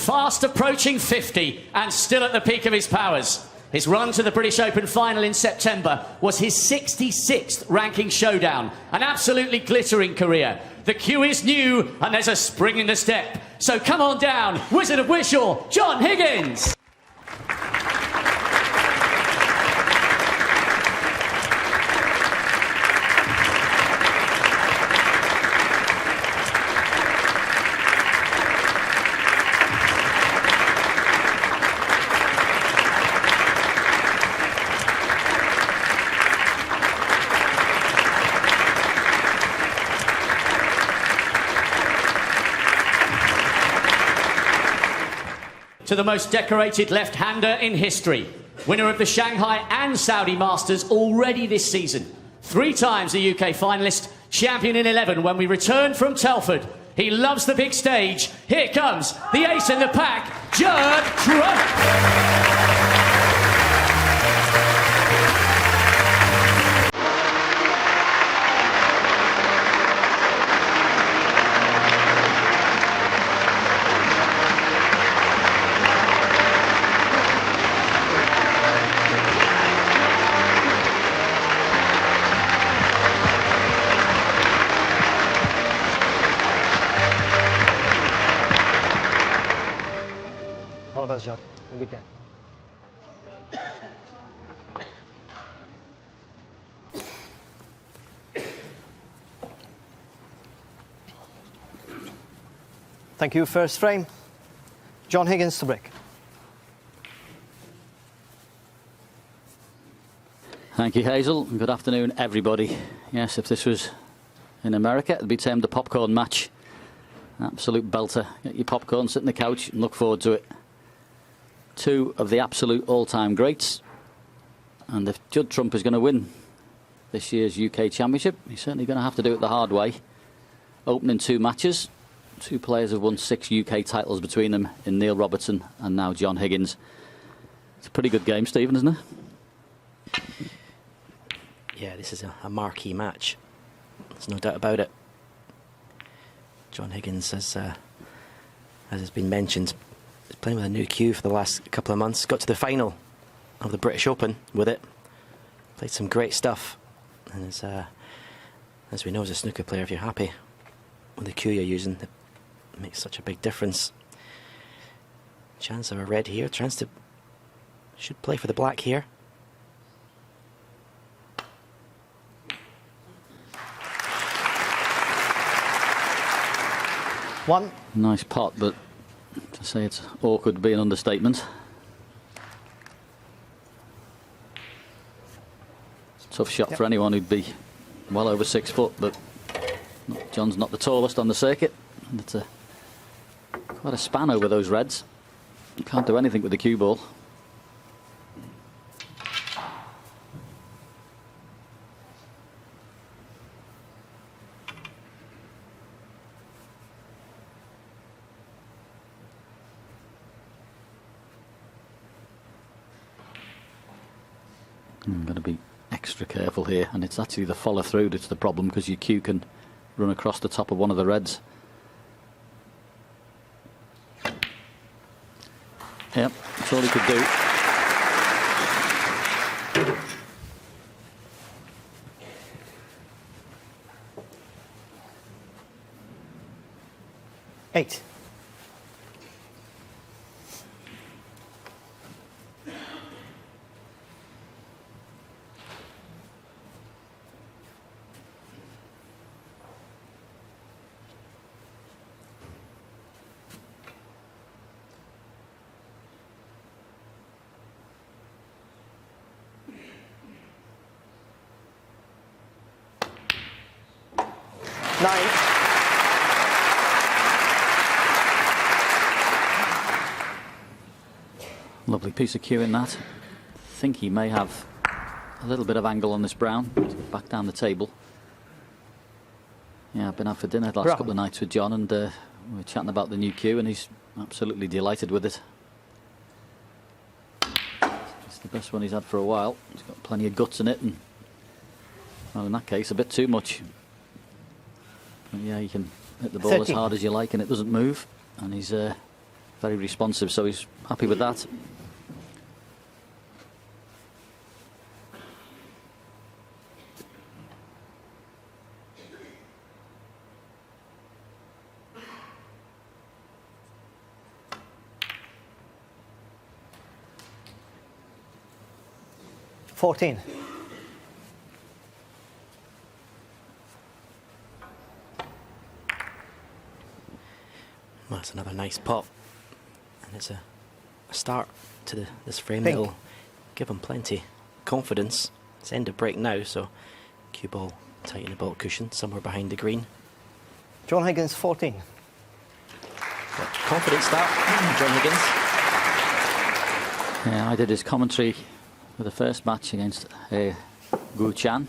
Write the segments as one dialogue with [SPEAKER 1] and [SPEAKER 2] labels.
[SPEAKER 1] fast approaching 50 and still at the peak of his powers. His run to the British Open final in September was his 66th ranking showdown. An absolutely glittering career. The cue is new and there's a spring in the step. So come on down, Wizard of Wishaw, John Higgins. To the most decorated left-hander in history. Winner of the Shanghai and Saudi Masters already this season. 3 times a UK finalist, champion in 11 when we return from Telford. He loves the big stage. Here comes the ace in the pack, Judd.
[SPEAKER 2] All of us, Judd. We'll be there. Thank you. First frame, John Higgins to break.
[SPEAKER 3] Thank you, Hazel, and good afternoon, everybody. Yes, if this was in America, it'd be termed a popcorn match. Absolute belter. Get your popcorn, sit on the couch and look forward to it. 2 of the absolute all-time greats. And if Judd Trump is going to win this year's UK Championship, he's certainly going to have to do it the hard way. Opening 2 matches. 2 players have won 6 UK titles between them in Neil Robertson and now John Higgins. It's a pretty good game, Stephen, isn't it?
[SPEAKER 4] Yeah, this is a marquee match. There's no doubt about it. John Higgins, as has been mentioned, is playing with a new cue for the last couple of months. Got to the final of the British Open with it. Played some great stuff. And as we know, as a snooker player, if you're happy with the cue you're using, it makes such a big difference. Chance of a red here. Chance to... should play for the black here.
[SPEAKER 2] One.
[SPEAKER 3] Nice pot, but to say it's awkward would be an understatement. Tough shot for anyone who'd be well over 6 foot, but John's not the tallest on the circuit. And it's quite a span over those reds. You can't do anything with the cue ball. I'm going to be extra careful here, and it's actually the follow through that's the problem, because your cue can run across the top of one of the reds. Yep, that's all he could do.
[SPEAKER 2] Eight. Nine.
[SPEAKER 3] Lovely piece of cue in that. I think he may have a little bit of angle on this brown. Back down the table. Yeah, I've been out for dinner the last couple of nights with John, and we were chatting about the new cue, and he's absolutely delighted with it. It's the best one he's had for a while. It's got plenty of guts in it, and well, in that case, a bit too much. But yeah, you can hit the ball
[SPEAKER 2] 13.
[SPEAKER 3] as hard as you like, and it doesn't move. And he's very responsive, so he's happy with that.
[SPEAKER 2] $14.
[SPEAKER 4] Well, that's another nice pop, and it's a start to this frame
[SPEAKER 2] Pink.
[SPEAKER 4] that'll give him plenty confidence. It's end of break now, so cue ball tight in the ball cushion, somewhere behind the green.
[SPEAKER 2] John Higgins, 14.
[SPEAKER 4] But confident start, John Higgins.
[SPEAKER 3] Yeah, I did his commentary for the first match against Gu Chan,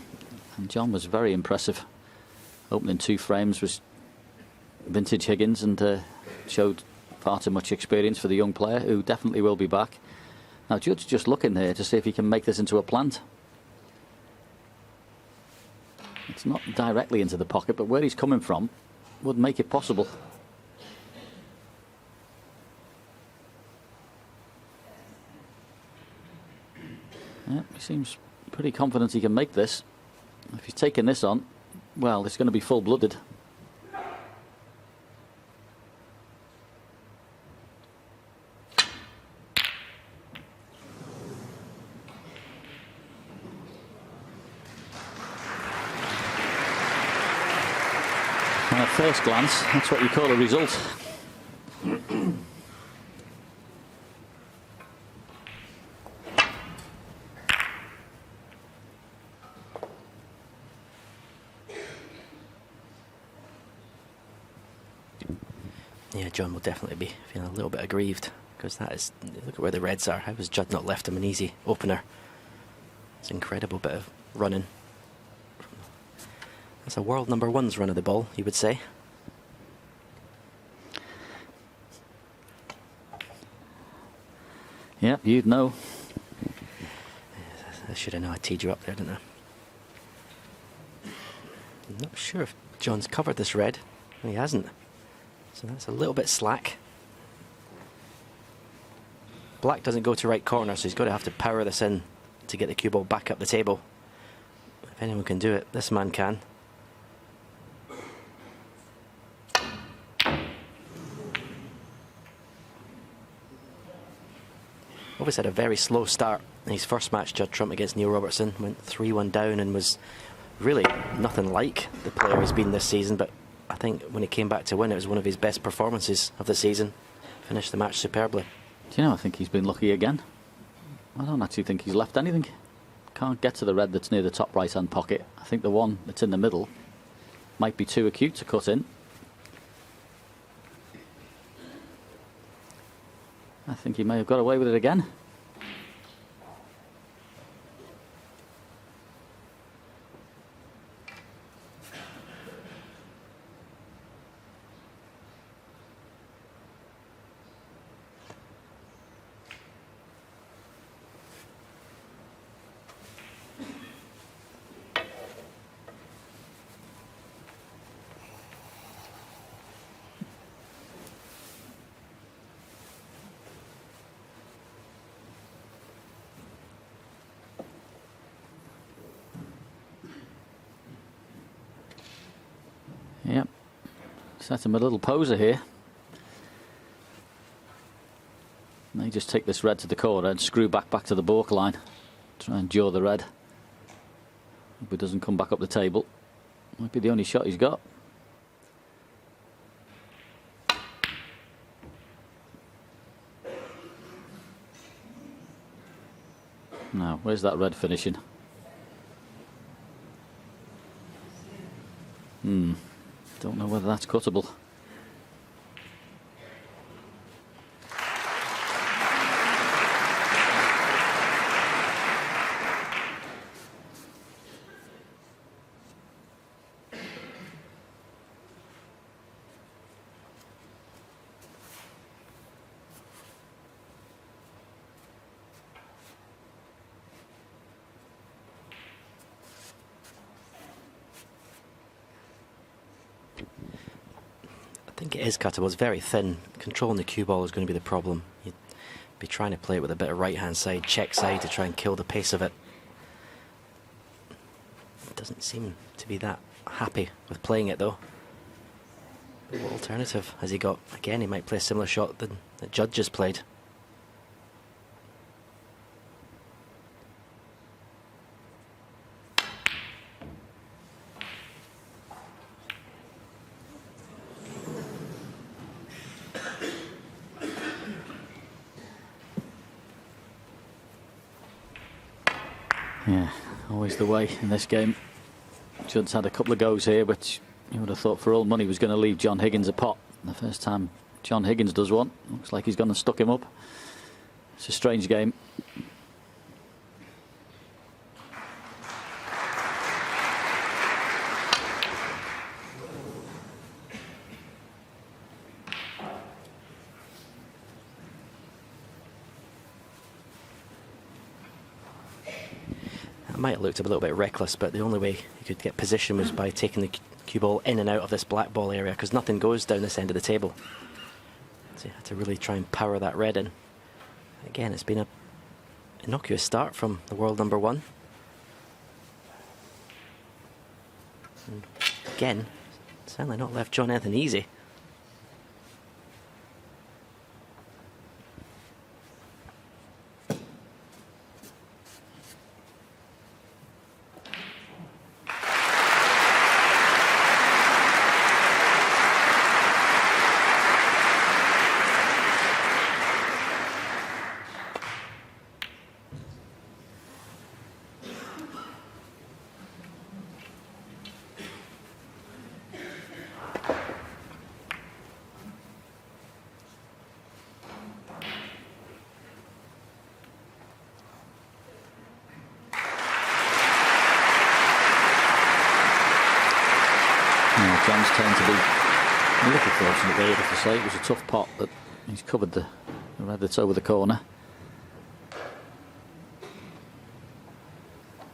[SPEAKER 3] and John was very impressive. Opening 2 frames was vintage Higgins, and showed far too much experience for the young player, who definitely will be back. Now Judd's just looking here to see if he can make this into a plant. It's not directly into the pocket, but where he's coming from would make it possible. Yeah, he seems pretty confident he can make this. If he's taking this on, well, it's going to be full-blooded. At first glance, that's what you call a result.
[SPEAKER 4] Yeah, John will definitely be feeling a little bit aggrieved, because that is, look at where the reds are. How has Judd not left him an easy opener? It's an incredible bit of running. That's a world #1's run of the ball, you would say.
[SPEAKER 3] Yeah, you'd know.
[SPEAKER 4] I should have known I teed you up there, didn't I? I'm not sure if John's covered this red. He hasn't. So that's a little bit slack. Black doesn't go to right corner, so he's got to have to power this in to get the cue ball back up the table. If anyone can do it, this man can. Obviously had a very slow start in his first match. Judd Trump against Neil Robertson went 3-1 down and was really nothing like the player he's been this season, but I think when he came back to win, it was one of his best performances of the season. Finished the match superbly.
[SPEAKER 3] Do you know, I think he's been lucky again. I don't actually think he's left anything. Can't get to the red that's near the top right hand pocket. I think the one that's in the middle might be too acute to cut in. I think he may have got away with it again. Yep, set him a little poser here. They just take this red to the corner and screw back to the balk line. Try and jaw the red. Hope it doesn't come back up the table. Might be the only shot he's got. Now, where's that red finishing? Don't know whether that's cuttable.
[SPEAKER 4] think it is cuttable. It's very thin. Controlling the cue ball is going to be the problem. You'd be trying to play it with a bit of right-hand side, check side to try and kill the pace of it. It doesn't seem to be that happy with playing it though. What alternative has he got? Again, he might play a similar shot that Judd just played.
[SPEAKER 3] Yeah, always the way in this game. Judd's had a couple of goes here, which you would have thought for all money was going to leave John Higgins a pot. The first time John Higgins does one, looks like he's gone and stuck him up. It's a strange game.
[SPEAKER 4] Might have looked a little bit reckless, but the only way you could get position was by taking the cue ball in and out of this black ball area, because nothing goes down this end of the table. So you had to really try and power that red in. Again, it's been a innocuous start from the world number one. And again, certainly not left John anything easy.
[SPEAKER 3] John's tend to be a little fortunate there, to say. It was a tough pot, but he's covered the red that's over the corner.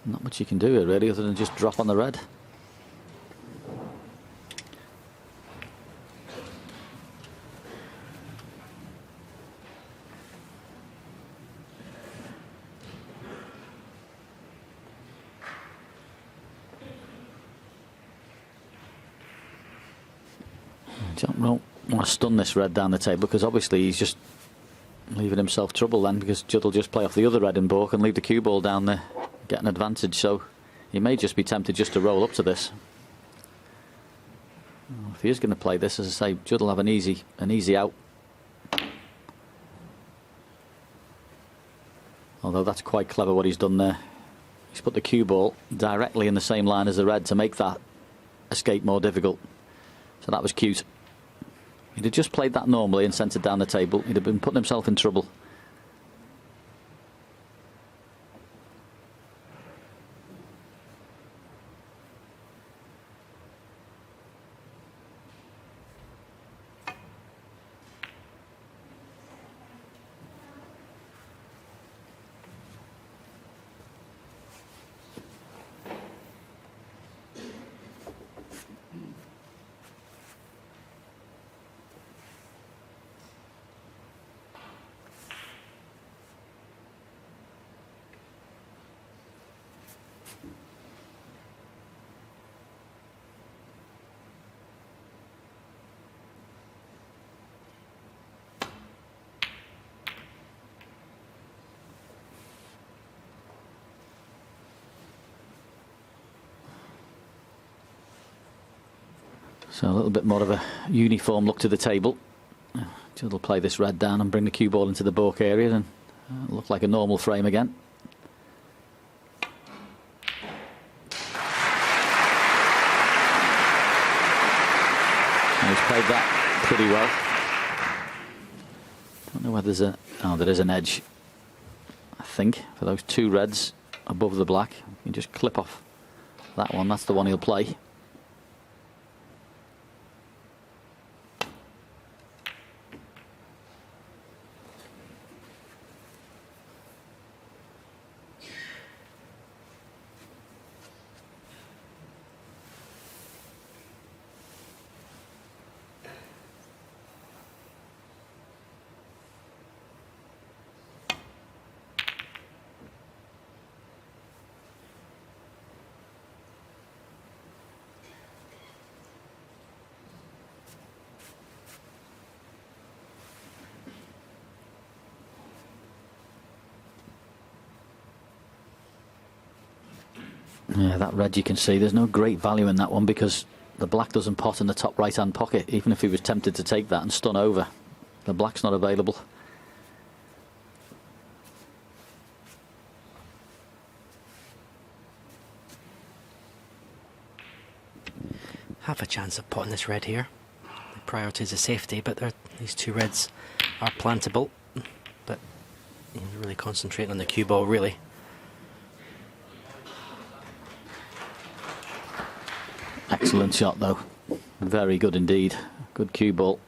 [SPEAKER 3] Not much you can do here, really, other than just drop on the red. John won't want to stun this red down the table, because obviously he's just leaving himself trouble then, because Judd will just play off the other red in balk and leave the cue ball down there, get an advantage. So he may just be tempted just to roll up to this. If he is going to play this, as I say, Judd will have an easy out. Although that's quite clever what he's done there. He's put the cue ball directly in the same line as the red to make that escape more difficult. So that was cute. He'd have just played that normally and sent it down the table, he'd have been putting himself in trouble. So a little bit more of a uniform look to the table. Judd will play this red down and bring the cue ball into the balk area and look like a normal frame again. And he's played that pretty well. Don't know whether there's a... Oh, there is an edge, I think, for those two reds above the black. You can just clip off that one. That's the one he'll play. Yeah, that red you can see, there's no great value in that one because the black doesn't pot in the top right hand pocket. Even if he was tempted to take that and stun over, the black's not available.
[SPEAKER 4] Have a chance of potting this red here. The priority is the safety, but these two reds are plantable. But he's really concentrating on the cue ball, really.
[SPEAKER 3] Excellent shot though, very good indeed, good cue ball.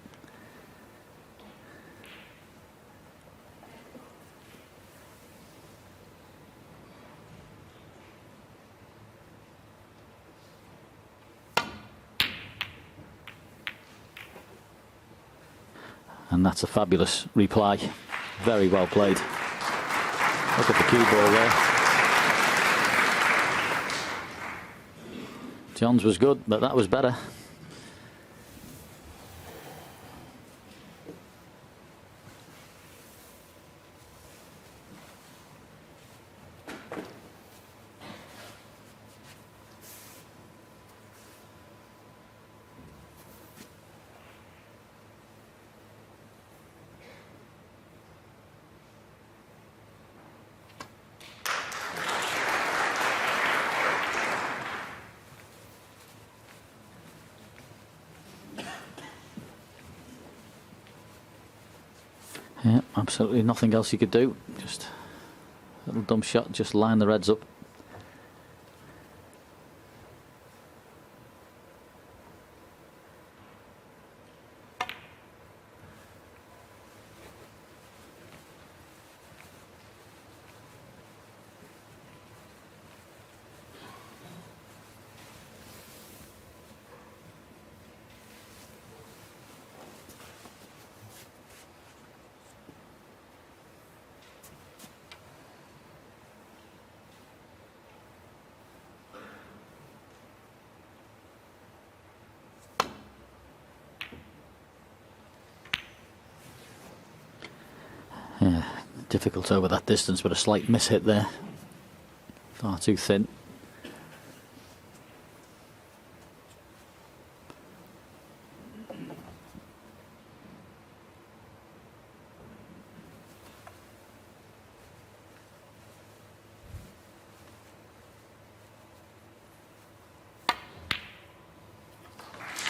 [SPEAKER 3] And that's a fabulous reply, very well played. Look at the cue ball there. John's was good, but that was better. Yeah, absolutely nothing else you could do. Just a little dumb shot, just line the reds up. Yeah, difficult over that distance, but a slight miss hit there. Far too thin.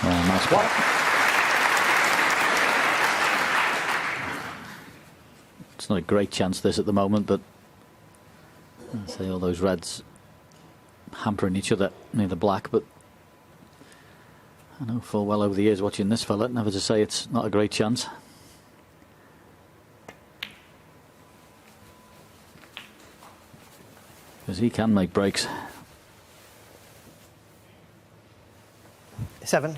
[SPEAKER 3] Nice pot. It's not a great chance this at the moment, but I'd say all those reds hampering each other near the black, but I know full well over the years watching this fella, never to say it's not a great chance. Because he can make breaks.
[SPEAKER 2] 7.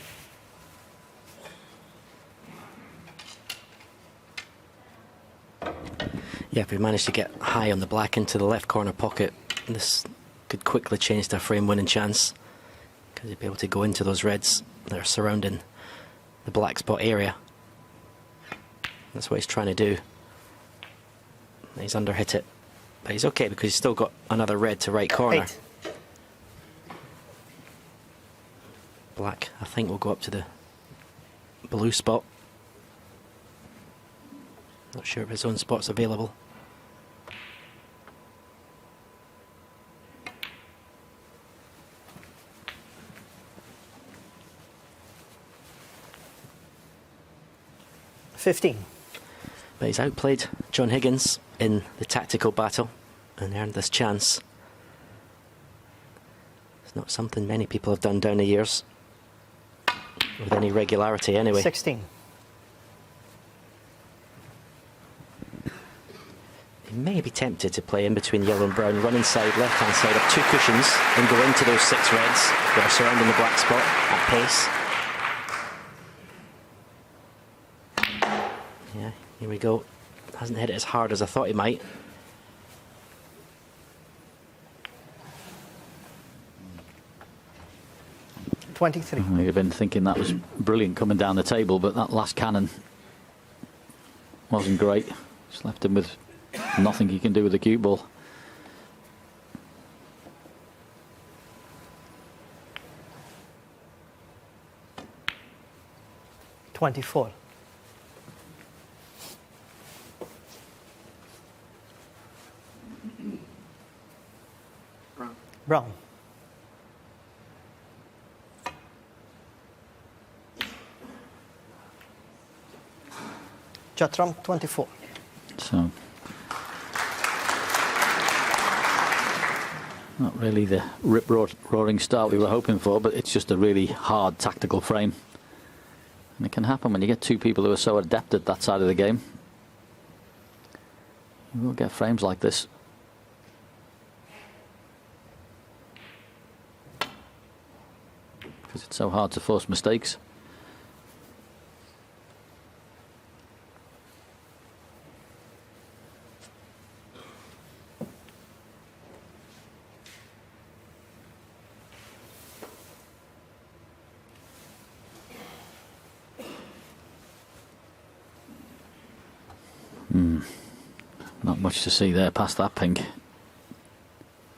[SPEAKER 4] Yeah, if we manage to get high on the black into the left corner pocket, this could quickly change to a frame winning chance, because he'd be able to go into those reds that are surrounding the black spot area. That's what he's trying to do. He's under hit it, but he's okay because he's still got another red to right corner.
[SPEAKER 2] 8.
[SPEAKER 4] Black, I think, will go up to the blue spot. Not sure if his own spot's available.
[SPEAKER 2] $15.
[SPEAKER 4] But he's outplayed John Higgins in the tactical battle and earned this chance. It's not something many people have done down the years with any regularity anyway.
[SPEAKER 2] 16.
[SPEAKER 4] He may be tempted to play in between yellow and brown, run inside, left-hand side of 2 cushions and go into those 6 reds that are surrounding the black spot at pace. Yeah, here we go. Hasn't hit it as hard as I thought he might.
[SPEAKER 2] $23.
[SPEAKER 3] You'd have been thinking that was brilliant coming down the table, but that last cannon wasn't great. Just left him with nothing he can do with the cue ball.
[SPEAKER 2] 24. Brown. Judd, 24.
[SPEAKER 3] So, not really the rip-roaring start we were hoping for, but it's just a really hard tactical frame. And it can happen when you get two people who are so adept at that side of the game. You will get frames like this. Because it's so hard to force mistakes. Not much to see there past that pink.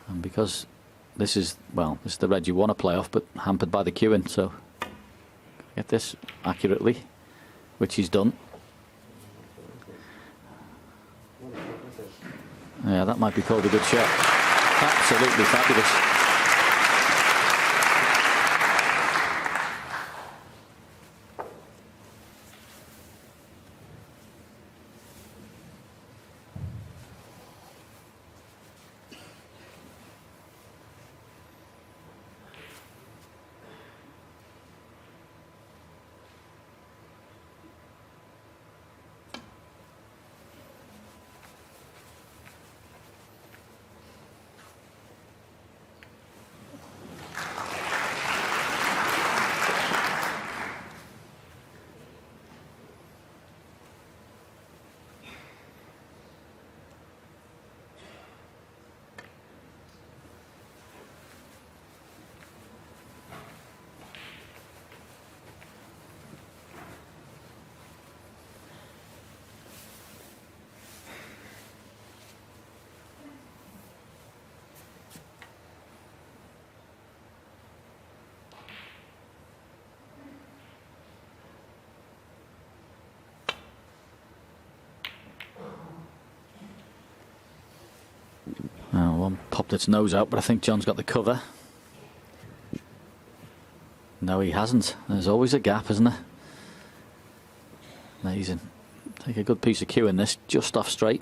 [SPEAKER 3] And because this is, well, this is the red you want to play off, but hampered by the queuing, so get this accurately, which he's done. Yeah, that might be called a good shot. Absolutely fabulous. One popped its nose out, but I think John's got the cover. No, he hasn't. There's always a gap, isn't there? Amazing. Take a good piece of cue in this, just off straight.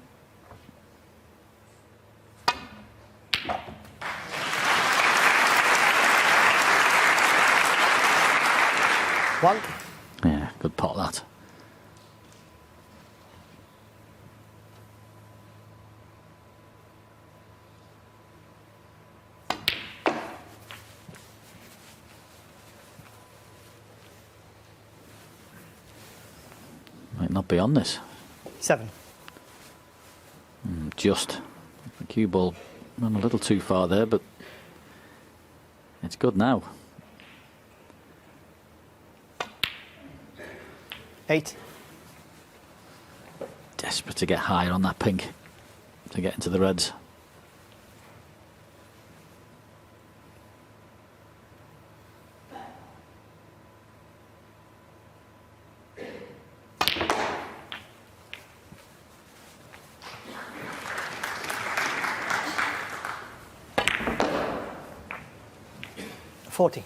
[SPEAKER 2] One.
[SPEAKER 3] Yeah, good pot that. Might not be on this.
[SPEAKER 2] 7.
[SPEAKER 3] Just. The cue ball ran a little too far there, but it's good now.
[SPEAKER 2] 8.
[SPEAKER 3] Desperate to get higher on that pink to get into the reds.
[SPEAKER 2] $14.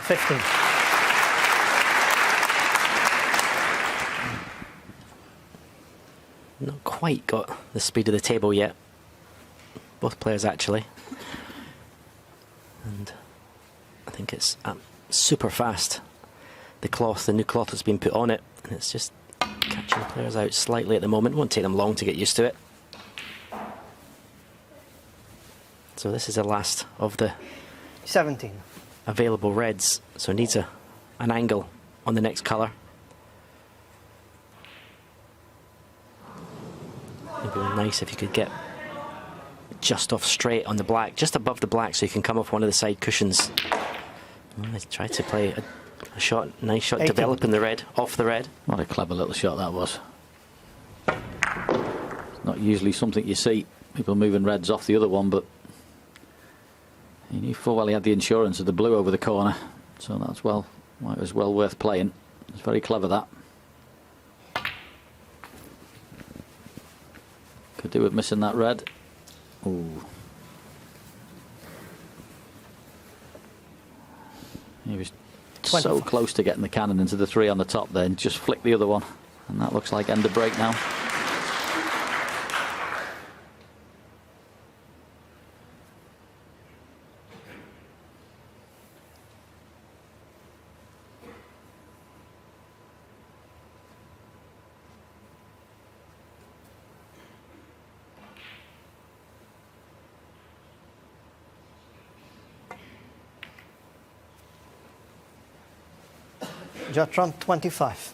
[SPEAKER 2] $15.
[SPEAKER 4] Not quite got the speed of the table yet. Both players actually. And I think it's super fast. The new cloth has been put on it, and it's just catching players out slightly at the moment. Won't take them long to get used to it. So this is the last of the
[SPEAKER 2] 17.
[SPEAKER 4] available reds, so needs an angle on the next colour. It'd be nice if you could get just off straight on the black, just above the black, so you can come off one of the side cushions. I tried to play a shot, nice shot,
[SPEAKER 2] 18.
[SPEAKER 4] developing the red, off the red.
[SPEAKER 3] What a clever little shot that was. not usually something you see, people moving reds off the other one, but he knew full well he had the insurance of the blue over the corner, so that's well, why it was well worth playing. It's very clever, that. Could do with missing that red. Ooh. He was
[SPEAKER 2] 25.
[SPEAKER 3] so close to getting the cannon into the 3 on the top there, and just flicked the other one, and that looks like end of break now.
[SPEAKER 2] Judd Trump 25.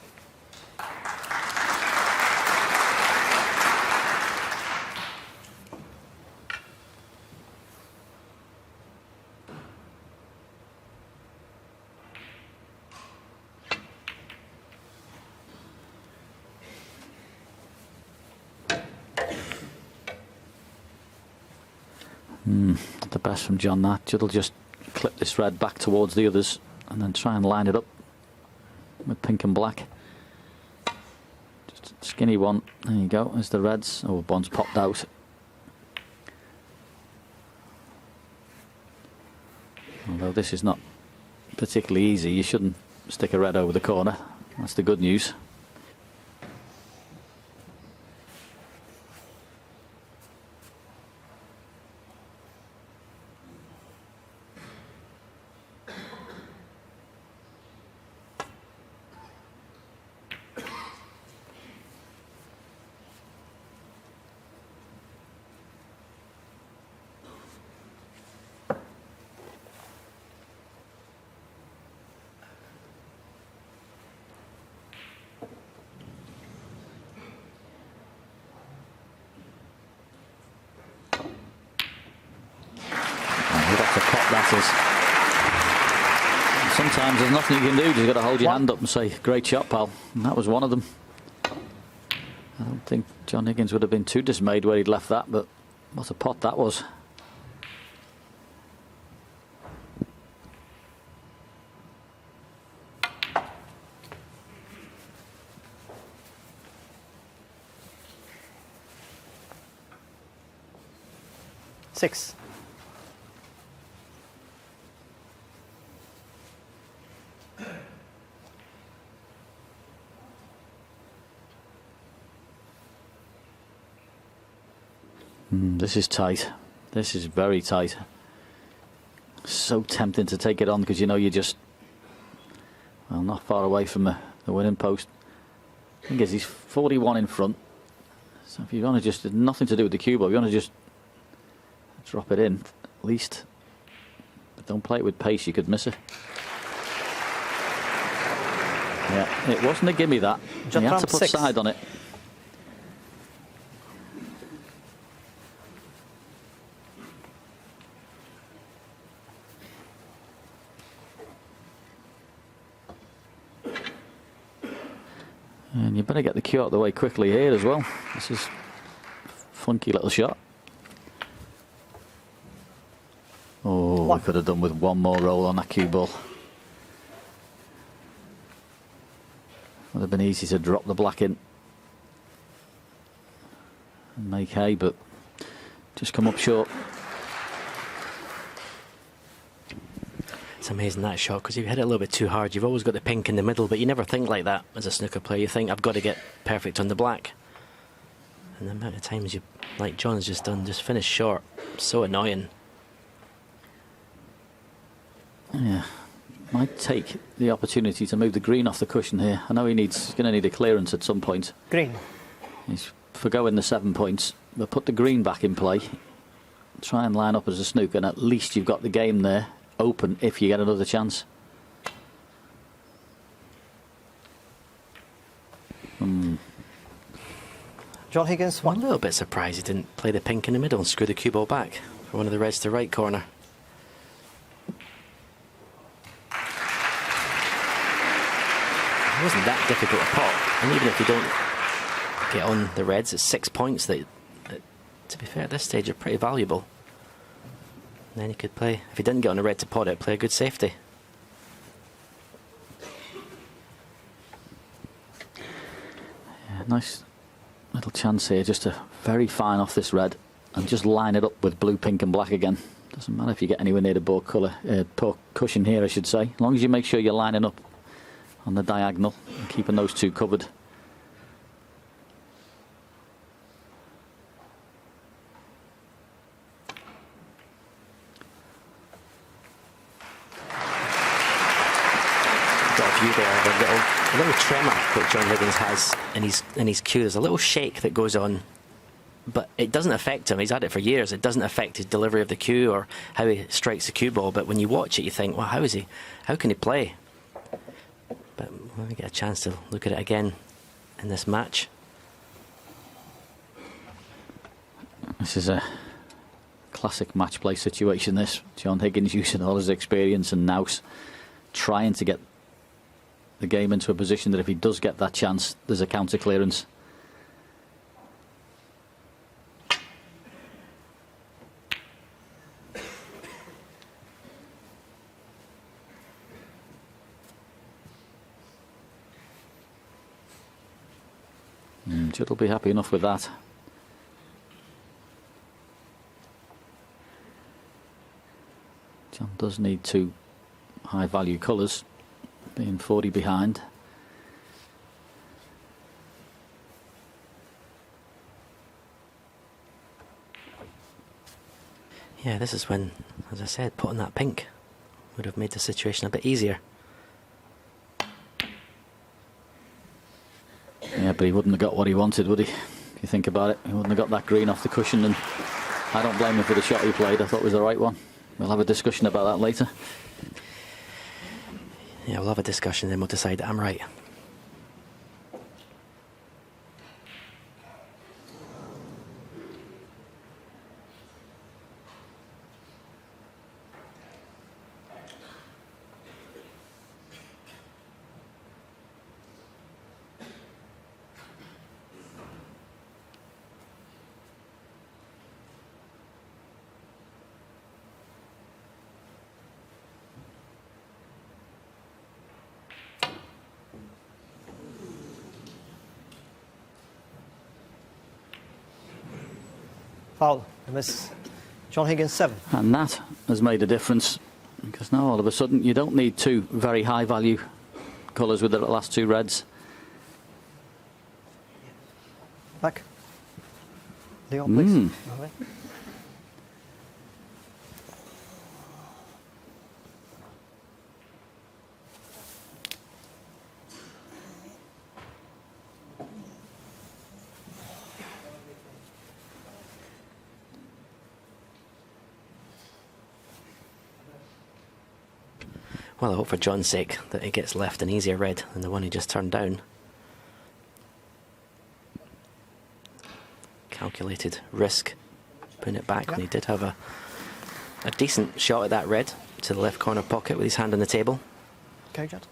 [SPEAKER 3] The best from John, that. Judd will just clip this red back towards the others and then try and line it up with pink and black. Just a skinny one. There you go. There's the reds. Oh, one's popped out. Although this is not particularly easy, you shouldn't stick a red over the corner. That's the good news. Sometimes there's nothing you can do, just got to hold your hand up and say, great shot, pal. And that was one of them. I don't think John Higgins would have been too dismayed where he'd left that, but what a pot that was.
[SPEAKER 2] Six.
[SPEAKER 3] This is tight. This is very tight. So tempting to take it on because you know you're just, well, not far away from the winning post. The thing is, he's 41 in front. So if you want to just, nothing to do with the cue ball, you want to just drop it in at least. But don't play it with pace, you could miss it. Yeah, it wasn't a gimme, that. You had to put
[SPEAKER 2] 6.
[SPEAKER 3] side on it. And you better get the cue out of the way quickly here as well. This is a funky little shot. Oh, we could have done with one more roll on that cue ball. Would have been easy to drop the black in and make hay, but just come up short.
[SPEAKER 4] It's amazing, that shot, because if you hit it a little bit too hard, you've always got the pink in the middle, but you never think like that as a snooker player. You think, I've got to get perfect on the black. And the amount of times you, like John has just done, just finish short. So annoying.
[SPEAKER 3] Yeah, might take the opportunity to move the green off the cushion here. I know he's going to need a clearance at some point.
[SPEAKER 2] Green.
[SPEAKER 3] He's forgoing the 7 points, but put the green back in play. Try and line up as a snooker, and at least you've got the game there open if you get another chance.
[SPEAKER 2] John Higgins,
[SPEAKER 4] I'm a little bit surprised he didn't play the pink in the middle and screw the cue ball back for one of the reds to right corner. It wasn't that difficult a pot, and even if you don't get on the reds, it's 6 points that to be fair, at this stage, are pretty valuable. And then he could play, if he didn't get on the red to pot it, play a good safety.
[SPEAKER 3] Yeah, nice little chance here just to very fine off this red and just line it up with blue, pink and black again. Doesn't matter if you get anywhere near the board colour, poor cushion here, I should say. As long as you make sure you're lining up on the diagonal and keeping those two covered.
[SPEAKER 4] Got a view there, the little tremor that John Higgins has in his cue. There's a little shake that goes on, but it doesn't affect him. He's had it for years. It doesn't affect his delivery of the cue or how he strikes the cue ball. But when you watch it, you think, well, how can he play? But when we get a chance to look at it again in this match.
[SPEAKER 3] This is a classic match play situation, this. John Higgins using all his experience and nous, trying to get the game into a position that if he does get that chance, there's a counter clearance. Judd will be happy enough with that. John does need two high value colours, being 40 behind.
[SPEAKER 4] Yeah, this is when, as I said, putting that pink would have made the situation a bit easier.
[SPEAKER 3] Yeah, but he wouldn't have got what he wanted, would he? If you think about it, he wouldn't have got that green off the cushion, and I don't blame him for the shot he played. I thought it was the right one. We'll have a discussion about that later.
[SPEAKER 4] Yeah, we'll have a discussion, then we'll decide that I'm right.
[SPEAKER 2] Foul. And miss. John Higgins 7.
[SPEAKER 3] And that has made a difference, because now all of a sudden you don't need two very high value colours with the last two reds.
[SPEAKER 2] Back. Leon, please. All right.
[SPEAKER 4] Well, I hope for John's sake that it gets left an easier red than the one he just turned down. Calculated risk putting it back when he did have a decent shot at that red to the left corner pocket with his hand on the table.
[SPEAKER 2] Okay, Judd.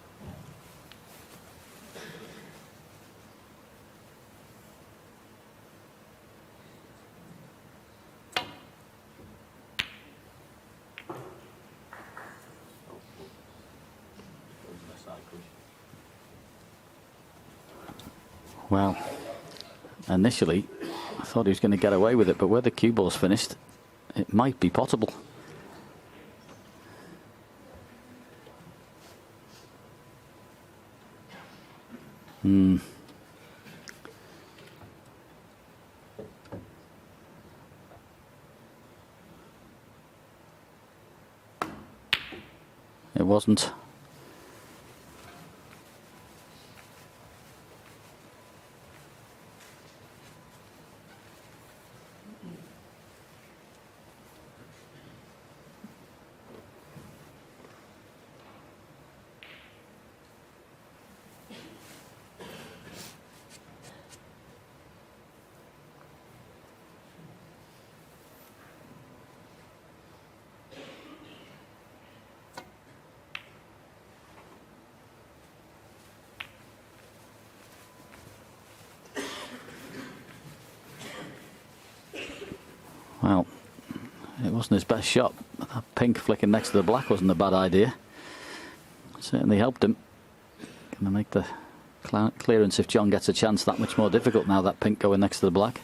[SPEAKER 3] Well, initially I thought he was going to get away with it, but where the cue ball's finished, it might be potable. It wasn't. Well, it wasn't his best shot. That pink flicking next to the black wasn't a bad idea. Certainly helped him. Going to make the clearance if John gets a chance that much more difficult now, that pink going next to the black.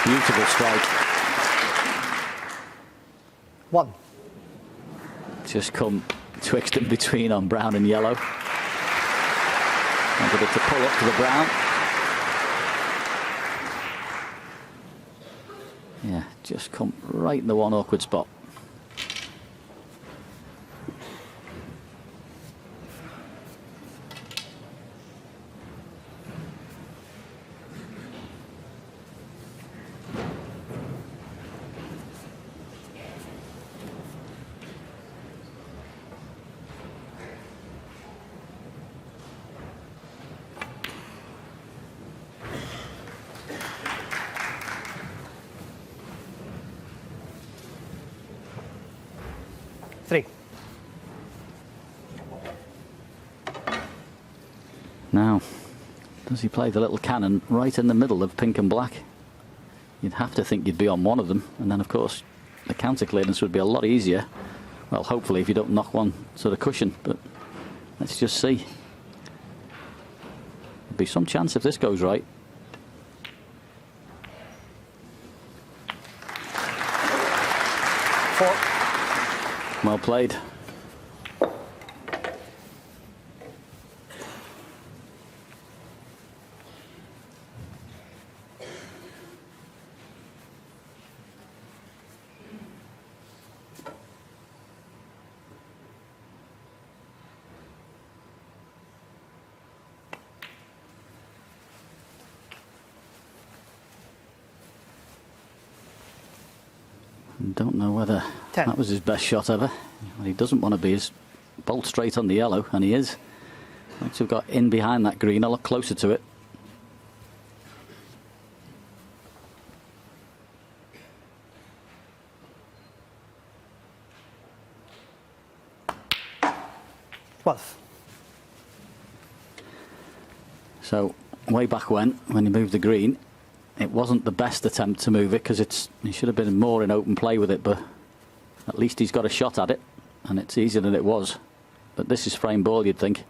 [SPEAKER 3] Beautiful strike.
[SPEAKER 2] 1.
[SPEAKER 3] Just come twixt in between on brown and yellow. Wanted it to pull up to the brown. Yeah, just come right in the one awkward spot. Now, does he play the little cannon right in the middle of pink and black? You'd have to think you'd be on one of them, and then of course the counter clearance would be a lot easier. Well, hopefully if you don't knock one to the cushion, but let's just see. There'll be some chance if this goes right. Well played. Don't know whether
[SPEAKER 2] 10.
[SPEAKER 3] That was his best shot ever. What he doesn't want to be is bolt straight on the yellow, and he is. Like to have got in behind that green, a lot closer to it. So way back when he moved the green, it wasn't the best attempt to move it, because he should have been more in open play with it, but at least he's got a shot at it, and it's easier than it was. But this is frame ball, you'd think,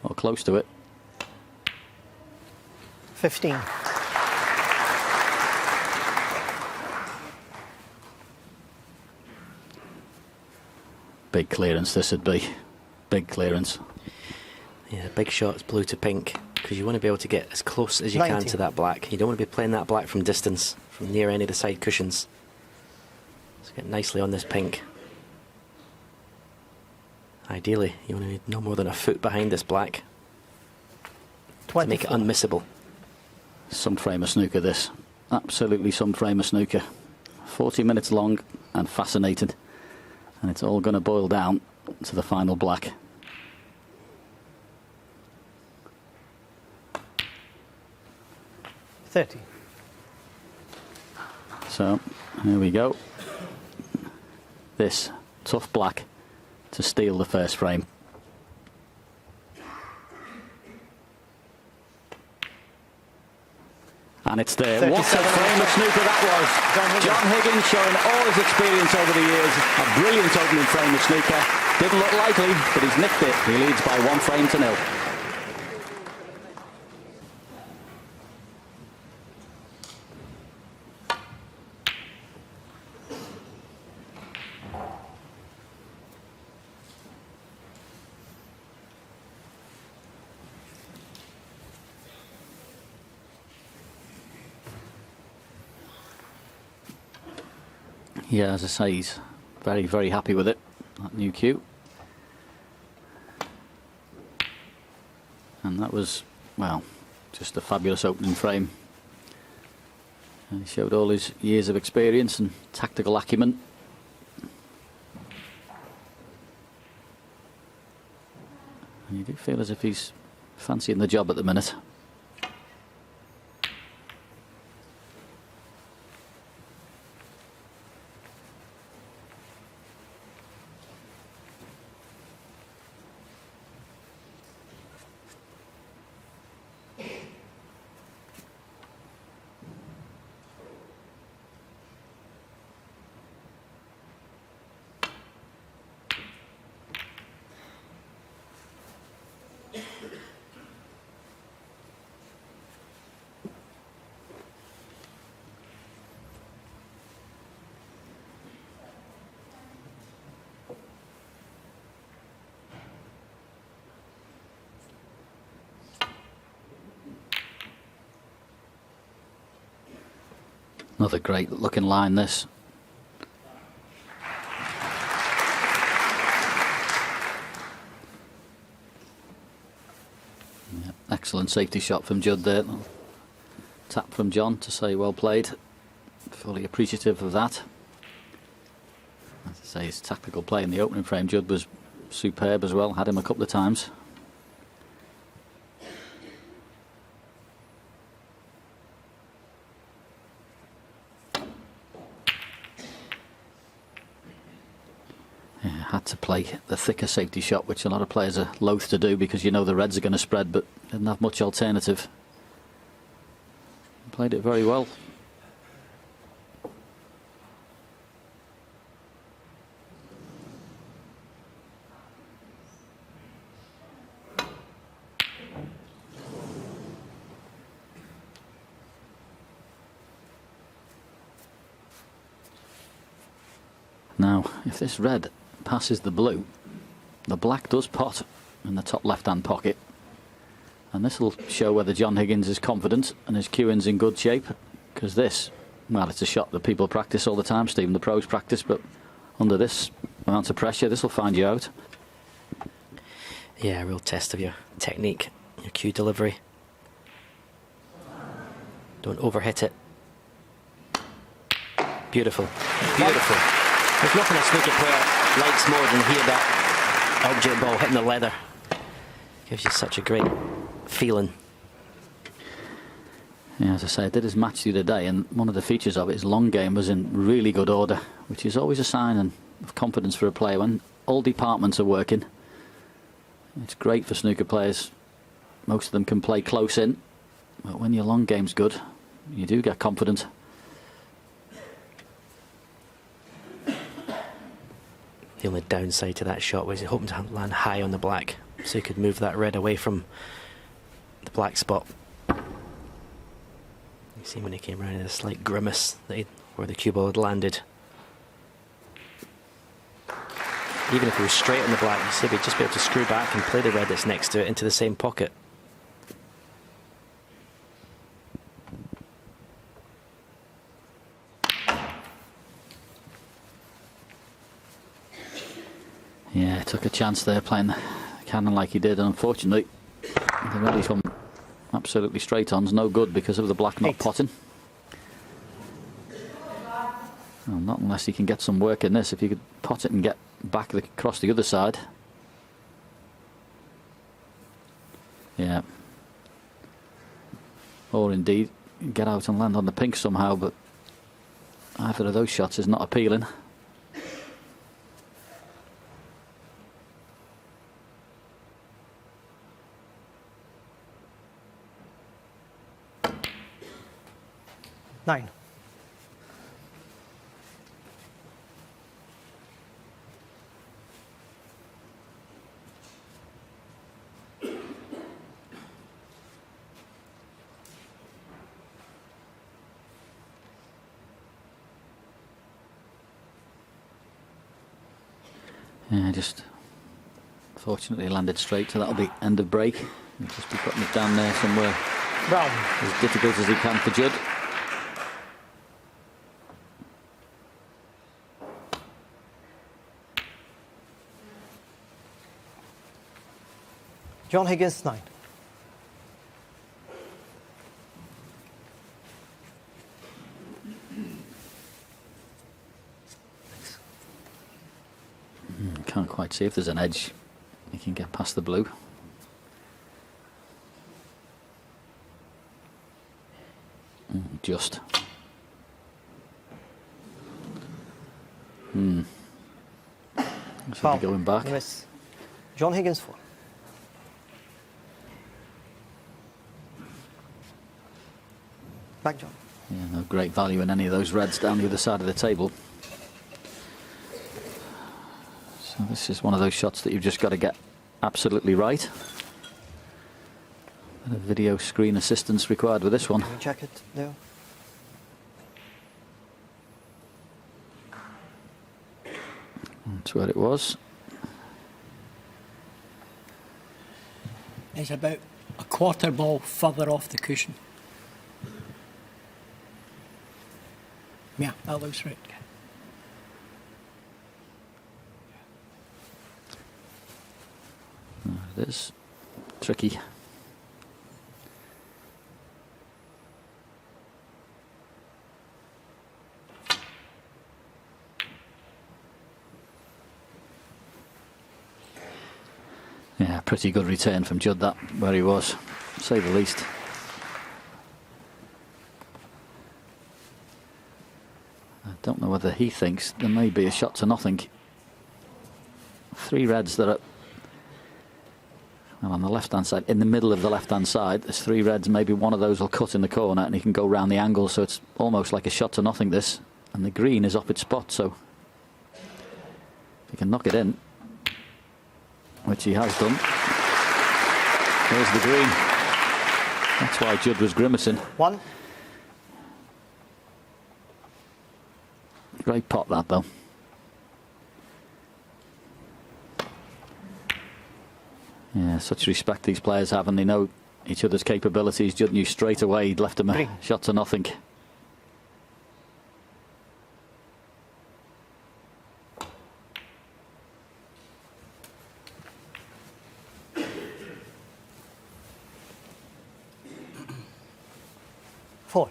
[SPEAKER 3] or close to it.
[SPEAKER 2] 15.
[SPEAKER 3] Big clearance this would be. Big clearance.
[SPEAKER 4] Yeah, big shot's blue to pink, because you want to be able to get as close as you
[SPEAKER 2] 90.
[SPEAKER 4] can to that black. You don't want to be playing that black from distance, from near any of the side cushions. Let's get nicely on this pink. Ideally, you want to be no more than a foot behind this black to make it unmissable.
[SPEAKER 3] Some frame of snooker, this. Absolutely some frame of snooker. 40 minutes long and fascinating. And it's all going to boil down to the final black. So, here we go. This tough black to steal the first frame. And it's there.
[SPEAKER 2] 37
[SPEAKER 3] What a frame of snooker that was. John Higgins showing all his experience over the years. A brilliant opening frame of snooker. Didn't look likely, but he's nicked it. He leads by 1 frame to 0. Yeah, as I say, he's very, very happy with it, that new cue. And that was, well, just a fabulous opening frame. And he showed all his years of experience and tactical acumen. And you do feel as if he's fancying the job at the minute. Another great looking line, this. Yep, excellent safety shot from Judd there. Tap from John to say well played. Fully appreciative of that. As I say, his tactical play in the opening frame, Judd was superb as well. Had him a couple of times. Had to play the thicker safety shot, which a lot of players are loath to do because you know the reds are going to spread, but didn't have much alternative. Played it very well. Now, if this red passes the blue, the black does pot in the top left-hand pocket, and this will show whether John Higgins is confident and his cueing's in good shape, because this, well, it's a shot that people practice all the time, Stephen, the pros practice, but under this amount of pressure, this will find you out.
[SPEAKER 4] Yeah, a real test of your technique, your cue delivery. Don't overhit it. Beautiful, beautiful. There's nothing a snooker player likes more than hear that object ball hitting the leather. Gives you such a great feeling.
[SPEAKER 3] Yeah, as I say, I did his match the other day, and one of the features of it is long game was in really good order, which is always a sign of confidence for a player. When all departments are working, it's great for snooker players. Most of them can play close in, but when your long game's good, you do get confident.
[SPEAKER 4] The only downside to that shot was he hoping to land high on the black so he could move that red away from the black spot. You see when he came around in a slight grimace where the cue ball had landed. Even if he was straight on the black, you see he'd just be able to screw back and play the red that's next to it into the same pocket.
[SPEAKER 3] Yeah, took a chance there playing the cannon like he did, and unfortunately the ready from absolutely straight on's no good because of the black not potting. Well, not unless he can get some work in this. If you could pot it and get back across the other side. Yeah. Or indeed get out and land on the pink somehow, but either of those shots is not appealing.
[SPEAKER 2] 9.
[SPEAKER 3] Yeah, just fortunately landed straight, so that'll be end of break. He'll just be putting it down there somewhere
[SPEAKER 2] Brown.
[SPEAKER 3] as difficult as he can for Judd.
[SPEAKER 2] John Higgins, 9.
[SPEAKER 3] Can't quite see if there's an edge. He can get past the blue. Just. So going back.
[SPEAKER 2] Miss. John Higgins, 4. Back, John.
[SPEAKER 3] Yeah, no great value in any of those reds down the other side of the table. So this is one of those shots that you've just got to get absolutely right. And a video screen assistance required with this one.
[SPEAKER 2] Can you check it there?
[SPEAKER 3] That's where it was.
[SPEAKER 5] It's about a quarter ball further off the cushion. Yeah, that looks right.
[SPEAKER 3] It is tricky. Yeah, pretty good return from Judd, that, where he was, to say the least. I don't know whether he thinks there may be a shot to nothing. 3 reds that are, well, on the left-hand side, in the middle of the left-hand side, there's 3 reds, maybe one of those will cut in the corner and he can go round the angle, so it's almost like a shot to nothing, this. And the green is up its spot, so if he can knock it in, which he has done. There's the green. That's why Judd was grimacing.
[SPEAKER 2] 1.
[SPEAKER 3] Great pot, that, though. Yeah, such respect these players have, and they know each other's capabilities. Judd knew straight away he'd left him a shot to nothing.
[SPEAKER 2] Four.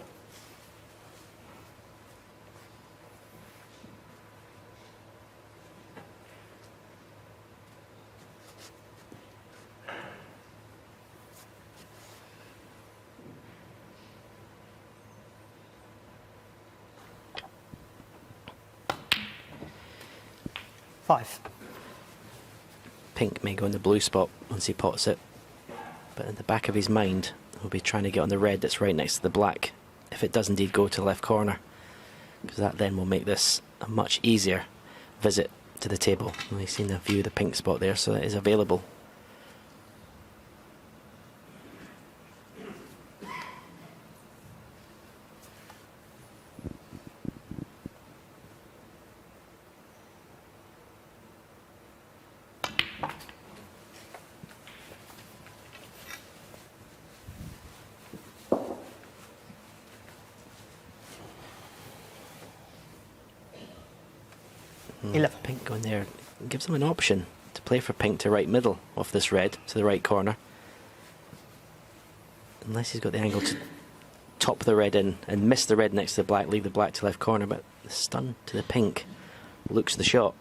[SPEAKER 2] Five.
[SPEAKER 4] Pink may go in the blue spot once he pots it, but in the back of his mind he'll be trying to get on the red that's right next to the black if it does indeed go to the left corner, because that then will make this a much easier visit to the table. Well, he's seen a view of the pink spot there, so that is available. Pink going there gives him an option to play for pink to right middle off this red to the right corner, unless he's got the angle to top the red in and miss the red next to the black, leave the black to left corner. But the stun to the pink looks the shot.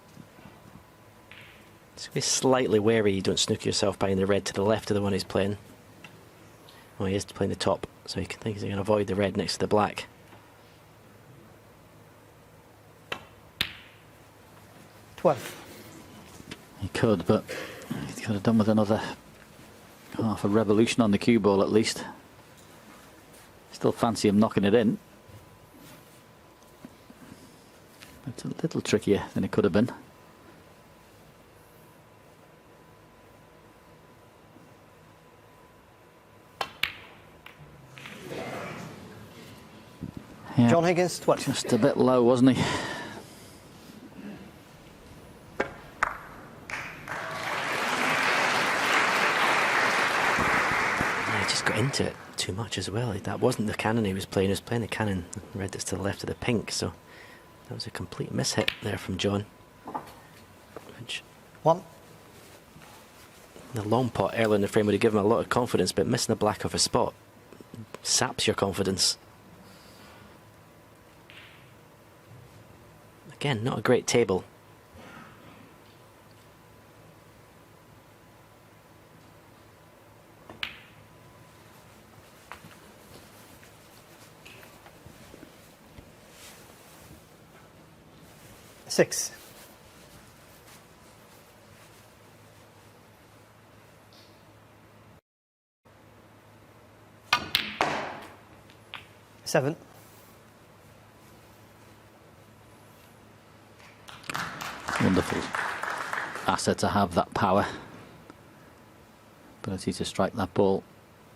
[SPEAKER 4] Just be slightly wary you don't snook yourself behind the red to the left of the one he's playing. Well, he is playing the top, so he can think he's going to avoid the red next to the black.
[SPEAKER 2] 12.
[SPEAKER 3] He could, but he could have done with another half a revolution on the cue ball at least. Still fancy him knocking it in. It's a little trickier than it could have been. Yeah,
[SPEAKER 2] John Higgins, 12.
[SPEAKER 3] just a bit low, wasn't he?
[SPEAKER 4] Yeah, he just got into it too much as well. That wasn't the cannon he was playing the cannon red that's to the left of the pink, so that was a complete mishit there from John. Which
[SPEAKER 2] 1.
[SPEAKER 4] the long pot earlier in the frame would have given him a lot of confidence, but missing the black of a spot saps your confidence. Again, not a great table.
[SPEAKER 2] Six. Seven.
[SPEAKER 3] Wonderful asset to have, that power. Ability to strike that ball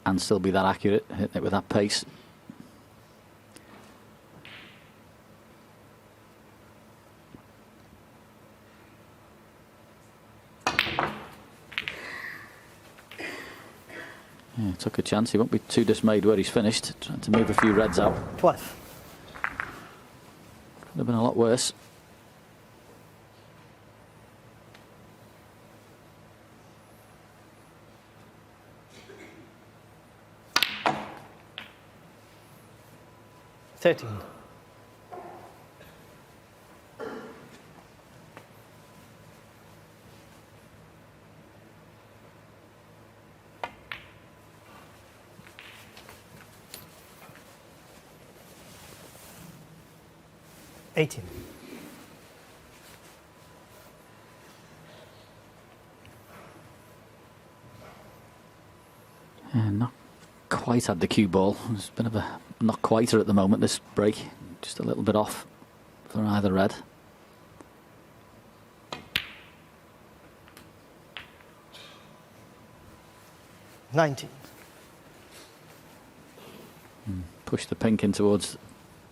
[SPEAKER 3] and still be that accurate, hitting it with that pace. Yeah, took a chance. He won't be too dismayed where he's finished. Trying to move a few reds out.
[SPEAKER 2] 12.
[SPEAKER 3] Could have been a lot worse.
[SPEAKER 2] Thirteen. Eighteen.
[SPEAKER 3] And not quite had the cue ball. It's a bit of a not quiter at the moment, this break. Just a little bit off for either red.
[SPEAKER 2] $19.
[SPEAKER 3] Push the pink in towards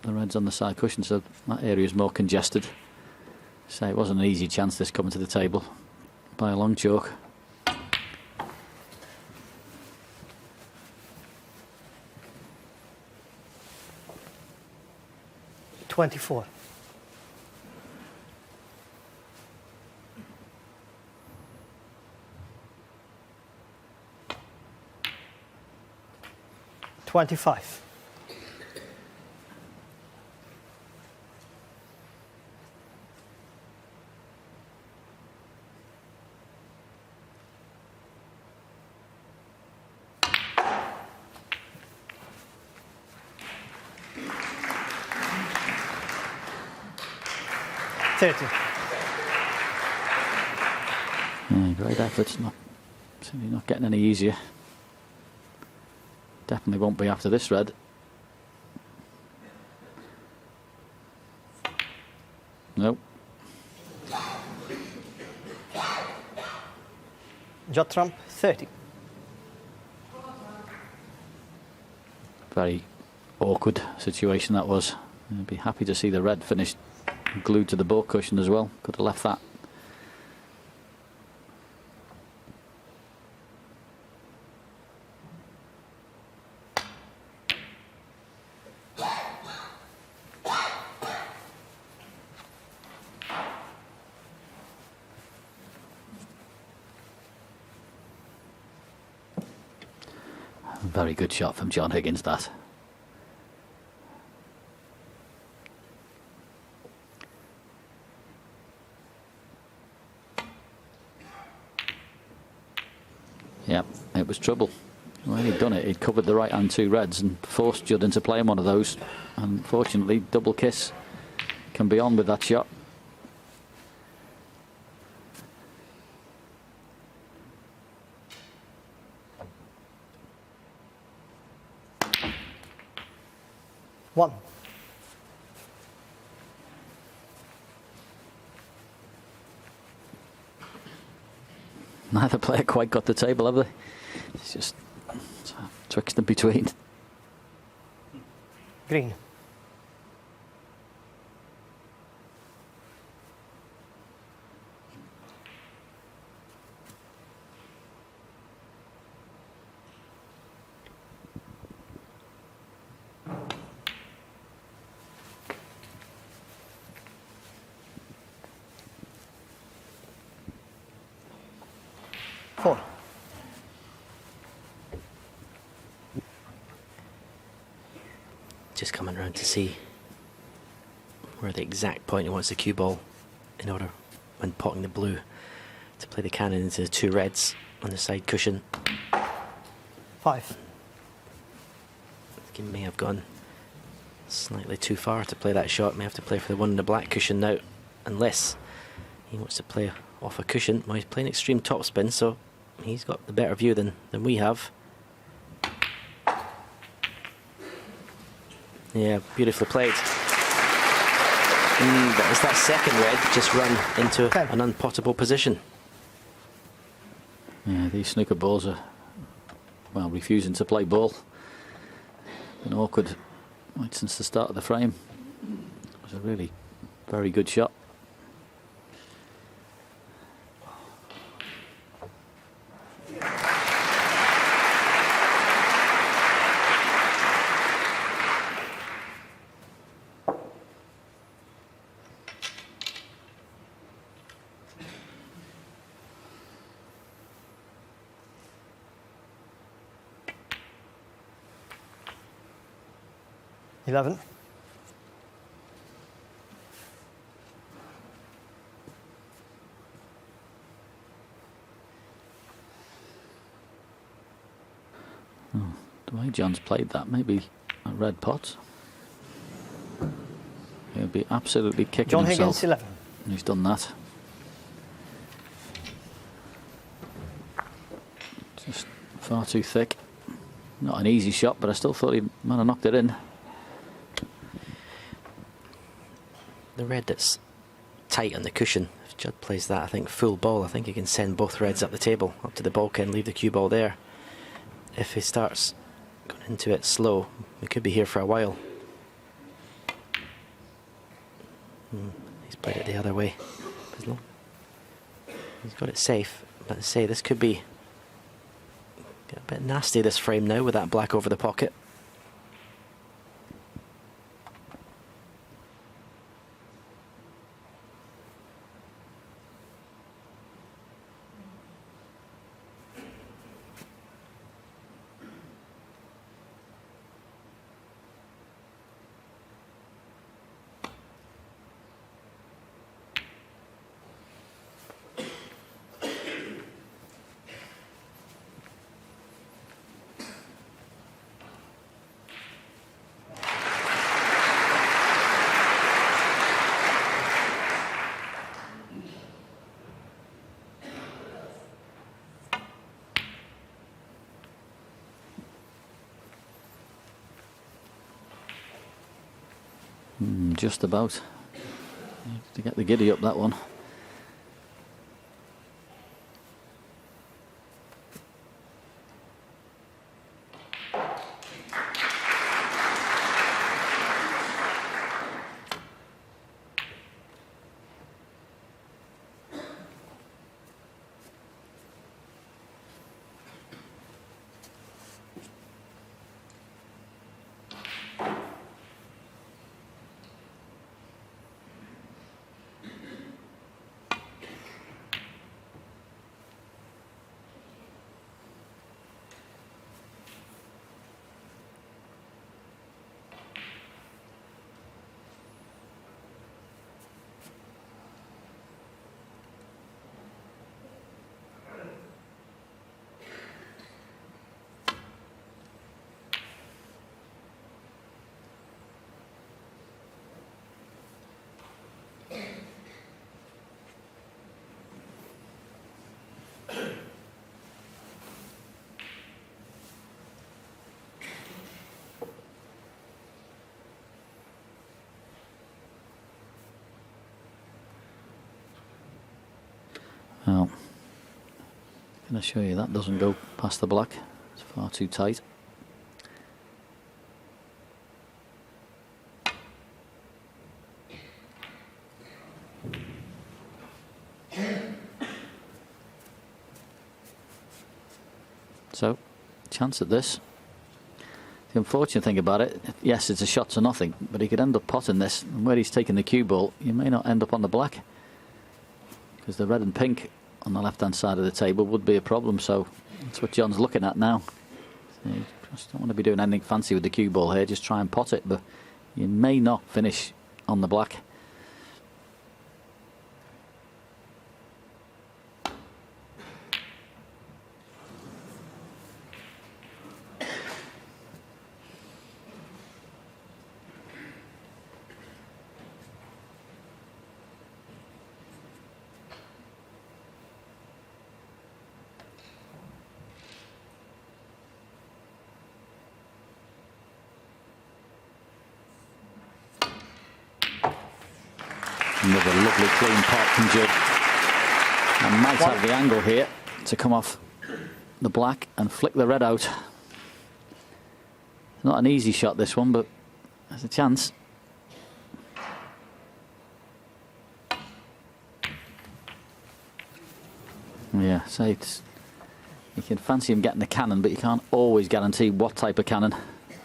[SPEAKER 3] the reds on the side cushion, so that area is more congested. So it wasn't an easy chance, this coming to the table by a long chalk.
[SPEAKER 2] $24. $25. $30.
[SPEAKER 3] Yeah, great effort. Certainly not getting any easier. Definitely won't be after this red. Nope.
[SPEAKER 2] Judd trump, 30.
[SPEAKER 3] Very awkward situation that was. I'd be happy to see the red finished glued to the ball cushion as well. Could have left that. Very good shot from John Higgins, that. Yeah, it was trouble. When he'd done it, he'd covered the right hand two reds and forced Judd into playing one of those. Unfortunately, double kiss can be on with that shot.
[SPEAKER 2] One.
[SPEAKER 3] Neither player quite got the table, have they? It's just twixt and between.
[SPEAKER 2] Green. Four.
[SPEAKER 4] Just coming around to see where the exact point he wants the cue ball in order, when potting the blue, to play the cannon into the two reds on the side cushion.
[SPEAKER 2] 5.
[SPEAKER 4] He may have gone slightly too far to play that shot. May have to play for the one in the black cushion now, unless he wants to play off a cushion. Well, he's playing extreme topspin, so he's got the better view than we have. Yeah, beautifully played. But it's that second red just run into an unpottable position.
[SPEAKER 3] Yeah, these snooker balls are, well, refusing to play ball. Been awkward right since the start of the frame. It was a really very good shot.
[SPEAKER 2] $11.
[SPEAKER 3] The way John's played that, maybe a red pot. He'll be absolutely kicking
[SPEAKER 2] John
[SPEAKER 3] himself.
[SPEAKER 2] Higgins, 11.
[SPEAKER 3] He's done that. Just far too thick. Not an easy shot, but I still thought he might have knocked it in.
[SPEAKER 4] The red that's tight on the cushion, if Judd plays that, I think full ball, I think he can send both reds up the table, up to the bulkhead, leave the cue ball there. If he starts going into it slow, we could be here for a while. He's played it the other way. He's got it safe, but to say this could be a bit nasty, this frame now, with that black over the pocket.
[SPEAKER 3] Just about. To get the giddy up, that one. Well, can assure you that doesn't go past the black. It's far too tight. So, chance at this. The unfortunate thing about it, yes, it's a shot to nothing, but he could end up potting this, and where he's taking the cue ball, you may not end up on the black, because the red and pink on the left-hand side of the table would be a problem. So that's what John's looking at now. So you just don't want to be doing anything fancy with the cue ball here, just try and pot it, but you may not finish on the black. Another lovely clean pot from Judd. And might have the angle here to come off the black and flick the red out. Not an easy shot, this one, but there's a chance. Yeah, so it's, you can fancy him getting the cannon, but you can't always guarantee what type of cannon.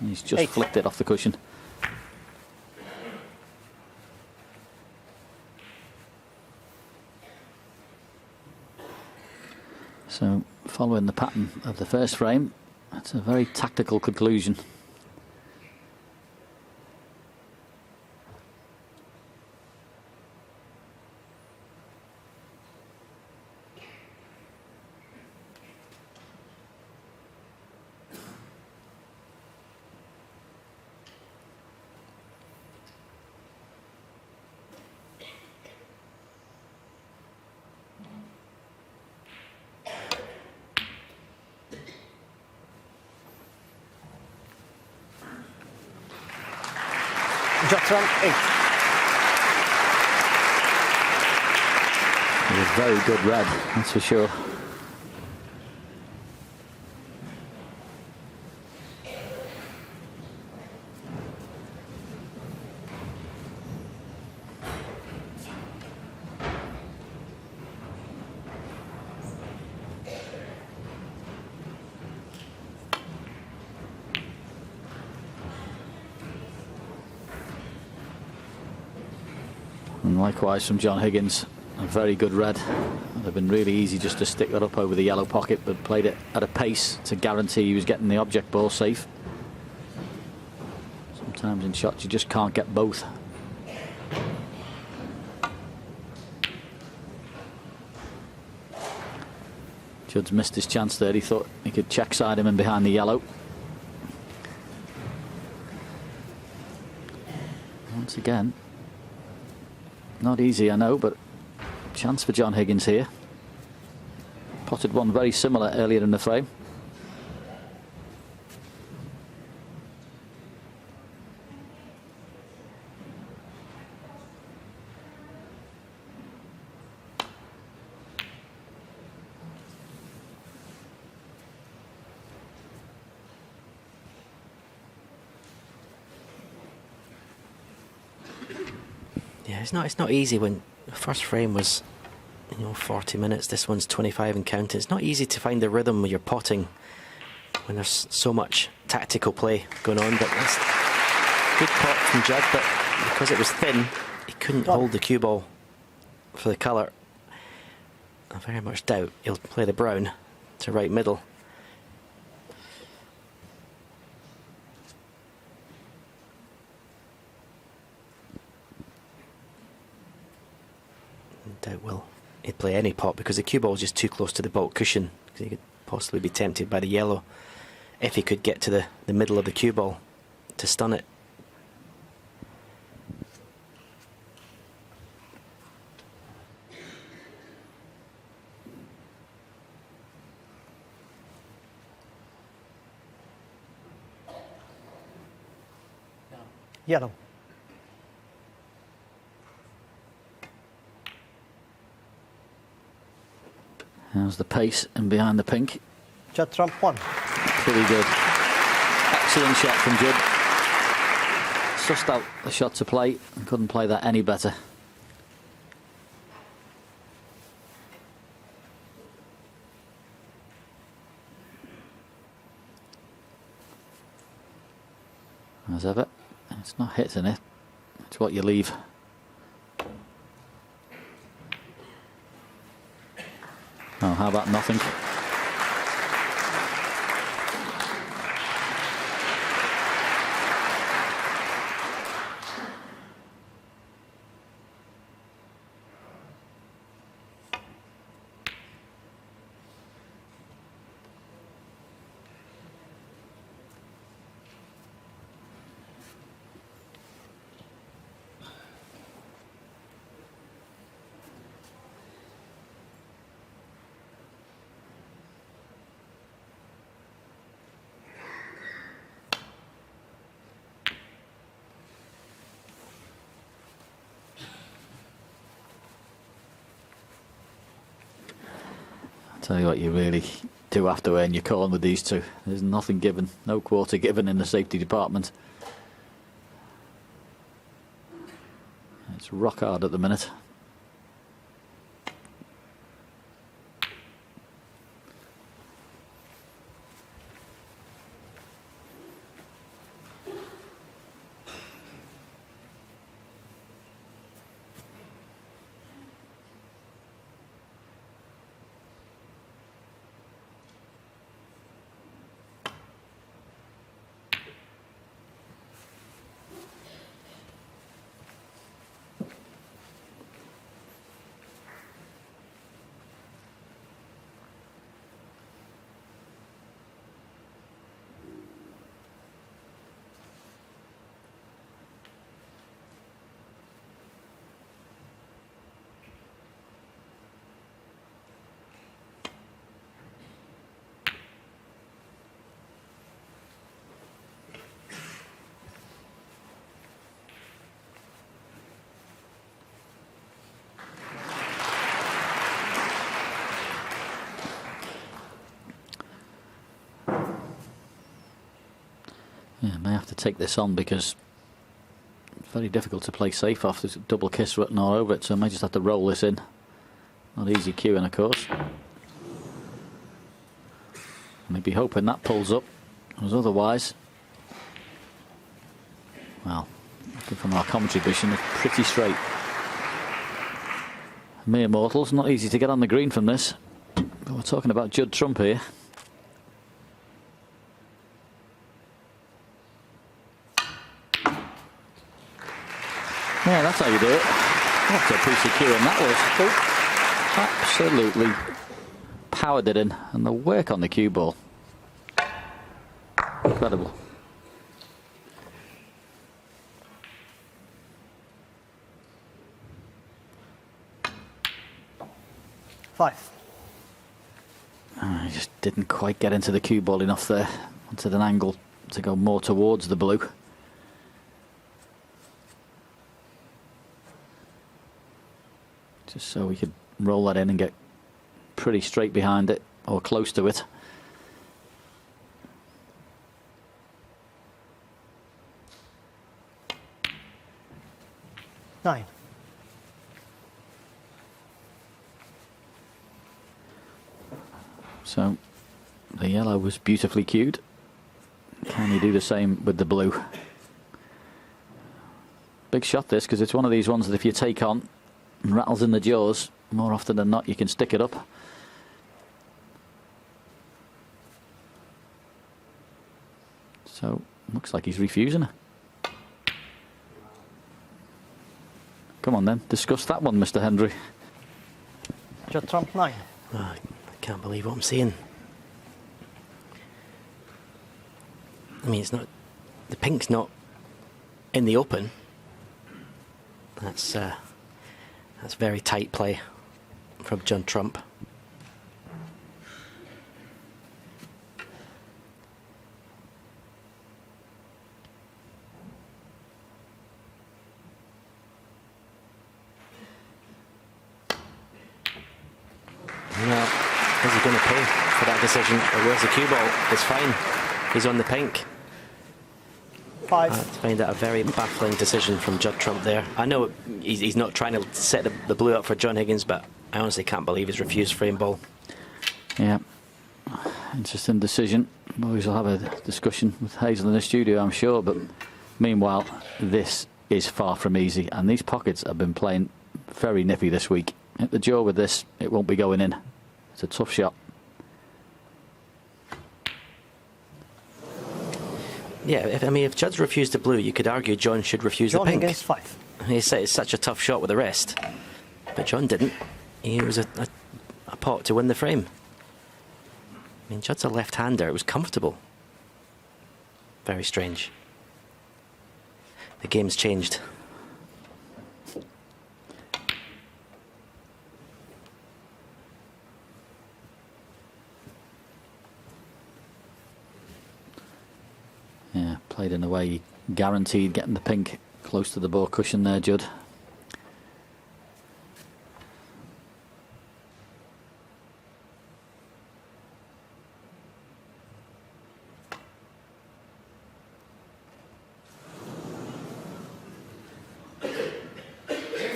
[SPEAKER 3] And he's just flicked it off the cushion. So, following the pattern of the first frame, that's a very tactical conclusion.
[SPEAKER 2] Judd's on 8.
[SPEAKER 3] It was very good red, that's for sure. And likewise from John Higgins, a very good red. It would have been really easy just to stick that up over the yellow pocket, but played it at a pace to guarantee he was getting the object ball safe. Sometimes in shots you just can't get both. Judd's missed his chance there. He thought he could check side him in behind the yellow. Once again, not easy, I know, but chance for John Higgins here. Potted one very similar earlier in the frame.
[SPEAKER 4] Yeah, it's not easy when the first frame was, 40 minutes. This one's 25 and counting. It's not easy to find the rhythm when you're potting when there's so much tactical play going on. But that's good pot from Judd, but because it was thin, he couldn't hold the cue ball for the colour. I very much doubt he'll play the brown to right middle. Doubt he'd play any pot because the cue ball is just too close to the baulk cushion. Because he could possibly be tempted by the yellow if he could get to the middle of the cue ball to stun it.
[SPEAKER 2] Yellow.
[SPEAKER 3] There's the pace and behind the pink.
[SPEAKER 2] Judd Trump 1.
[SPEAKER 3] Pretty good. Excellent shot from Judd. Sussed out the shot to play and couldn't play that any better. As ever, it's not hitting it. It's what you leave. Oh, how about nothing? Tell you what, you really do have to earn your corn with these two. There's nothing given, no quarter given in the safety department. It's rock hard at the minute. Yeah, may have to take this on because it's very difficult to play safe off. There's a double kiss written all over it, so I may just have to roll this in. Not easy cueing, of course. Maybe hoping that pulls up, because otherwise, well, looking from our commentary vision, it's pretty straight. Mere mortals, not easy to get on the green from this. But we're talking about Judd Trump here. Yeah, that's how you do it. What a piece of cueing that was. Absolutely powered it in. And the work on the cue ball. Incredible.
[SPEAKER 2] Five.
[SPEAKER 3] I just didn't quite get into the cue ball enough there. Wanted an angle to go more towards the blue. Just so we could roll that in and get pretty straight behind it, or close to it.
[SPEAKER 2] Nine.
[SPEAKER 3] So the yellow was beautifully cued. Can you do the same with the blue? Big shot this, because it's one of these ones that if you take on and rattles in the jaws, more often than not you can stick it up. So looks like he's refusing it. Come on then, discuss that one, Mr. Hendry.
[SPEAKER 2] Judd Trump 9.
[SPEAKER 4] Oh, I can't believe what I'm seeing. I mean, it's not, the pink's not in the open. That's very tight play from Judd Trump. No, going to pay for that decision. Where's the cue ball? It's fine. He's on the pink.
[SPEAKER 2] 5.
[SPEAKER 4] I find that a very baffling decision from Judd Trump there. I know he's not trying to set the blue up for John Higgins, but I honestly can't believe he's refused frame ball.
[SPEAKER 3] Yeah, interesting decision. Boys will have a discussion with Hazel in the studio, I'm sure, but meanwhile, this is far from easy, and these pockets have been playing very nippy this week. Hit the jaw with this, it won't be going in. It's a tough shot.
[SPEAKER 4] Yeah, if Judd's refused the blue, you could argue John should refuse the pink.
[SPEAKER 2] Higgins, 5.
[SPEAKER 4] He said it's such a tough shot with the rest, but John didn't. He was a pot to win the frame. I mean, Judd's a left-hander. It was comfortable. Very strange. The game's changed.
[SPEAKER 3] Yeah, played in a way he guaranteed getting the pink close to the ball cushion there, Judd.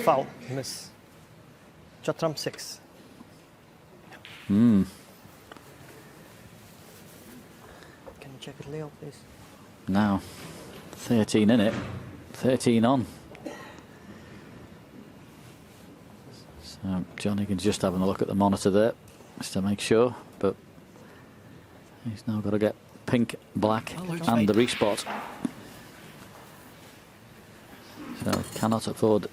[SPEAKER 2] Foul. Miss. Judd Trump, 6.
[SPEAKER 3] Hmm.
[SPEAKER 2] Can you check it, Leo, please?
[SPEAKER 3] Now, 13 in it, 13 on. So John Higgins just having a look at the monitor there, just to make sure, but he's now got to get pink, black, and the respot. So cannot afford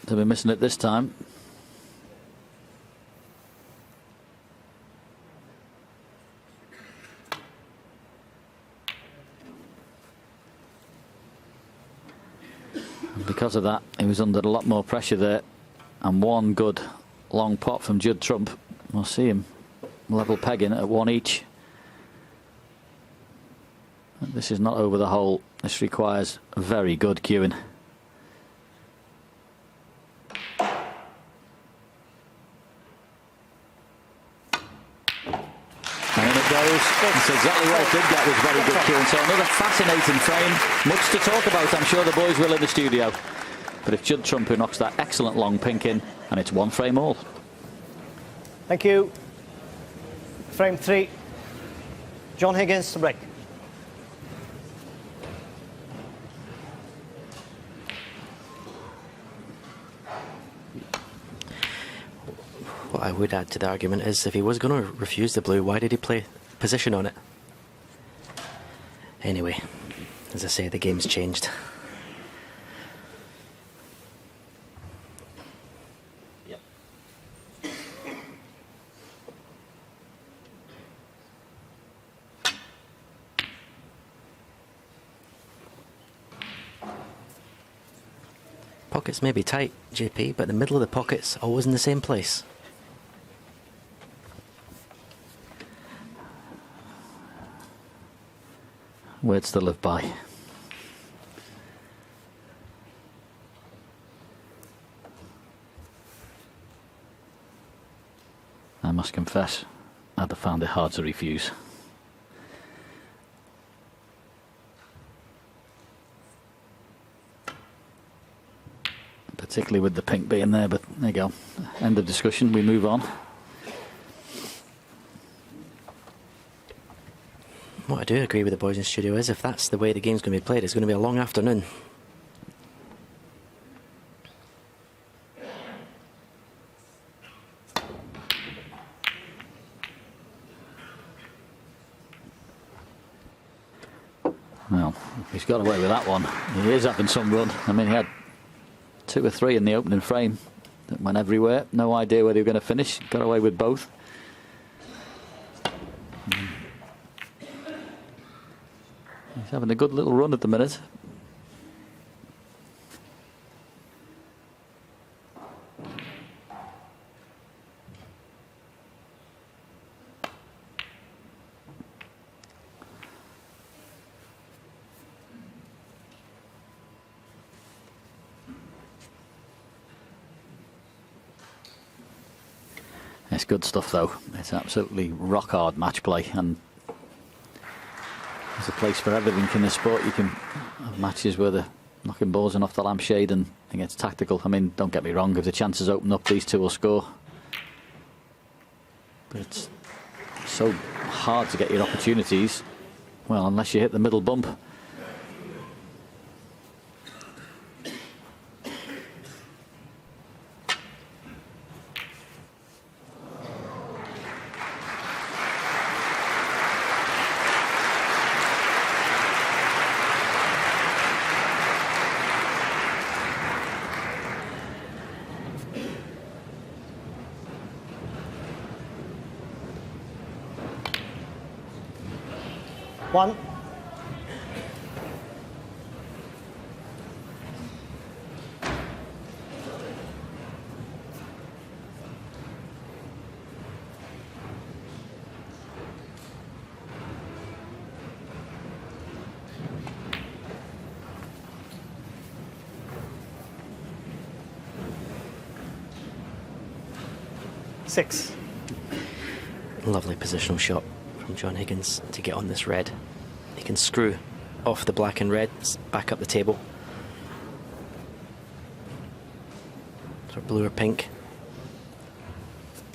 [SPEAKER 3] to be missing it this time. Because of that, he was under a lot more pressure there, and one good long pot from Judd Trump. We'll see him level pegging at 1 each. This is not over the hole. This requires very good cueing. And in it goes. That's exactly what it did get, was very good cueing. So another fascinating frame. Much to talk about, I'm sure the boys will in the studio. But it's Judd Trump who knocks that excellent long pink in, and it's 1 frame all.
[SPEAKER 2] Thank you. Frame 3. John Higgins to break.
[SPEAKER 4] What I would add to the argument is, if he was going to refuse the blue, why did he play position on it? Anyway, as I say, the game's changed. Yep. Pockets may be tight, JP, but the middle of the pocket's always in the same place.
[SPEAKER 3] Words to live by. I must confess, I'd have found it hard to refuse. Particularly with the pink being there, but there you go. End of discussion, we move on.
[SPEAKER 4] What I do agree with the boys in the studio is, if that's the way the game's going to be played, it's going to be a long afternoon.
[SPEAKER 3] Well, he's got away with that one. He is having some run. I mean, he had 2 or 3 in the opening frame that went everywhere. No idea where they were going to finish. Got away with both. He's having a good little run at the minute. It's good stuff, though. It's absolutely rock hard match play, and there's a place for everything in this sport. You can have matches where they're knocking balls in off the lampshade and it gets tactical. I mean, don't get me wrong, if the chances open up, these two will score. But it's so hard to get your opportunities, well, unless you hit the middle bump.
[SPEAKER 2] One. Six.
[SPEAKER 4] Lovely positional shot from John Higgins to get on this red. He can screw off the black and red, back up the table. So blue or pink.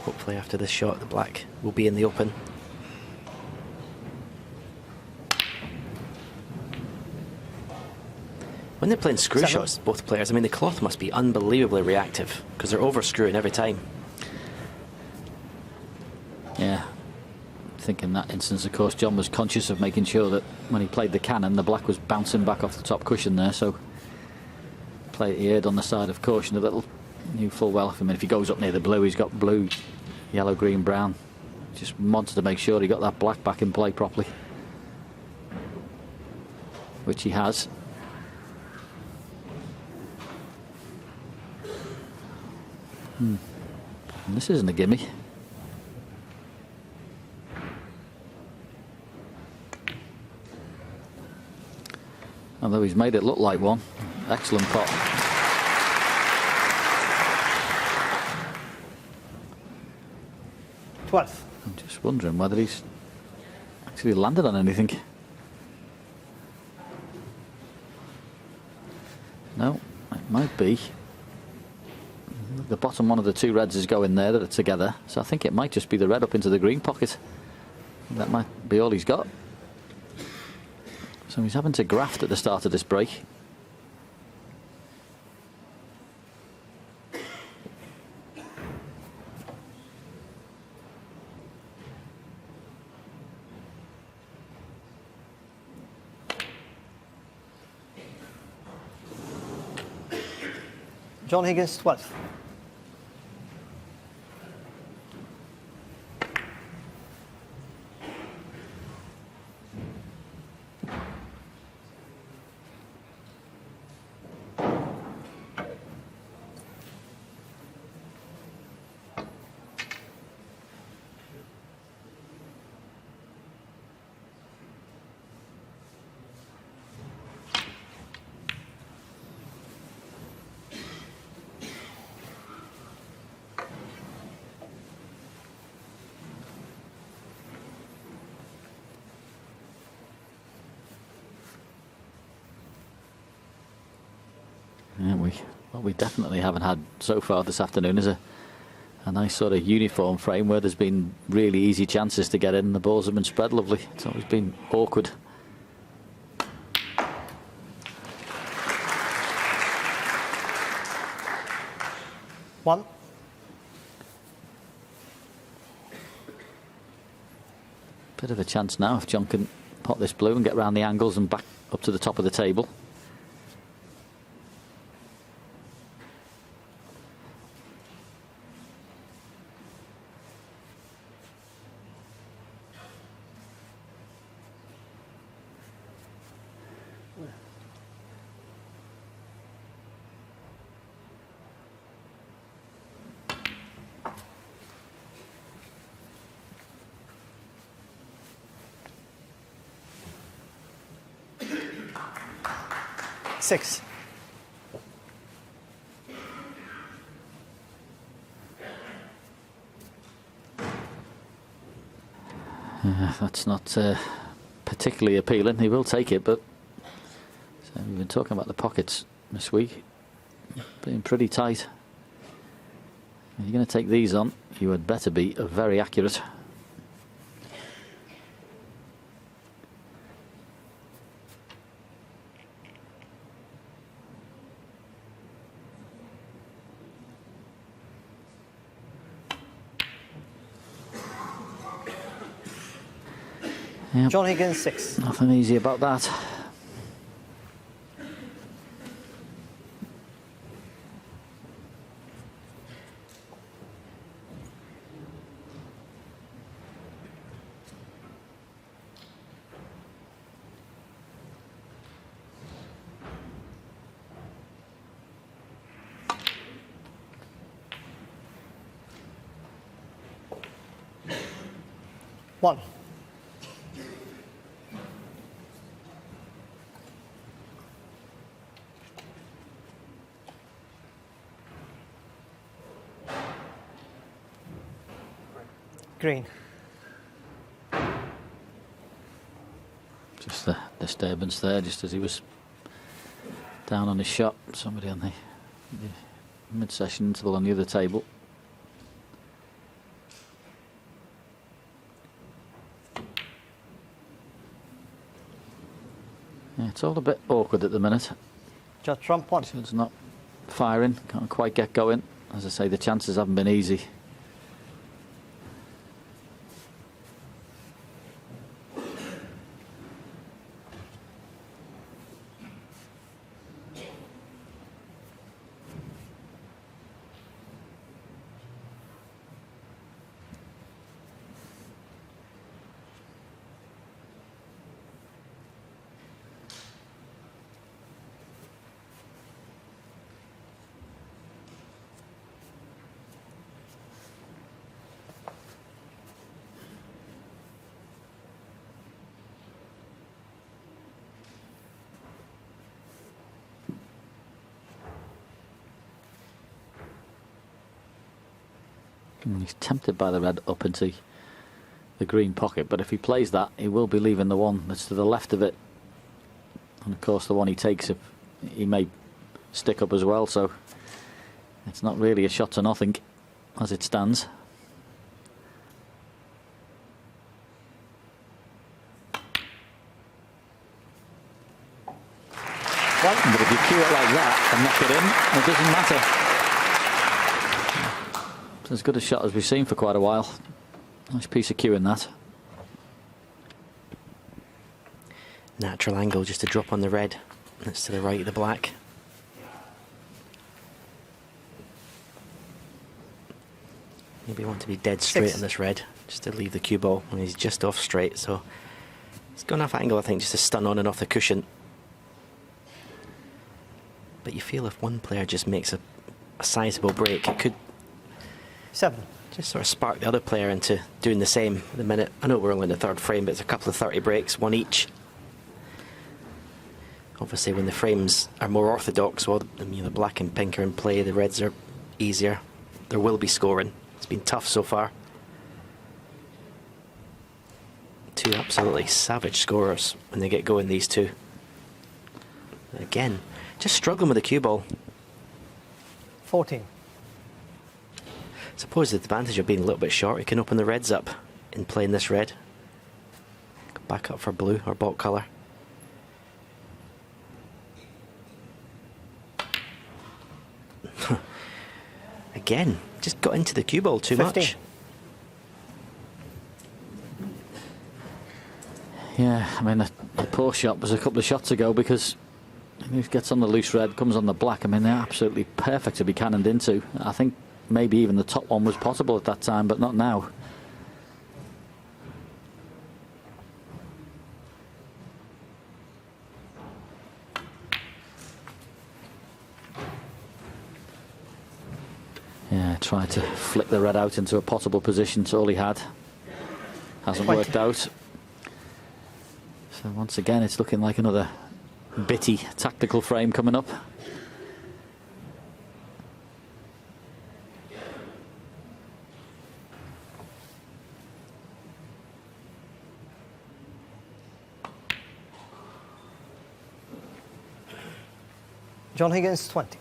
[SPEAKER 4] Hopefully after this shot the black will be in the open. When they're playing screw shots, both players, I mean the cloth must be unbelievably reactive because they're over screwing every time.
[SPEAKER 3] Yeah. I think in that instance, of course, John was conscious of making sure that when he played the cannon, the black was bouncing back off the top cushion there, so he erred on the side of caution a little. Knew full well, I mean, if he goes up near the blue, he's got blue, yellow, green, brown. Just wanted to make sure he got that black back in play properly, which he has. And this isn't a gimme. Although he's made it look like one. Excellent pot.
[SPEAKER 2] Twelfth.
[SPEAKER 3] I'm just wondering whether he's actually landed on anything. No, it might be. The bottom one of the two reds is going there that are together, so I think it might just be the red up into the green pocket. That might be all he's got. So he's having to graft at the start of this break.
[SPEAKER 2] John Higgins, 12th.
[SPEAKER 3] Yeah, what we definitely haven't had so far this afternoon is a nice sort of uniform frame where there's been really easy chances to get in and the balls have been spread lovely. It's always been awkward.
[SPEAKER 2] One.
[SPEAKER 3] Bit of a chance now if John can pot this blue and get around the angles and back up to the top of the table.
[SPEAKER 2] Six.
[SPEAKER 3] That's not particularly appealing. He will take it, but so we've been talking about the pockets this week being pretty tight. If you're going to take these on, you had better be very accurate. Yep.
[SPEAKER 2] John Higgins, 6.
[SPEAKER 3] Nothing easy about that.
[SPEAKER 2] One. Green.
[SPEAKER 3] Just the disturbance there, just as he was down on his shot. Somebody on the mid-session interval on the other table. Yeah, it's all a bit awkward at the minute.
[SPEAKER 2] Just trump 1.
[SPEAKER 3] It's not firing, can't quite get going. As I say, the chances haven't been easy. He's tempted by the red up into the green pocket, but if he plays that, he will be leaving the one that's to the left of it. And of course, the one he takes, he may stick up as well, so it's not really a shot to nothing as it stands. But if you cue it like that and knock it in, it doesn't matter. It's as good a shot as we've seen for quite a while. Nice piece of cue in that.
[SPEAKER 4] Natural angle just to drop on the red. That's to the right of the black. Maybe want to be dead straight
[SPEAKER 2] 6.
[SPEAKER 4] on this red, just to leave the cue ball when he's just off straight. So it's got enough angle, I think, just to stun on and off the cushion. But you feel if one player just makes a sizable break, it could
[SPEAKER 2] 7.
[SPEAKER 4] just sort of spark the other player into doing the same at the minute. I know we're only in the third frame, but it's a couple of 30 breaks, one each. Obviously, when the frames are more orthodox, well, the black and pink are in play, the reds are easier. There will be scoring. It's been tough so far. Two absolutely savage scorers when they get going, these two. Again, just struggling with the cue ball.
[SPEAKER 2] 14.
[SPEAKER 4] I suppose the advantage of being a little bit short, you can open the reds up in playing this red. Go back up for blue or bot colour. Again, just got into the cue ball too
[SPEAKER 2] 15.
[SPEAKER 4] much.
[SPEAKER 3] Yeah, I mean, the poor shot was a couple of shots ago because he gets on the loose red, comes on the black. I mean, they're absolutely perfect to be cannoned into. I think maybe even the top one was possible at that time, but not now. Yeah, tried to flick the red out into a potable position. It's all he had. Hasn't
[SPEAKER 2] 20.
[SPEAKER 3] worked out. So once again, it's looking like another bitty tactical frame coming up.
[SPEAKER 2] John Higgins, 20.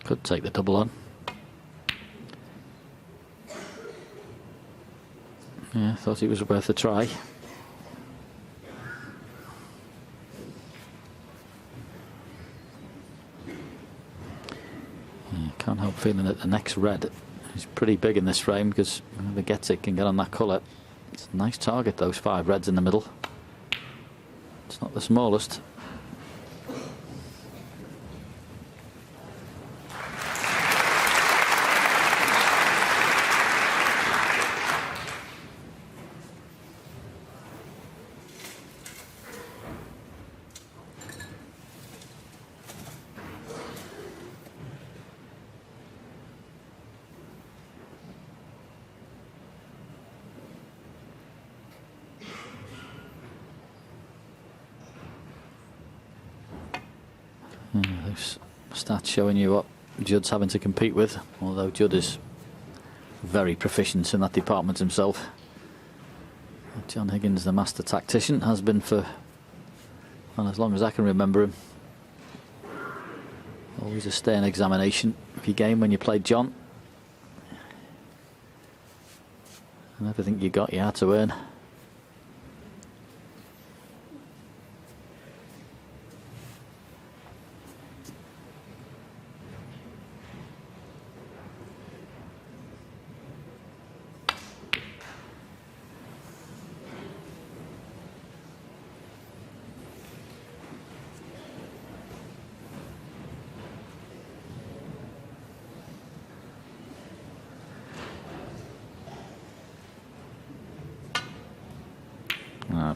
[SPEAKER 3] Could take the double on. Yeah, thought it was worth a try. Yeah, can't help feeling that the next red is pretty big in this frame, because whoever gets it can get on that colour. It's a nice target, those 5 reds in the middle. It's not the smallest. Those stats showing you what Judd's having to compete with, although Judd is very proficient in that department himself. John Higgins, the master tactician, has been for, well, as long as I can remember him. Always a stern examination of your game when you played John. And everything you got, you had to earn.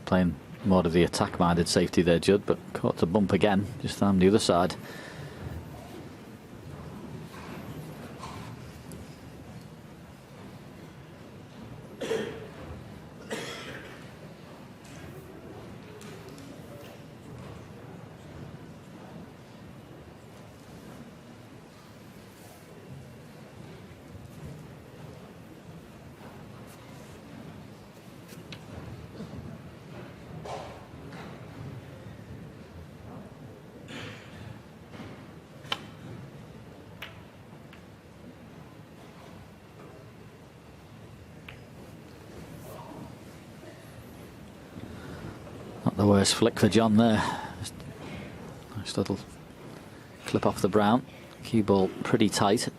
[SPEAKER 3] Playing more of the attack-minded safety there, Judd, but caught a bump again, just on the other side. Not the worst flick for John there. Just nice little clip off the brown. Cue ball pretty tight.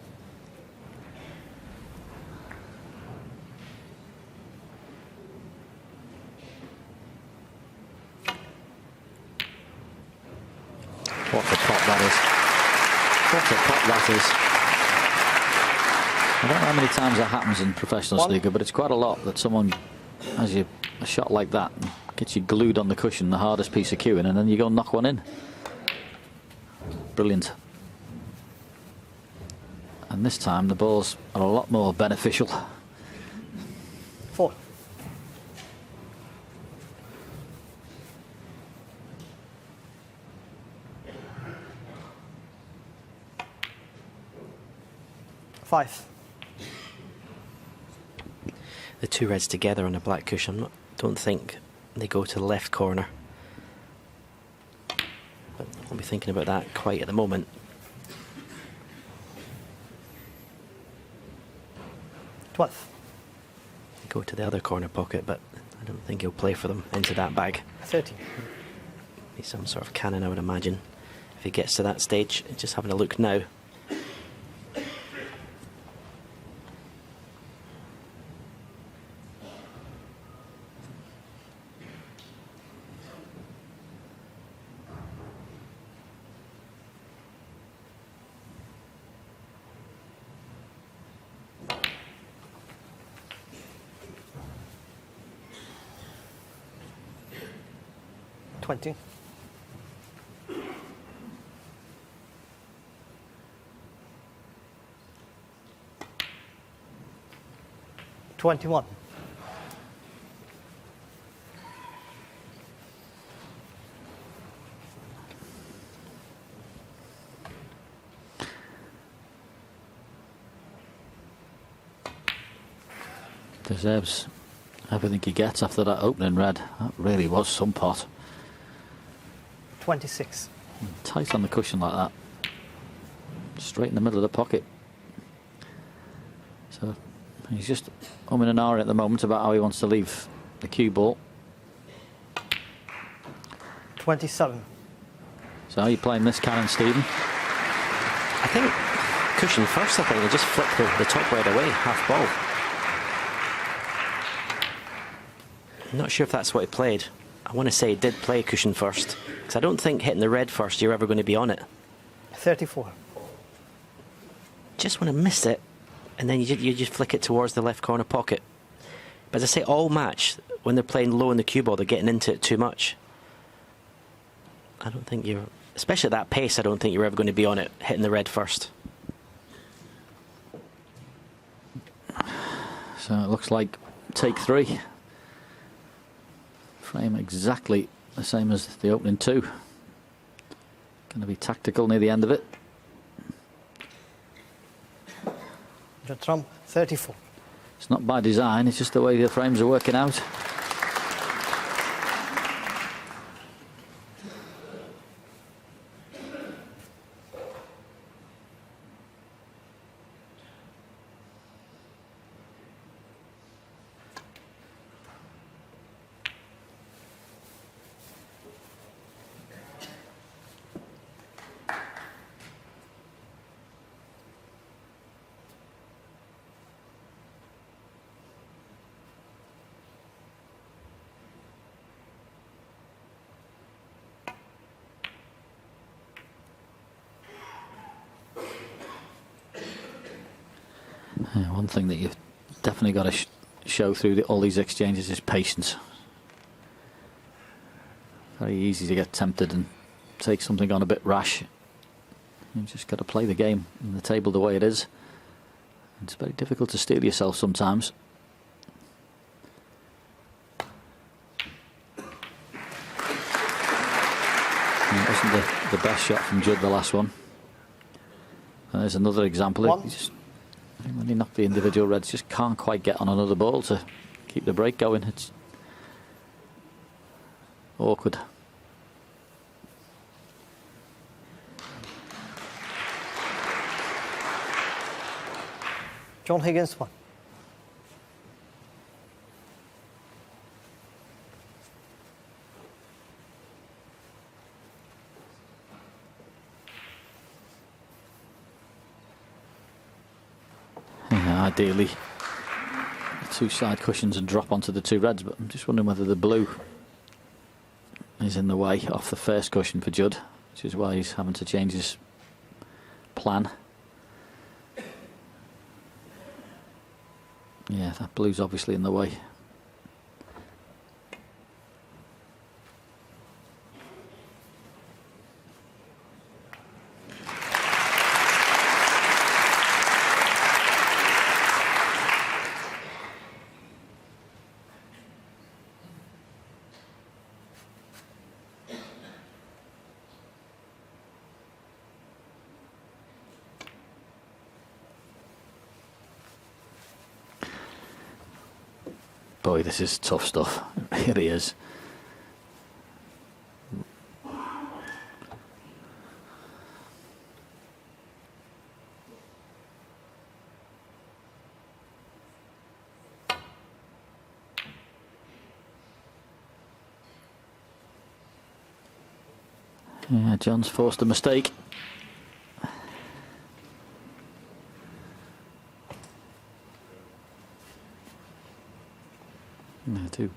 [SPEAKER 3] What a pop that is. What a pop that is. I don't know how many times that happens in professional snooker, but it's quite a lot that someone has a shot like that and gets you glued on the cushion, the hardest piece of cueing, and then you go and knock one in. Brilliant. And this time the balls are a lot more beneficial.
[SPEAKER 2] 4. Five.
[SPEAKER 4] The 2 reds together on a black cushion, don't think they go to the left corner. But I won't be thinking about that quite at the moment.
[SPEAKER 2] 12.
[SPEAKER 4] They go to the other corner pocket, but I don't think he'll play for them into that bag.
[SPEAKER 2] 30.
[SPEAKER 4] Be some sort of cannon, I would imagine, if he gets to that stage. Just having a look now.
[SPEAKER 2] $20. $21.
[SPEAKER 3] Deserves everything he gets after that opening red. That really was some pot.
[SPEAKER 2] 26.
[SPEAKER 3] Tight on the cushion like that. Straight in the middle of the pocket. So he's just umming and ahhing at the moment about how he wants to leave the cue ball.
[SPEAKER 2] 27.
[SPEAKER 3] So how are you playing this cannon, Stephen?
[SPEAKER 4] I think cushion first, I think. He'll just flick the top red away, half ball. I'm not sure if that's what he played. I want to say he did play cushion first, because I don't think hitting the red first you're ever going to be on it.
[SPEAKER 2] 34.
[SPEAKER 4] Just want to miss it, and then you just flick it towards the left corner pocket. But as I say, all match, when they're playing low in the cue ball, they're getting into it too much. I don't think you're, especially at that pace, I don't think you're ever going to be on it, hitting the red first.
[SPEAKER 3] So it looks like take 3. Frame exactly the same as the opening 2. Going to be tactical near the end of it.
[SPEAKER 2] The trump, 34.
[SPEAKER 3] It's not by design, it's just the way the frames are working out. Yeah, one thing that you've definitely got to show through all these exchanges is patience. Very easy to get tempted and take something on a bit rash. You've just got to play the game and the table the way it is. It's very difficult to steel yourself sometimes. And it wasn't the best shot from Judd, the last one. And there's another example. When he knocked the individual reds, just can't quite get on another ball to keep the break going. It's awkward.
[SPEAKER 2] John Higgins, 1.
[SPEAKER 3] Ideally, the 2 side cushions and drop onto the 2 reds, but I'm just wondering whether the blue is in the way off the first cushion for Judd, which is why he's having to change his plan. Yeah, that blue's obviously in the way. Boy, this is tough stuff. It really is. Yeah, John's forced a mistake. They do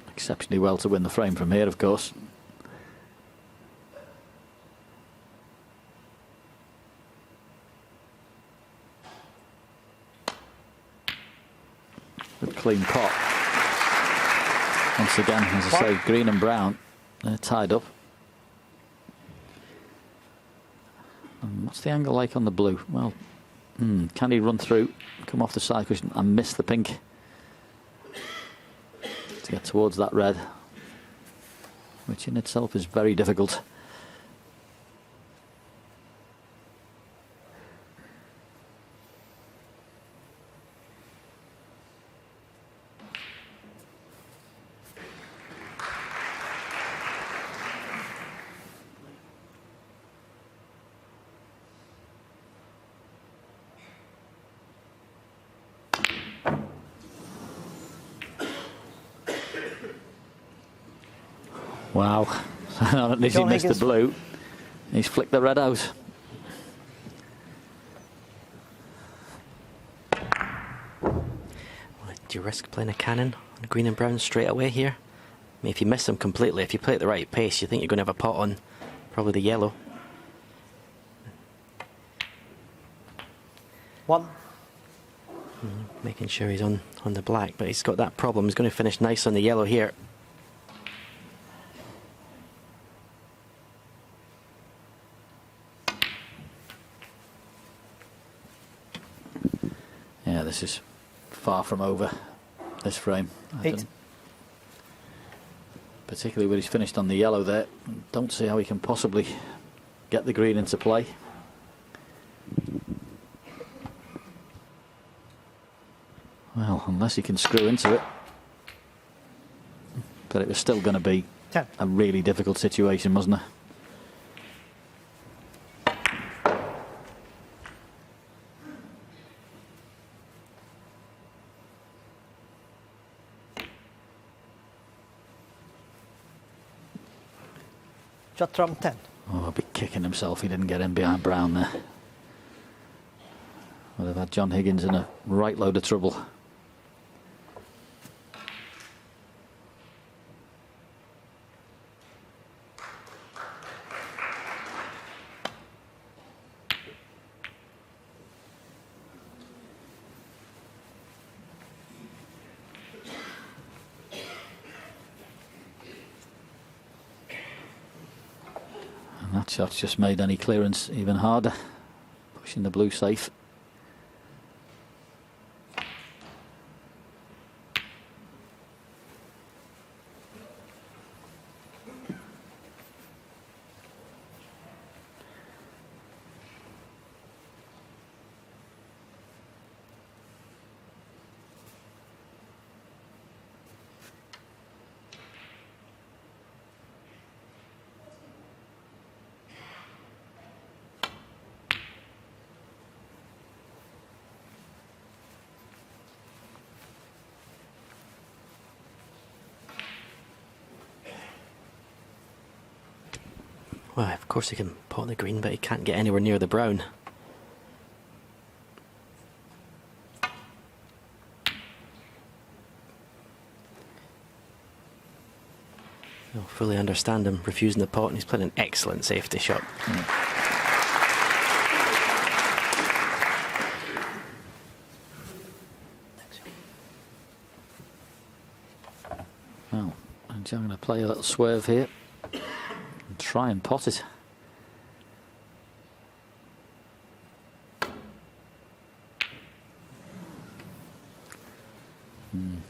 [SPEAKER 3] exceptionally well to win the frame from here, of course. Good clean pot. Once again, as I say, green and brown, they're tied up. And what's the angle like on the blue? Well, can he run through, come off the side cushion and miss the pink to get towards that red, which in itself is very difficult. Wow, at least he missed the blue. He's flicked the red out.
[SPEAKER 4] Well, do you risk playing a cannon on green and brown straight away here? I mean, if you miss them completely, if you play at the right pace, you think you're going to have a pot on probably the yellow.
[SPEAKER 2] One.
[SPEAKER 4] Making sure he's on the black, but he's got that problem. He's going to finish nice on the yellow here.
[SPEAKER 3] Yeah, this is far from over, this frame. Particularly when he's finished on the yellow there. Don't see how he can possibly get the green into play. Well, unless he can screw into it. But it was still going to be a really difficult situation, wasn't it?
[SPEAKER 2] Judd from 10.
[SPEAKER 3] Oh, he'll be kicking himself he didn't get in behind brown there. Would have had John Higgins in a right load of trouble. That shot's just made any clearance even harder, pushing the blue safe.
[SPEAKER 4] Well, of course he can pot the green, but he can't get anywhere near the brown. I fully understand him refusing the pot, and he's playing an excellent safety shot.
[SPEAKER 3] Well, I'm going to play a little swerve here. Try and pot it.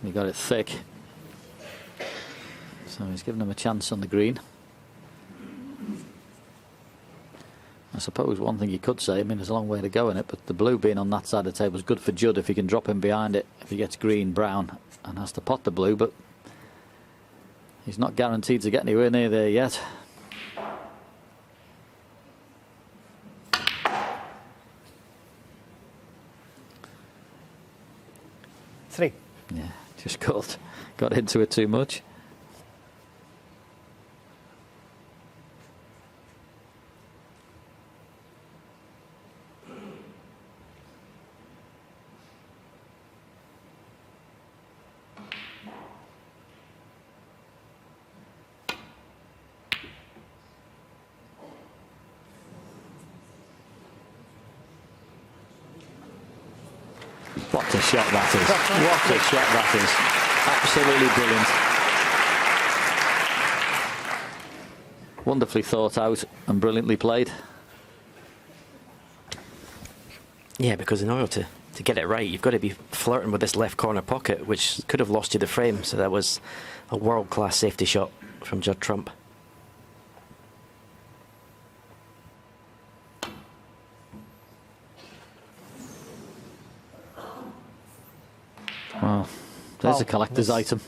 [SPEAKER 3] He got it thick, so he's given him a chance on the green. I suppose one thing you could say, I mean, there's a long way to go in it, but the blue being on that side of the table is good for Judd if he can drop him behind it, if he gets green, brown, and has to pot the blue, but he's not guaranteed to get anywhere near there yet.
[SPEAKER 2] Three.
[SPEAKER 3] Yeah, just got into it too much. What a shot that is. What a shot that is. Absolutely brilliant. Wonderfully thought out and brilliantly played.
[SPEAKER 4] Yeah, because in order to get it right, you've got to be flirting with this left corner pocket, which could have lost you the frame. So that was a world-class safety shot from Judd Trump.
[SPEAKER 3] Well, there's
[SPEAKER 2] Oh,
[SPEAKER 3] a collector's
[SPEAKER 2] yes.
[SPEAKER 3] item.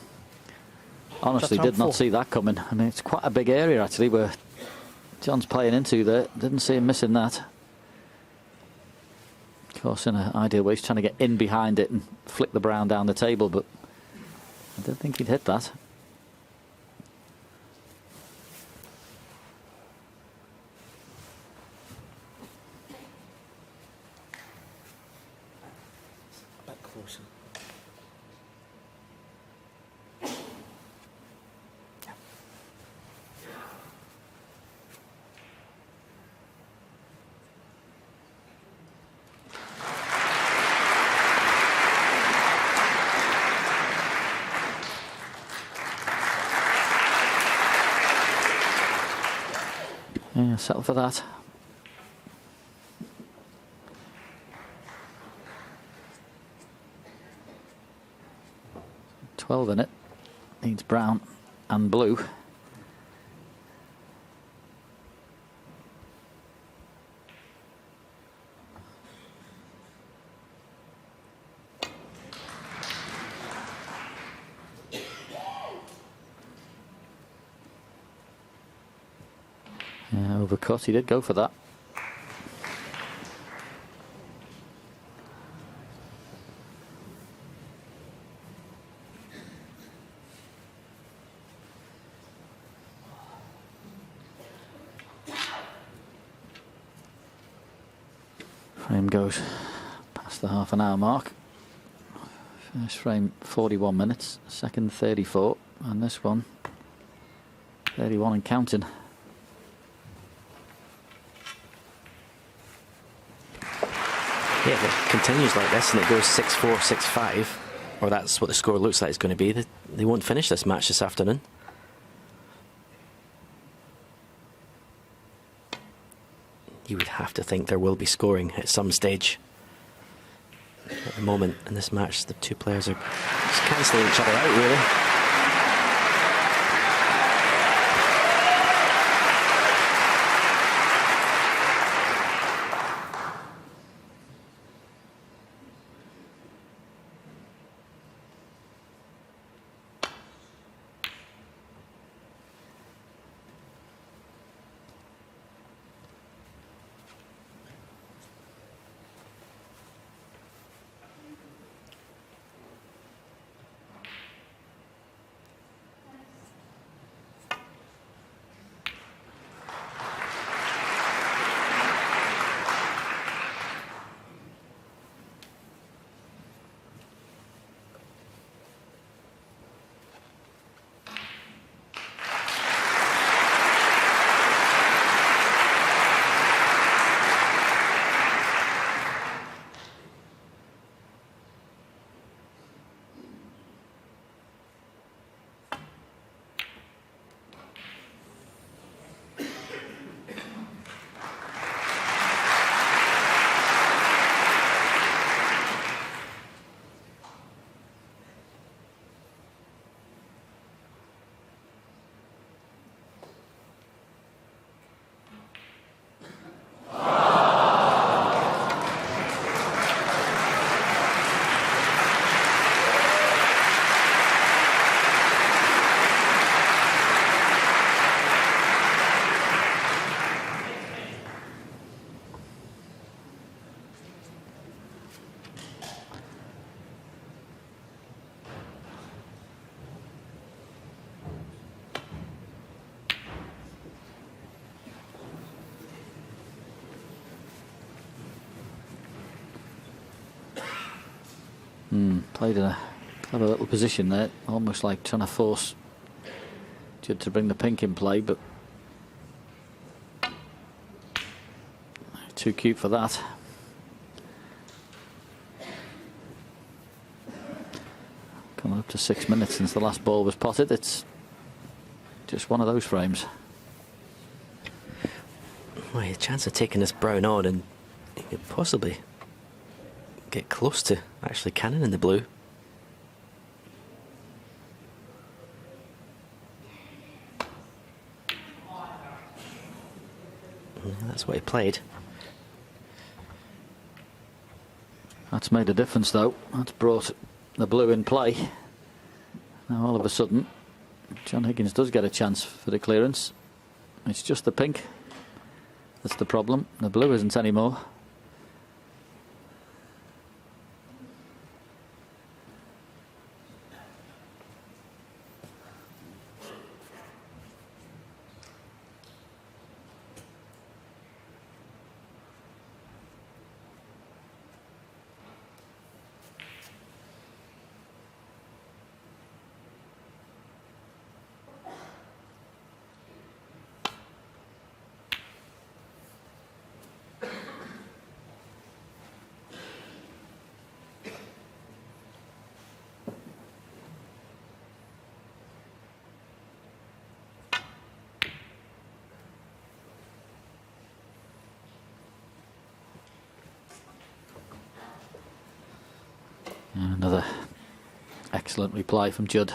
[SPEAKER 3] Honestly,
[SPEAKER 2] Just
[SPEAKER 3] did not
[SPEAKER 2] helpful.
[SPEAKER 3] see that coming. I mean, it's quite a big area actually where John's playing into there. Didn't see him missing that. Of course, in an ideal way, he's trying to get in behind it and flick the brown down the table, but I don't think he'd hit that.
[SPEAKER 4] Back closer.
[SPEAKER 3] Yeah, settle for that. $12 in it. Needs brown and blue. Yeah, overcut. He did go for that. Frame goes past the half-an-hour mark. First frame 41 minutes, second 34, and this one 31 and counting.
[SPEAKER 4] Yeah, if it continues like this and it goes 6-4, 6-5, or that's what the score looks like it's going to be, they won't finish this match this afternoon. You would have to think there will be scoring at some stage. At the moment in this match, the two players are just cancelling each other out, really.
[SPEAKER 3] Played in a clever little position there, almost like trying to force Judd to bring the pink in play, but too cute for that. to 6 minutes since the last ball was potted. It's just one of those frames.
[SPEAKER 4] Well, a chance of taking this brown on, and you could possibly get close to actually cannon in the blue. Yeah, that's what he played.
[SPEAKER 3] That's made a difference, though. That's brought the blue in play. Now, all of a sudden, John Higgins does get a chance for the clearance. It's just the pink that's the problem. The blue isn't anymore. Another excellent reply from Judd.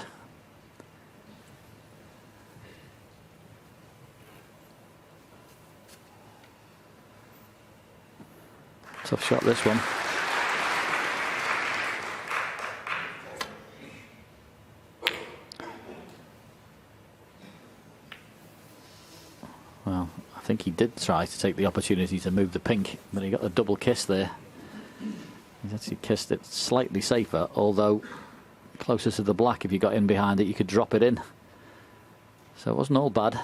[SPEAKER 3] Tough shot, this one. Well, I think he did try to take the opportunity to move the pink, but he got a double kiss there. He's actually kissed it slightly safer, although closer to the black, if you got in behind it, you could drop it in. So it wasn't all bad.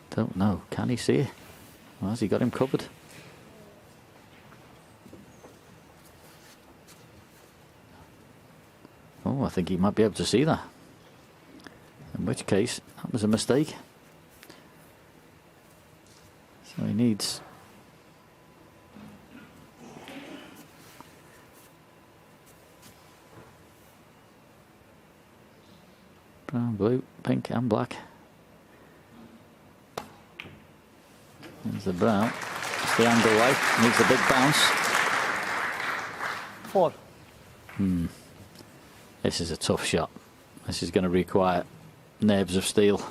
[SPEAKER 3] Don't know. Can he see it? Well, has he got him covered? Oh, I think he might be able to see that. In which case, that was a mistake. So he needs... brown, blue, pink and black. There's the brown. It's the angle right. Needs a big bounce.
[SPEAKER 2] 4.
[SPEAKER 3] This is a tough shot. This is going to require nerves of steel.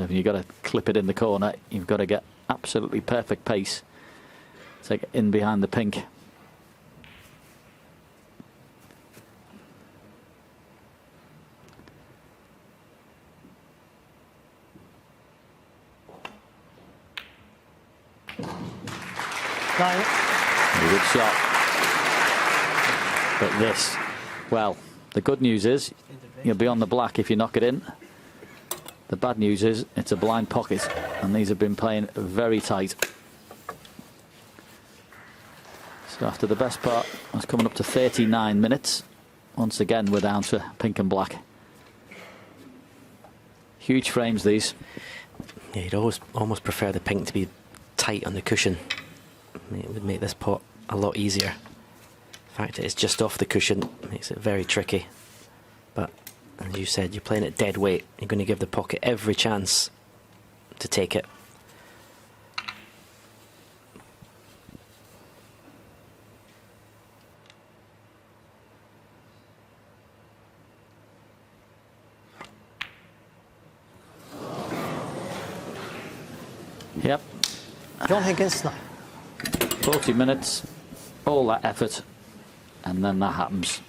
[SPEAKER 3] You've got to clip it in the corner. You've got to get absolutely perfect pace. Take it in behind the pink. Very good shot. But this, well, the good news is you'll be on the black if you knock it in. The bad news is it's a blind pocket, and these have been playing very tight. So after the best part, that's coming up to 39 minutes. Once again, we're down to pink and black. Huge frames, these.
[SPEAKER 4] Yeah, you'd almost prefer the pink to be tight on the cushion. It would make this pot a lot easier. The fact that it's just off the cushion makes it very tricky. But as you said, you're playing at dead weight. You're going to give the pocket every chance to take it.
[SPEAKER 3] Yep.
[SPEAKER 2] John Higgins now.
[SPEAKER 3] 40 minutes, all that effort, and then that happens.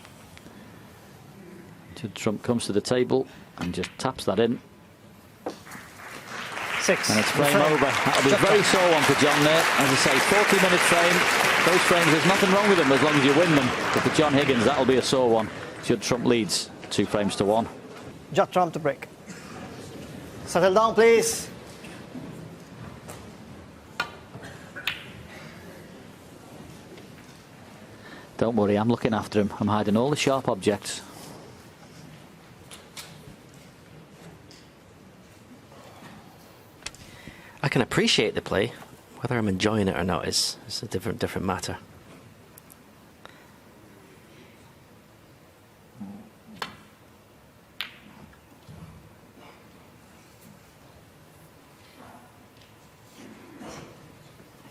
[SPEAKER 3] Judd Trump comes to the table and just taps that in.
[SPEAKER 2] 6.
[SPEAKER 3] And it's frame over. That'll be a very sore one for John there. As I say, 40-minute frame. Those frames, there's nothing wrong with them as long as you win them. But for John Higgins, that'll be a sore one. Judd Trump leads 2 frames to 1.
[SPEAKER 2] Judd Trump to break. Settle down, please.
[SPEAKER 3] Don't worry, I'm looking after him. I'm hiding all the sharp objects.
[SPEAKER 4] I can appreciate the play. Whether I'm enjoying it or not is a different matter.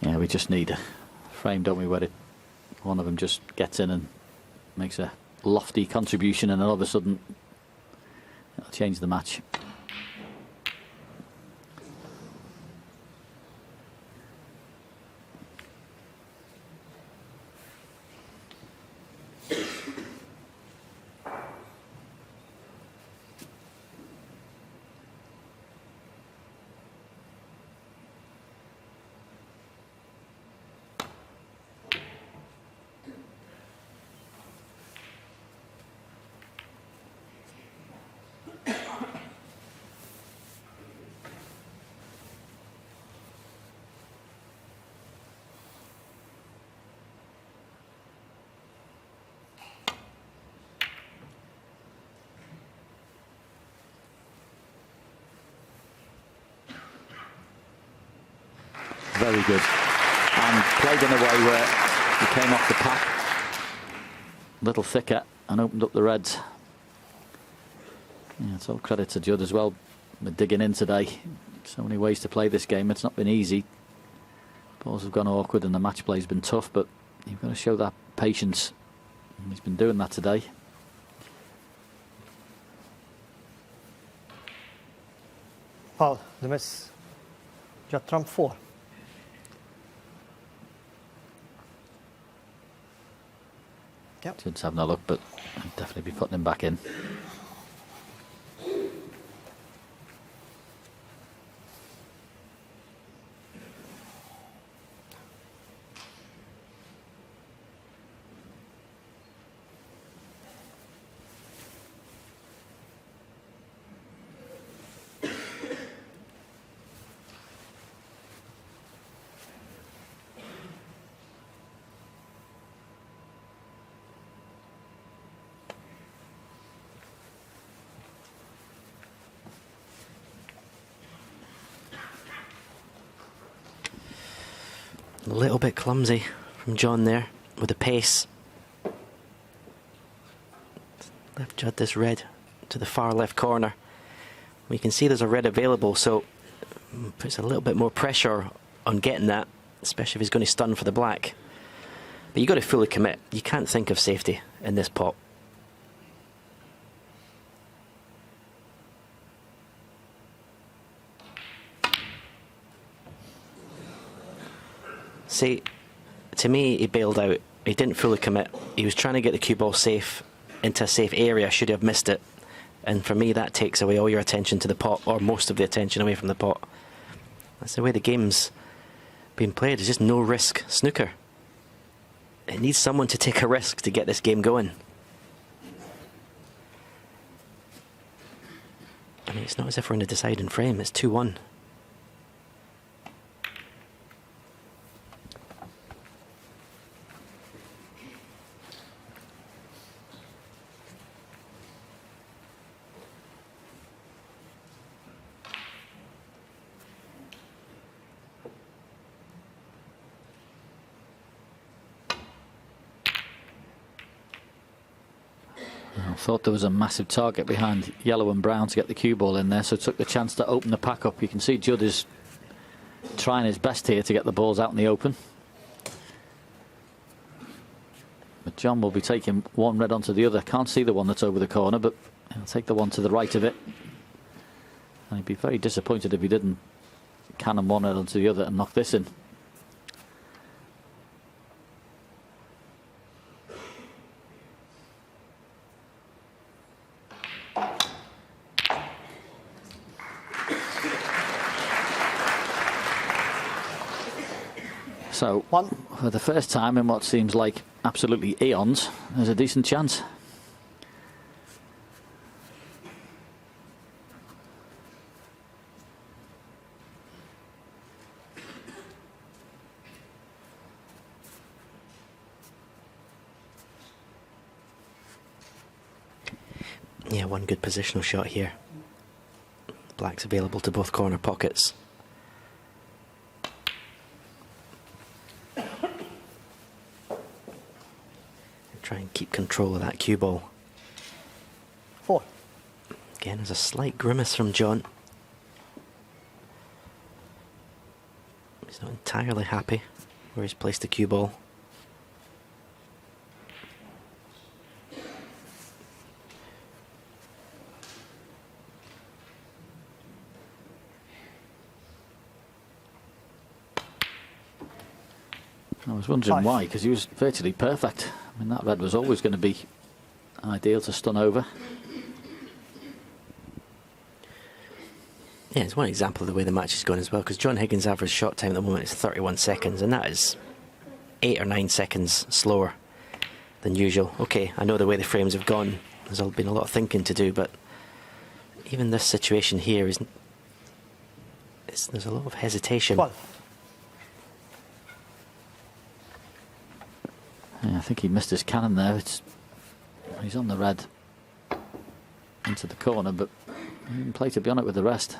[SPEAKER 3] Yeah, we just need a frame, don't we, where one of them just gets in and makes a lofty contribution, and all of a sudden it'll change the match. Very good. And played in a way where he came off the pack a little thicker and opened up the reds. Yeah, it's all credit to Judd as well. We're digging in today. So many ways to play this game. It's not been easy. Balls have gone awkward and the match play's been tough, but you've got to show that patience. And he's been doing that today.
[SPEAKER 2] Paul, the miss. Judd trump 4. Yep.
[SPEAKER 3] Judd's having a look, but I'd definitely be putting him back in.
[SPEAKER 4] A little bit clumsy from John there with the pace. Left Judd this red to the far left corner. We can see there's a red available, so puts a little bit more pressure on getting that, especially if he's going to stun for the black. But you've got to fully commit. You can't think of safety in this pot. See, to me, he bailed out. He didn't fully commit. He was trying to get the cue ball safe into a safe area. Should have missed it. And for me, that takes away all your attention to the pot, or most of the attention away from the pot. That's the way the game's being played. It's just no risk snooker. It needs someone to take a risk to get this game going. I mean, it's not as if we're in a deciding frame. It's 2-1.
[SPEAKER 3] I thought there was a massive target behind yellow and brown to get the cue ball in there, so took the chance to open the pack up. You can see Judd is trying his best here to get the balls out in the open. But John will be taking one red onto the other. Can't see the one that's over the corner, but he'll take the one to the right of it. And he'd be very disappointed if he didn't cannon one red onto the other and knock this in. So, for the first time in what seems like absolutely eons, there's a decent chance.
[SPEAKER 4] Yeah, one good positional shot here. Black's available to both corner pockets. Try and keep control of that cue ball.
[SPEAKER 2] 4.
[SPEAKER 4] Again, there's a slight grimace from John. He's not entirely happy where he's placed the cue ball.
[SPEAKER 3] I was wondering
[SPEAKER 2] 5.
[SPEAKER 3] why, because he was virtually perfect. I mean, that red was always going to be ideal to stun over.
[SPEAKER 4] Yeah, it's one example of the way the match is going as well, because John Higgins' average shot time at the moment is 31 seconds, and that is 8 or 9 seconds slower than usual. Okay, I know the way the frames have gone, there's been a lot of thinking to do, but even this situation here there's a lot of hesitation.
[SPEAKER 2] 12.
[SPEAKER 3] Yeah, I think he missed his cannon there. He's on the red into the corner, but he didn't play to be on it with the rest.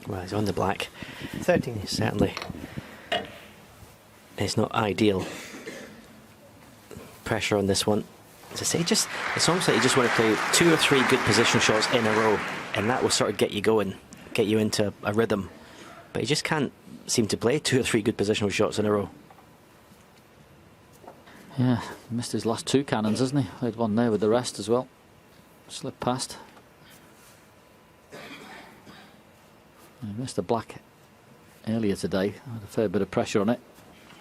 [SPEAKER 4] Well, he's on the black.
[SPEAKER 2] 13.
[SPEAKER 4] Certainly, it's not ideal. Pressure on this one. As I say, it's almost like you just want to play 2 or 3 good position shots in a row, and that will sort of get you going, get you into a rhythm. But he just can't seem to play 2 or 3 good positional shots in a row.
[SPEAKER 3] Yeah, missed his last 2 cannons, hasn't he? Played one there with the rest as well. Slipped past. He missed the black earlier today. Had a fair bit of pressure on it.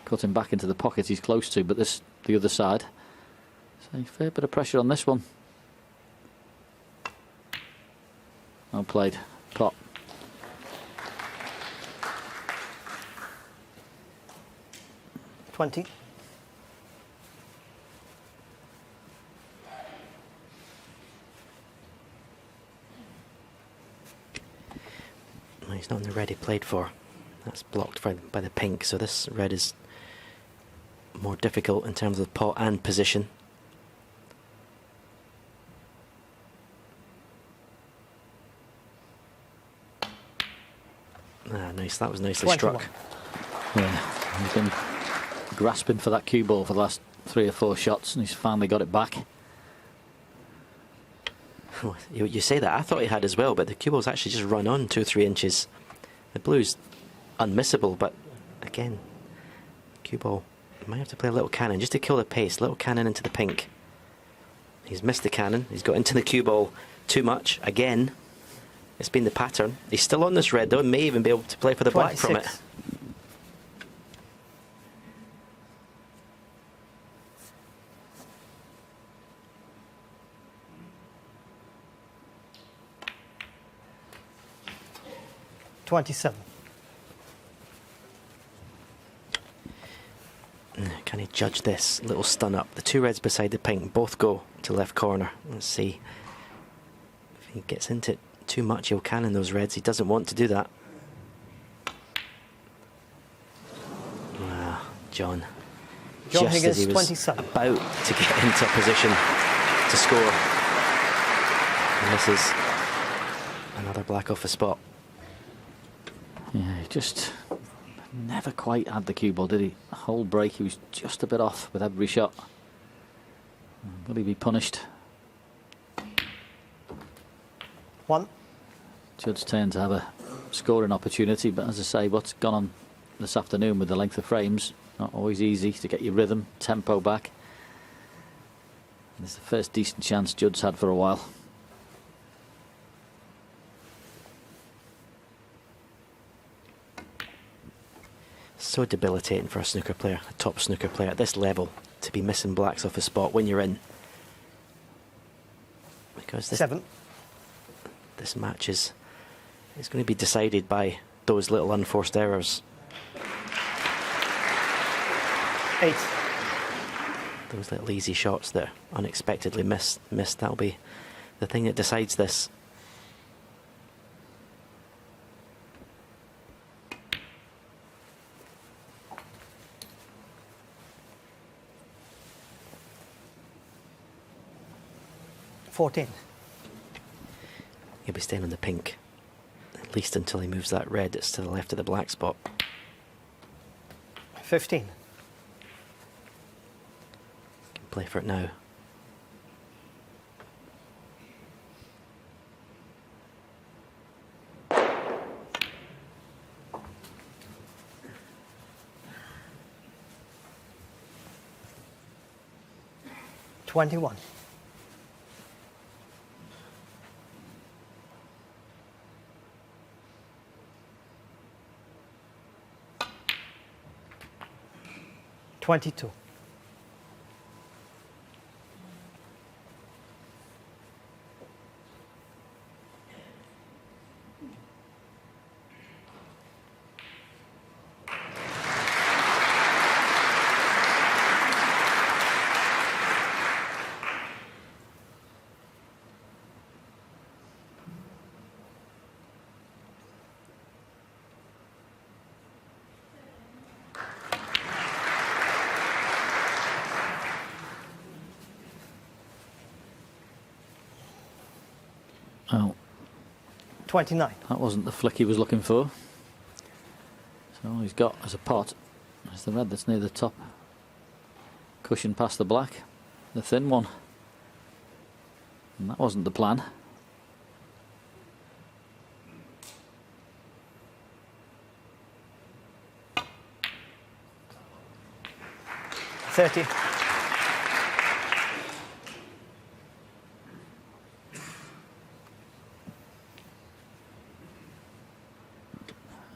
[SPEAKER 3] Cut him back into the pocket he's close to, but this the other side. So a fair bit of pressure on this one. Well played. Pot.
[SPEAKER 2] $20.
[SPEAKER 4] He's not in the red he played for. That's blocked by the pink, so this red is more difficult in terms of pot and position. Ah, nice. That was nicely
[SPEAKER 2] 21.
[SPEAKER 4] struck.
[SPEAKER 3] Yeah, he's been grasping for that cue ball for the last 3 or 4 shots, and he's finally got it back.
[SPEAKER 4] You say that, I thought he had as well, but the cue ball's actually just run on 2 or 3 inches. The blue's unmissable, but again, cue ball might have to play a little cannon just to kill the pace. Little cannon into the pink. He's missed the cannon. He's got into the cue ball too much again. It's been the pattern. He's still on this red though, and may even be able to play for the black from it.
[SPEAKER 2] 26. $27.
[SPEAKER 4] Can he judge this little stun up? The 2 reds beside the pink both go to left corner. Let's see. If he gets into it too much, he'll cannon those reds. He doesn't want to do that. Ah, John.
[SPEAKER 2] John
[SPEAKER 4] Just
[SPEAKER 2] Higgins,
[SPEAKER 4] as he was
[SPEAKER 2] 27.
[SPEAKER 4] about to get into position to score. And this is another black off the spot.
[SPEAKER 3] Yeah, he just never quite had the cue ball, did he? The whole break, he was just a bit off with every shot. Will he be punished?
[SPEAKER 2] 1.
[SPEAKER 3] Judd's turn to have a scoring opportunity, but as I say, what's gone on this afternoon with the length of frames, not always easy to get your rhythm, tempo back. And it's the first decent chance Judd's had for a while.
[SPEAKER 4] So debilitating for a snooker player, a top snooker player at this level, to be missing blacks off a spot when you're in. Because
[SPEAKER 2] 7.
[SPEAKER 4] this match is going to be decided by those little unforced errors.
[SPEAKER 2] 8.
[SPEAKER 4] Those little easy shots that unexpectedly missed, that'll be the thing that decides this.
[SPEAKER 2] $14.
[SPEAKER 4] He'll be staying on the pink, at least until he moves that red that's to the left of the black spot.
[SPEAKER 2] 15.
[SPEAKER 4] Can play for it now.
[SPEAKER 2] $21. $22.
[SPEAKER 3] Oh,
[SPEAKER 2] 29.
[SPEAKER 3] that wasn't the flick he was looking for. So all he's got as a pot is the red that's near the top cushion past the black, the thin one. And that wasn't the plan.
[SPEAKER 2] $30.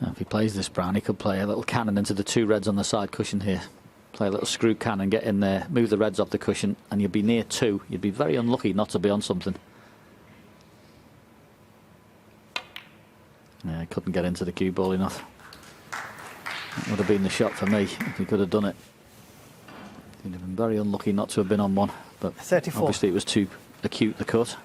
[SPEAKER 3] Now, if he plays this brown, he could play a little cannon into the two reds on the side cushion here. Play a little screw cannon, get in there, move the reds off the cushion, and you'd be near 2. You'd be very unlucky not to be on something. Yeah, he couldn't get into the cue ball enough. That would have been the shot for me if he could have done it. He'd have been very unlucky not to have been on one, but
[SPEAKER 2] 34.
[SPEAKER 3] obviously it was too acute, the cut.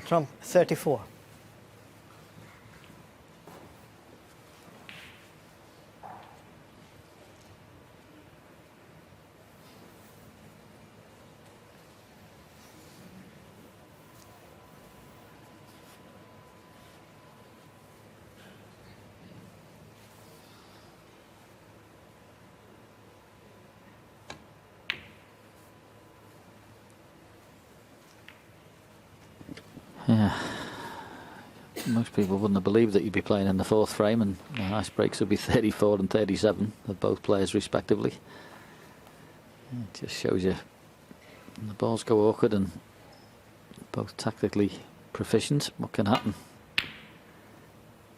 [SPEAKER 2] Trump, 34.
[SPEAKER 3] Yeah. Most people wouldn't have believed that you'd be playing in the 4th frame, and the highest breaks would be 34 and 37 of both players respectively. It just shows you the balls go awkward and both tactically proficient. What can happen?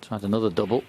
[SPEAKER 3] Tried another double.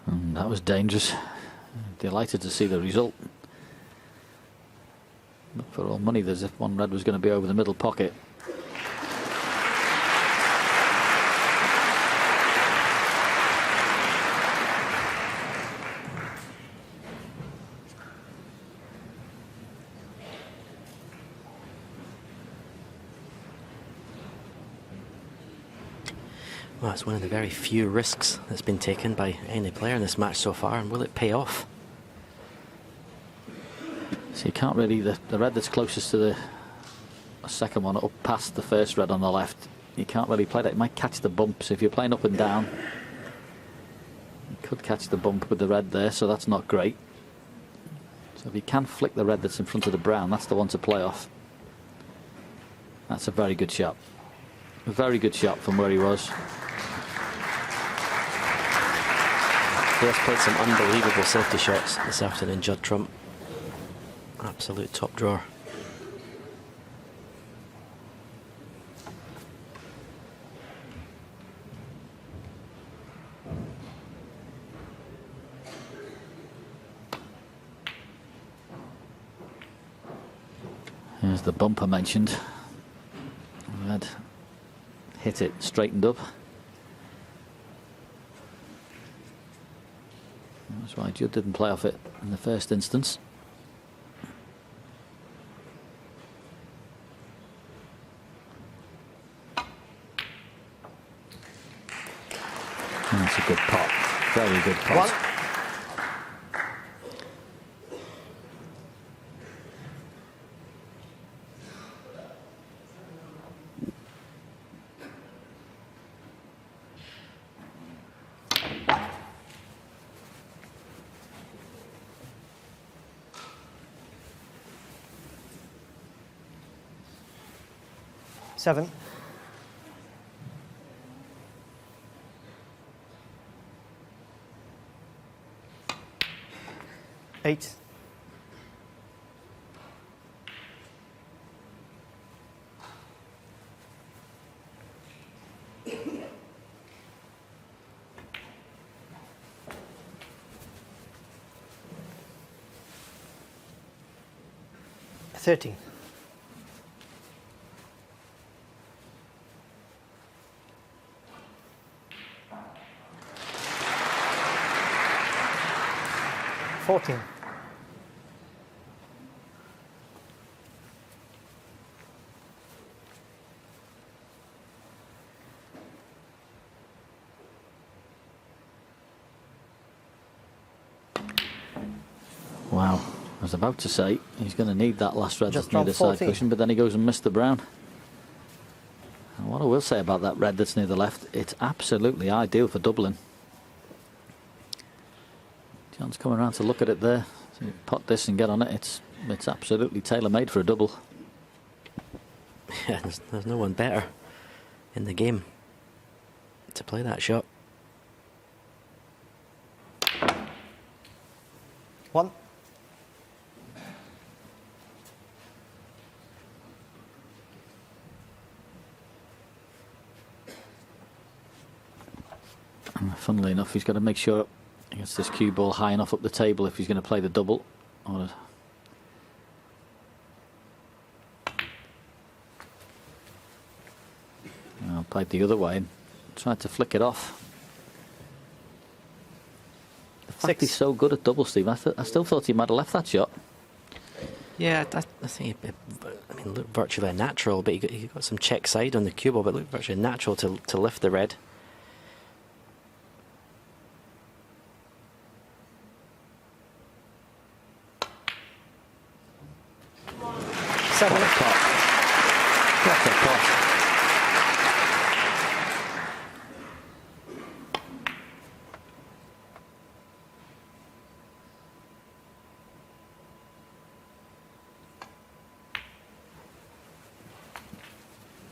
[SPEAKER 3] And that was dangerous. Delighted to see the result. Look for all money, there's if one red was going to be over the middle pocket.
[SPEAKER 4] Well, it's one of the very few risks that's been taken by any player in this match so far, and will it pay off?
[SPEAKER 3] So you can't really, the red that's closest to the second one, up past the first red on the left, you can't really play that. It might catch the bump. So if you're playing up and down, you could catch the bump with the red there, so that's not great. So if you can flick the red that's in front of the brown, that's the one to play off. That's a very good shot. A very good shot from where he was.
[SPEAKER 4] He has played some unbelievable safety shots this afternoon, Judd Trump. Absolute top drawer.
[SPEAKER 3] Here's the bump I mentioned. Red hit it, straightened up. That's why Judd didn't play off it in the first instance. That's a good pot. Very good pot.
[SPEAKER 2] One. Seven. Eight. $13. $14.
[SPEAKER 3] Wow. I was about to say he's going to need that last red
[SPEAKER 2] Just
[SPEAKER 3] that's near the
[SPEAKER 2] dropped
[SPEAKER 3] side
[SPEAKER 2] 14.
[SPEAKER 3] cushion, but then he goes and missed the brown. And what I will say about that red that's near the left, it's absolutely ideal for doubling. John's coming around to look at it there. So you pot this and get on it. It's absolutely tailor-made for a double.
[SPEAKER 4] Yeah, there's no one better in the game to play that shot.
[SPEAKER 2] One.
[SPEAKER 3] And funnily enough, he's got to make sure he gets this cue ball high enough up the table if he's going to play the double. Or played the other way and tried to flick it off. The fact he's so good at double, Steve, I still thought he might have left that shot.
[SPEAKER 4] Yeah, I think it looked virtually natural, but he got some check side on the cue ball, but it looked virtually natural to lift the red.
[SPEAKER 2] Seven.
[SPEAKER 3] What a pot. What a pot.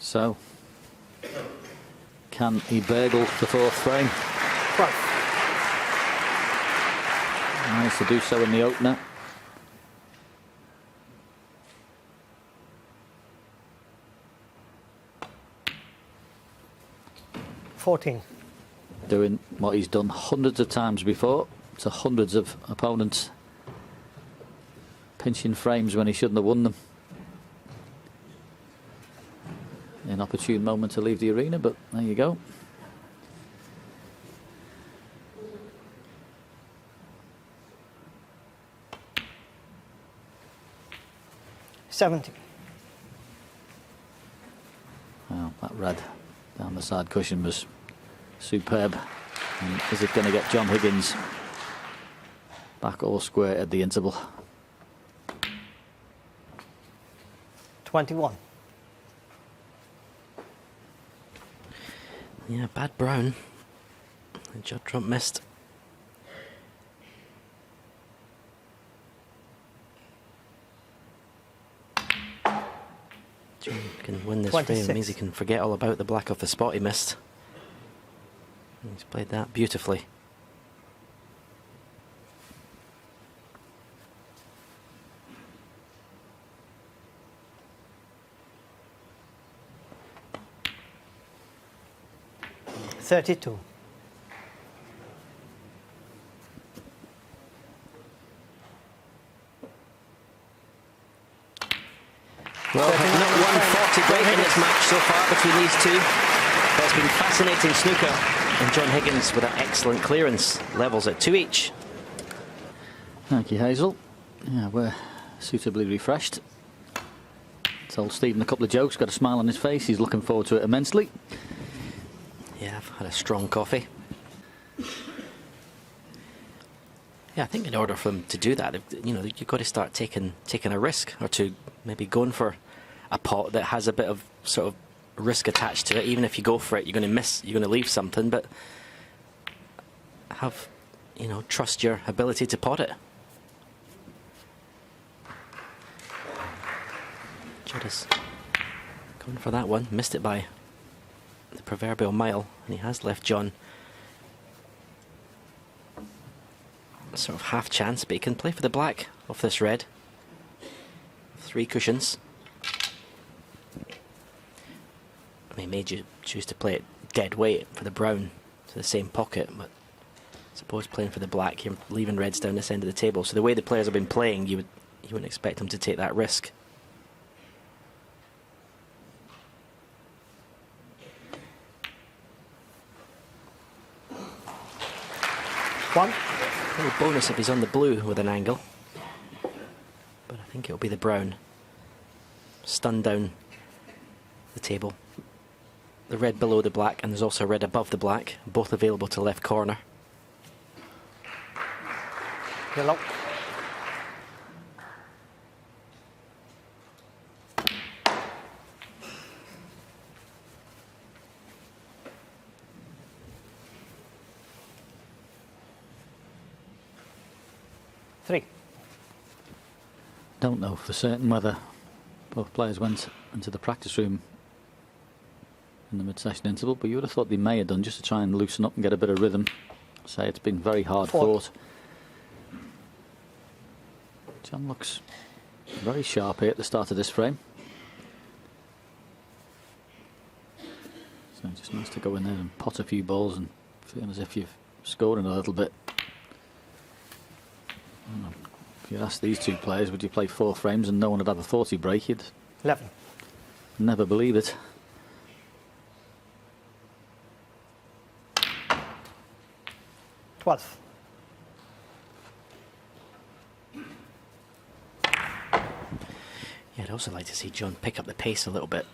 [SPEAKER 3] So, can he burgle the fourth frame?
[SPEAKER 2] 12.
[SPEAKER 3] Managed to do so in the opener.
[SPEAKER 2] $14.
[SPEAKER 3] Doing what he's done hundreds of times before to hundreds of opponents. Pinching frames when he shouldn't have won them. An opportune moment to leave the arena, but there you go.
[SPEAKER 2] $70.
[SPEAKER 3] Well, that red down the side cushion was superb. And is it going to get John Higgins back all square at the interval?
[SPEAKER 2] 21.
[SPEAKER 4] Yeah, bad brown. And Judd Trump missed. John can win this frame.
[SPEAKER 2] 26.
[SPEAKER 4] It means he can forget all about the black off the spot he missed. And he's played that beautifully.
[SPEAKER 2] $32.
[SPEAKER 4] Well, not one 40 break in this match so far between these two. But it's been fascinating snooker. And John Higgins with an excellent clearance. Levels at 2 each.
[SPEAKER 3] Thank you, Hazel. Yeah, we're suitably refreshed. Told Stephen a couple of jokes, got a smile on his face. He's looking forward to it immensely.
[SPEAKER 4] Yeah, I've had a strong coffee. Yeah, I think in order for them to do that, you know, you've got to start taking a risk or two, maybe going for a pot that has a bit of sort of risk attached to it. Even if you go for it, you're going to miss, you're going to leave something, but have, you know, trust your ability to pot it. Judd is going for that one, missed it by the proverbial mile, and he has left John sort of half chance, but he can play for the black off this red. 3 cushions. I mean, he may choose to play it dead weight for the brown to the same pocket, but I suppose playing for the black, you're leaving reds down this end of the table. So the way the players have been playing, you wouldn't expect them to take that risk.
[SPEAKER 2] One.
[SPEAKER 4] A little bonus if he's on the blue with an angle, but I think it'll be the brown. Stun down the table. The red below the black, and there's also red above the black, both available to left corner.
[SPEAKER 2] Yellow. Three.
[SPEAKER 3] Don't know for certain whether both players went into the practice room in the mid-session interval, but you would have thought they may have done just to try and loosen up and get a bit of rhythm. Say it's been very hard fought. John looks very sharp here at the start of this frame. So just nice to go in there and pot a few balls and feel as if you've scored in a little bit. If you ask these two players, would you play 4 frames and no one would have a 40 break, you'd
[SPEAKER 2] 11.
[SPEAKER 3] never believe it.
[SPEAKER 2] $12.
[SPEAKER 4] Yeah, I'd also like to see John pick up the pace a little bit.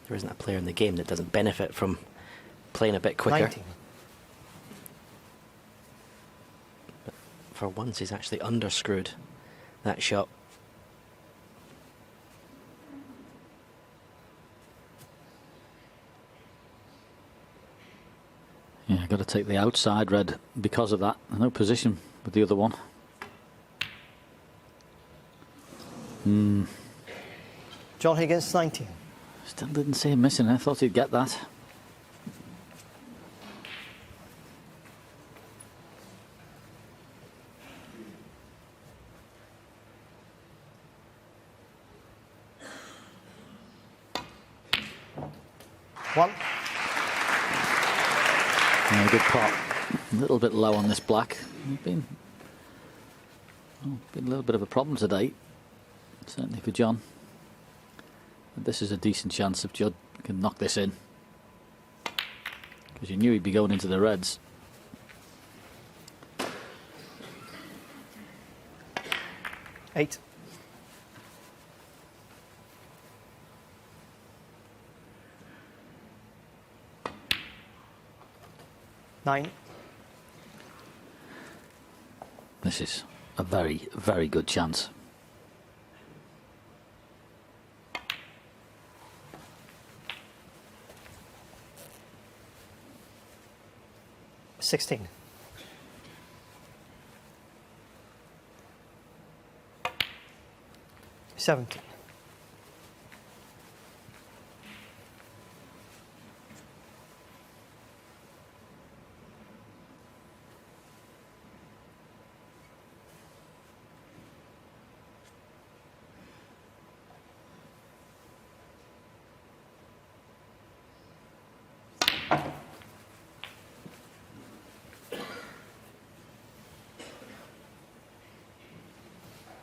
[SPEAKER 4] There isn't a player in the game that doesn't benefit from playing a bit quicker.
[SPEAKER 2] 19.
[SPEAKER 4] But for once, he's actually underscrewed that shot.
[SPEAKER 3] Yeah, got to take the outside red because of that. No position with the other one.
[SPEAKER 2] John Higgins, 19.
[SPEAKER 3] Still didn't see him missing. I thought he'd get that.
[SPEAKER 2] One.
[SPEAKER 3] Yeah, good pot. A little bit low on this black. Been a little bit of a problem today, certainly for John. But this is a decent chance if Judd can knock this in, because you knew he'd be going into the reds.
[SPEAKER 2] 8. 9.
[SPEAKER 3] This is a very, very good chance.
[SPEAKER 2] 16. 17.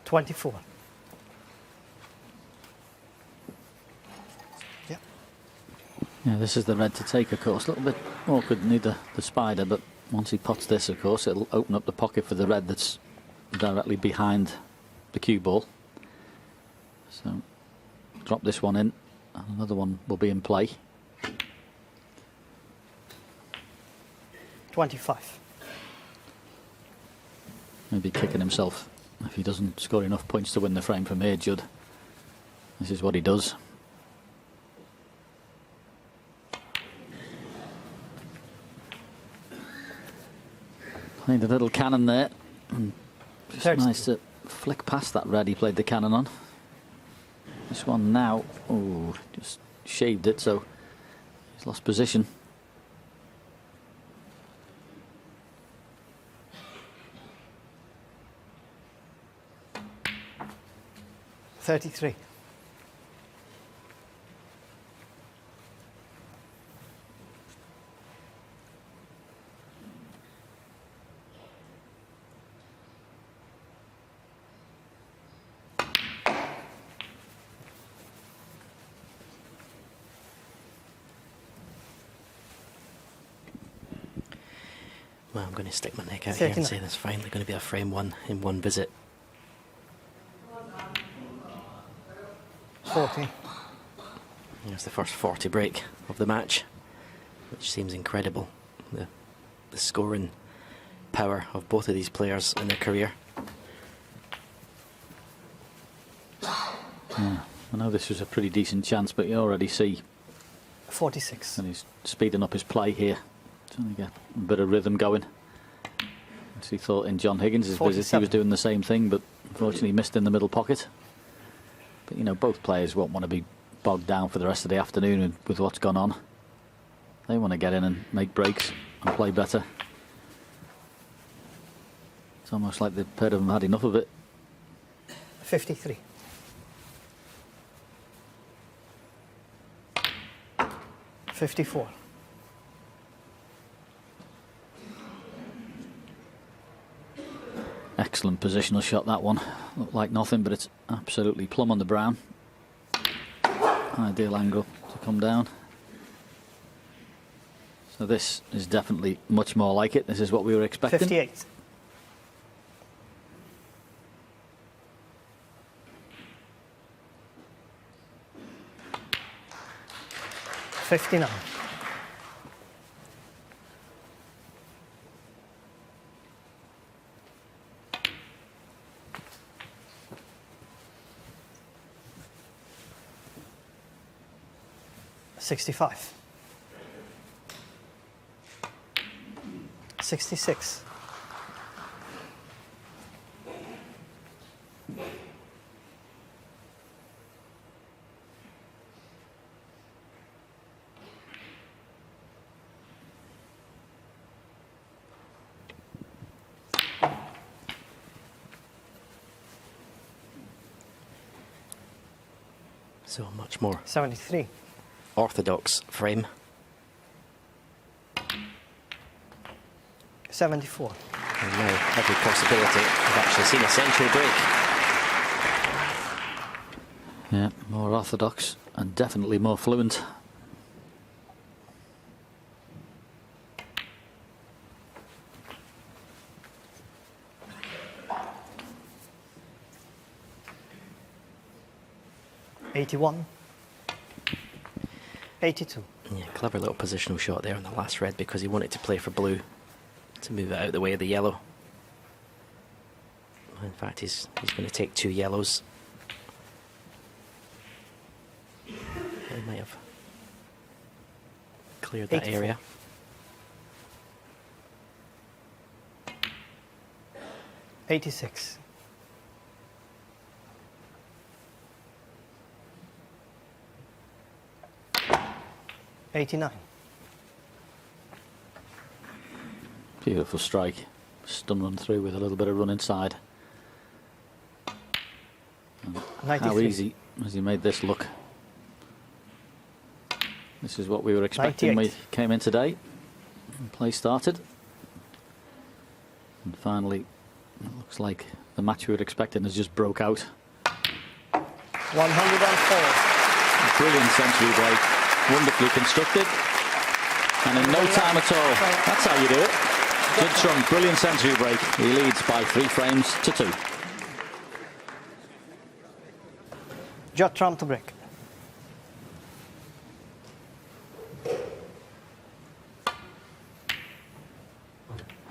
[SPEAKER 2] 24. Yeah.
[SPEAKER 3] Yeah, this is the red to take, of course. A little bit awkward, need the spider, but once he pots this, of course, it'll open up the pocket for the red that's directly behind the cue ball. So, drop this one in, and another one will be in play.
[SPEAKER 2] 25.
[SPEAKER 3] Maybe kicking himself if he doesn't score enough points to win the frame from here, Judd. This is what he does. Played a little cannon there. And just
[SPEAKER 2] 30.
[SPEAKER 3] nice to flick past that red he played the cannon on. This one now, oh, just shaved it, so he's lost position.
[SPEAKER 2] 33.
[SPEAKER 4] Well, I'm going to stick my neck out here and
[SPEAKER 2] 39.
[SPEAKER 4] say there's finally going to be a frame one in one visit.
[SPEAKER 2] 40.
[SPEAKER 4] There's the first 40 break of the match, which seems incredible. The scoring power of both of these players in their career.
[SPEAKER 3] Yeah, I know this was a pretty decent chance, but you already see
[SPEAKER 2] 46.
[SPEAKER 3] that he's speeding up his play here, trying to get a bit of rhythm going. As he thought in John Higgins' visit, he
[SPEAKER 2] 47.
[SPEAKER 3] was doing the same thing, but unfortunately missed in the middle pocket. But you know, both players won't want to be bogged down for the rest of the afternoon with what's gone on. They want to get in and make breaks and play better. It's almost like the pair of them had enough of it.
[SPEAKER 2] 53. 54.
[SPEAKER 3] Excellent positional shot, that one. Looked like nothing, but it's absolutely plumb on the brown. Ideal angle to come down. So this is definitely much more like it. This is what we were expecting.
[SPEAKER 2] 58. 59. 65. 66.
[SPEAKER 4] So a much more
[SPEAKER 2] 73.
[SPEAKER 4] orthodox frame.
[SPEAKER 2] 74.
[SPEAKER 4] And now every possibility of actually seeing a century break.
[SPEAKER 3] Yeah, more orthodox and definitely more fluent.
[SPEAKER 2] 81. 82.
[SPEAKER 4] Yeah, clever little positional shot there on the last red because he wanted to play for blue to move it out of the way of the yellow. In fact, he's going to take 2 yellows. He might have cleared that
[SPEAKER 2] 84.
[SPEAKER 4] area.
[SPEAKER 2] '86. 89.
[SPEAKER 3] Beautiful strike. Stun run through with a little bit of run inside. And how
[SPEAKER 2] 93.
[SPEAKER 3] easy has he made this look? This is what we were expecting when
[SPEAKER 2] 98.
[SPEAKER 3] we came in today. And play started. And finally, it looks like the match we were expecting has just broke out.
[SPEAKER 2] 104.
[SPEAKER 3] Brilliant century break. Wonderfully constructed. And in no time at all. That's how you do it. Judd Trump, brilliant century break. He leads by 3 frames to 2.
[SPEAKER 2] Judd Trump to break.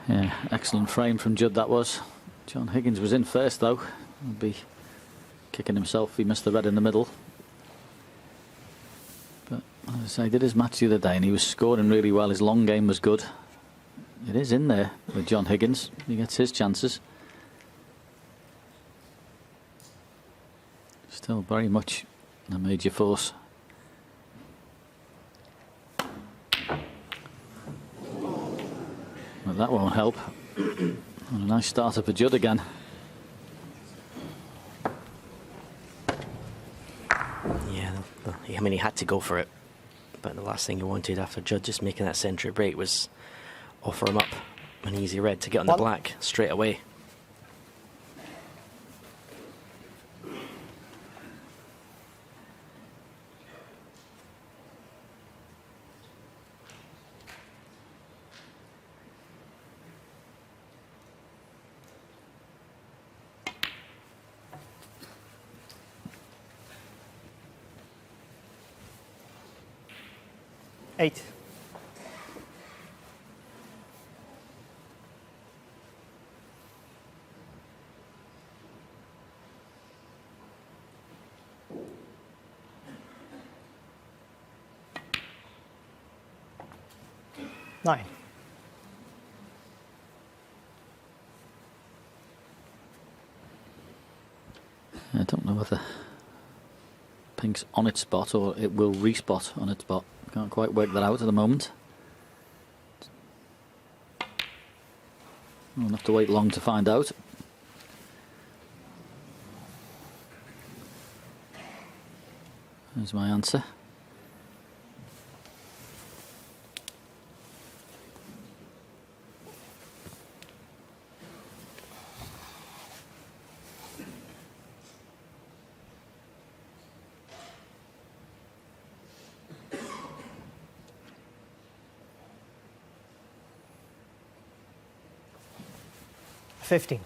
[SPEAKER 3] Yeah, excellent frame from Judd that was. John Higgins was in first though. He'll be kicking himself if he missed the red in the middle. But as I say, he did his match the other day and he was scoring really well. His long game was good. It is in there with John Higgins. He gets his chances. Still very much a major force. Well, that won't help. And a nice starter for Judd again.
[SPEAKER 4] Yeah, I mean, he had to go for it. But the last thing he wanted after Judd just making that century break was offer him up an easy red to get on the black straight away.
[SPEAKER 2] Eight. Nine.
[SPEAKER 3] I don't know whether pink's on its spot or it will respot on its spot. Can't quite work that out at the moment. We'll have to wait long to find out. There's my answer.
[SPEAKER 2] $15.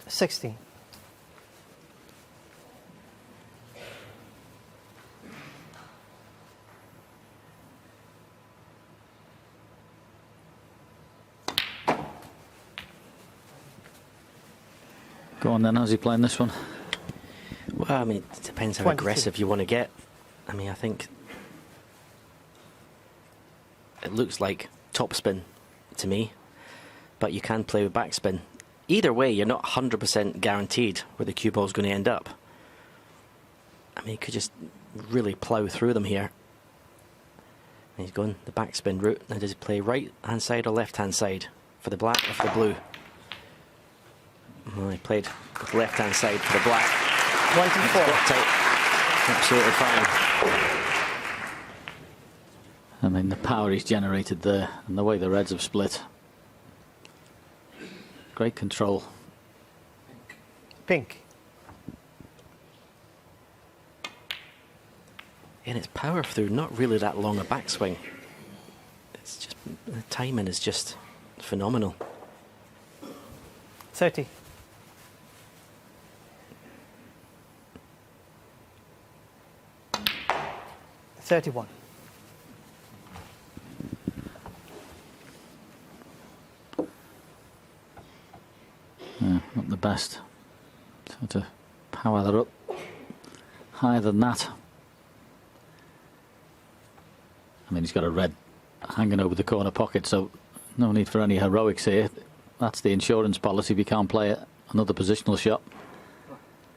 [SPEAKER 2] $16.
[SPEAKER 3] Go on then, how's he playing this one?
[SPEAKER 4] Well, I mean, it depends how
[SPEAKER 2] 22.
[SPEAKER 4] aggressive you want to get. I mean, I think it looks like topspin to me, but you can play with backspin. Either way, you're not 100% guaranteed where the cue ball's going to end up. I mean, you could just really plough through them here. And he's going the backspin route. Now, does he play right hand side or left hand side for the black or for the blue? Well, he played with left hand side for the black.
[SPEAKER 2] 24.
[SPEAKER 4] Got tight. Absolutely fine.
[SPEAKER 3] I mean, the power he's generated there and the way the reds have split. Great control.
[SPEAKER 2] Pink.
[SPEAKER 4] And it's power through, not really that long a backswing. It's just, the timing is just phenomenal.
[SPEAKER 2] 30. 31.
[SPEAKER 3] Not the best. So to power that up higher than that. I mean, he's got a red hanging over the corner pocket, so no need for any heroics here. That's the insurance policy if you can't play it. Another positional shot.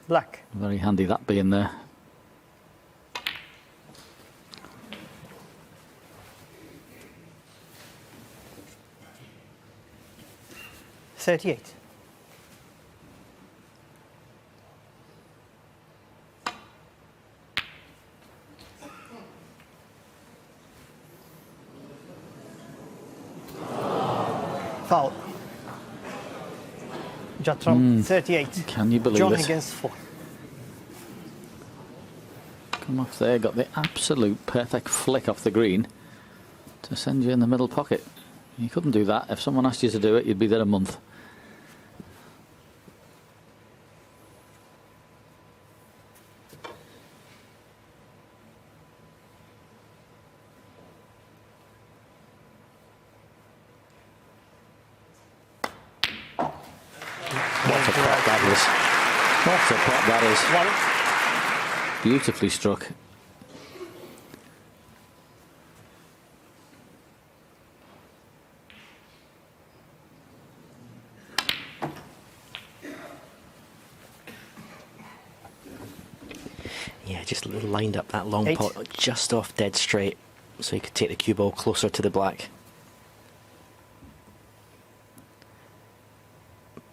[SPEAKER 2] Black.
[SPEAKER 3] Very handy that being there.
[SPEAKER 2] $38. Foul. Judd from 38.
[SPEAKER 3] Can you believe
[SPEAKER 2] John
[SPEAKER 3] it?
[SPEAKER 2] Higgins 4.
[SPEAKER 3] Come off there, got the absolute perfect flick off the green to send you in the middle pocket. You couldn't do that. If someone asked you to do it, you'd be there a month. What a pot that is. What a pot that is. Beautifully struck.
[SPEAKER 4] Yeah, just lined up that long
[SPEAKER 2] 8.
[SPEAKER 4] pot just off dead straight, so you could take the cue ball closer to the black.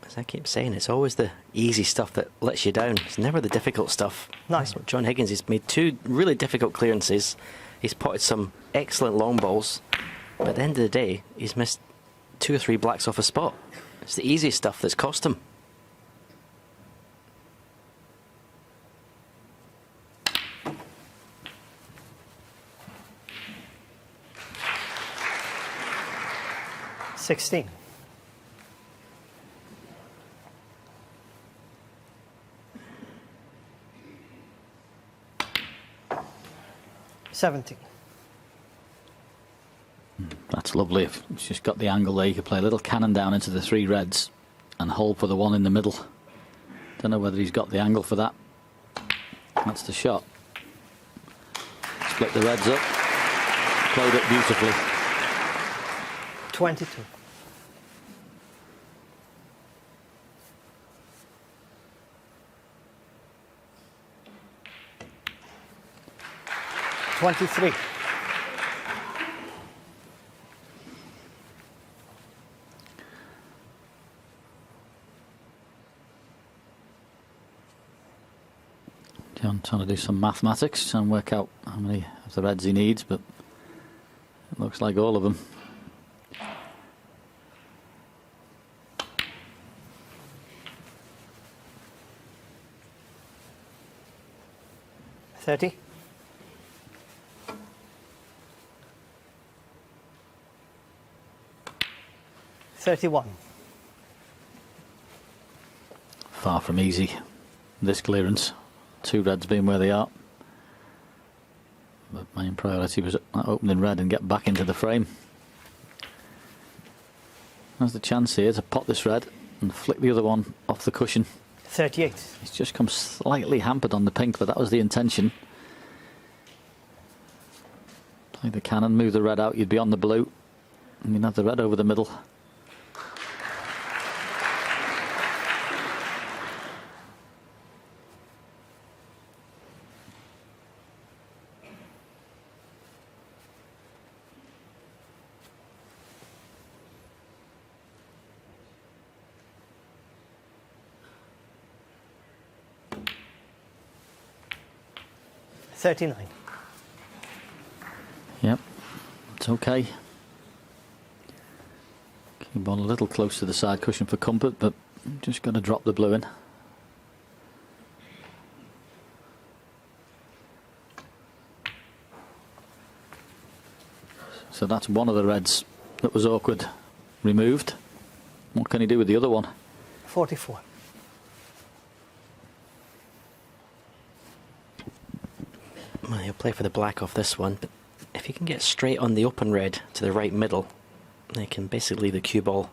[SPEAKER 4] As I keep saying, it's always the easy stuff that lets you down. It's never the difficult stuff.
[SPEAKER 2] Nice.
[SPEAKER 4] That's what John Higgins, he's made 2 really difficult clearances. He's potted some excellent long balls, but at the end of the day, he's missed 2 or 3 blacks off a spot. It's the easy stuff that's cost him.
[SPEAKER 2] $16. $17.
[SPEAKER 3] That's lovely. If it's just got the angle there, you could play a little cannon down into the 3 reds and hold for the one in the middle. Don't know whether he's got the angle for that. That's the shot. Split the reds up. Played it beautifully.
[SPEAKER 2] 22. $23.
[SPEAKER 3] John trying to do some mathematics and work out how many of the reds he needs, but it looks like all of them.
[SPEAKER 2] $30. $31.
[SPEAKER 3] Far from easy, this clearance. 2 reds being where they are. But main priority was that opening red and get back into the frame. There's the chance here to pot this red and flick the other one off the cushion.
[SPEAKER 2] 38.
[SPEAKER 3] It's just come slightly hampered on the pink, but that was the intention. Play the cannon, move the red out, you'd be on the blue, and you'd have the red over the middle.
[SPEAKER 2] $39.
[SPEAKER 3] Yep, it's okay. Keep ball a little close to the side cushion for comfort, but just got to drop the blue in. So that's one of the reds that was awkward removed. What can he do with the other one?
[SPEAKER 2] 44.
[SPEAKER 4] Well, he'll play for the black off this one, but if he can get straight on the open red to the right middle, then he can basically leave the cue ball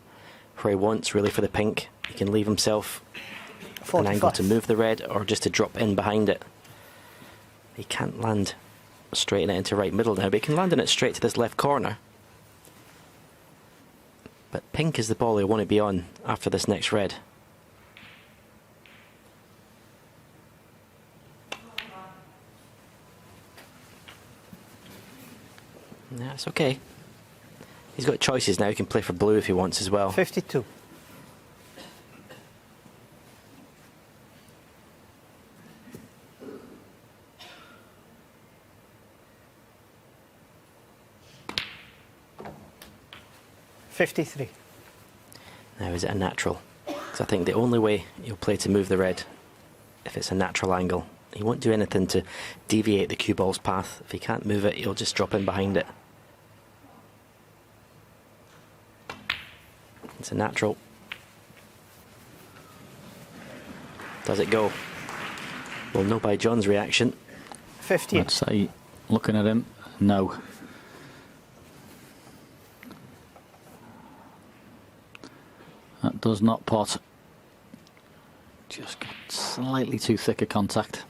[SPEAKER 4] where he wants, really, for the pink. He can leave himself
[SPEAKER 2] 45.
[SPEAKER 4] an angle to move the red or just to drop in behind it. He can't land straight in it into right middle now, but he can land in it straight to this left corner. But pink is the ball he'll want to be on after this next red. That's okay. He's got choices now. He can play for blue if he wants as well.
[SPEAKER 2] 52. $53.
[SPEAKER 4] Now, is it a natural? Because I think the only way he'll play to move the red, if it's a natural angle, he won't do anything to deviate the cue ball's path. If he can't move it, he'll just drop in behind it. It's a natural. Does it go? We'll know by John's reaction.
[SPEAKER 2] 58.
[SPEAKER 3] I'd say, looking at him, no. That does not pot. Just got slightly too thick a contact.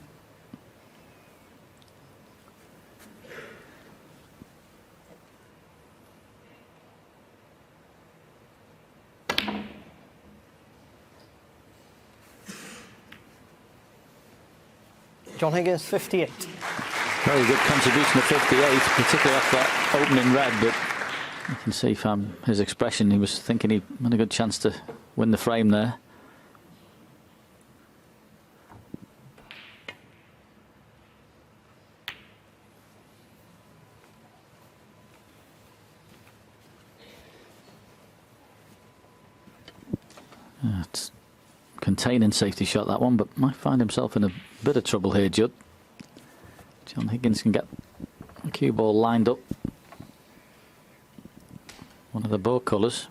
[SPEAKER 2] John Higgins, 58.
[SPEAKER 3] Very good contribution of 58, particularly off that opening red, but you can see from his expression he was thinking he had a good chance to win the frame there. It's containing safety shot, that one, but might find himself in a bit of trouble here, Judd. John Higgins can get the cue ball lined up. One of the bow colours.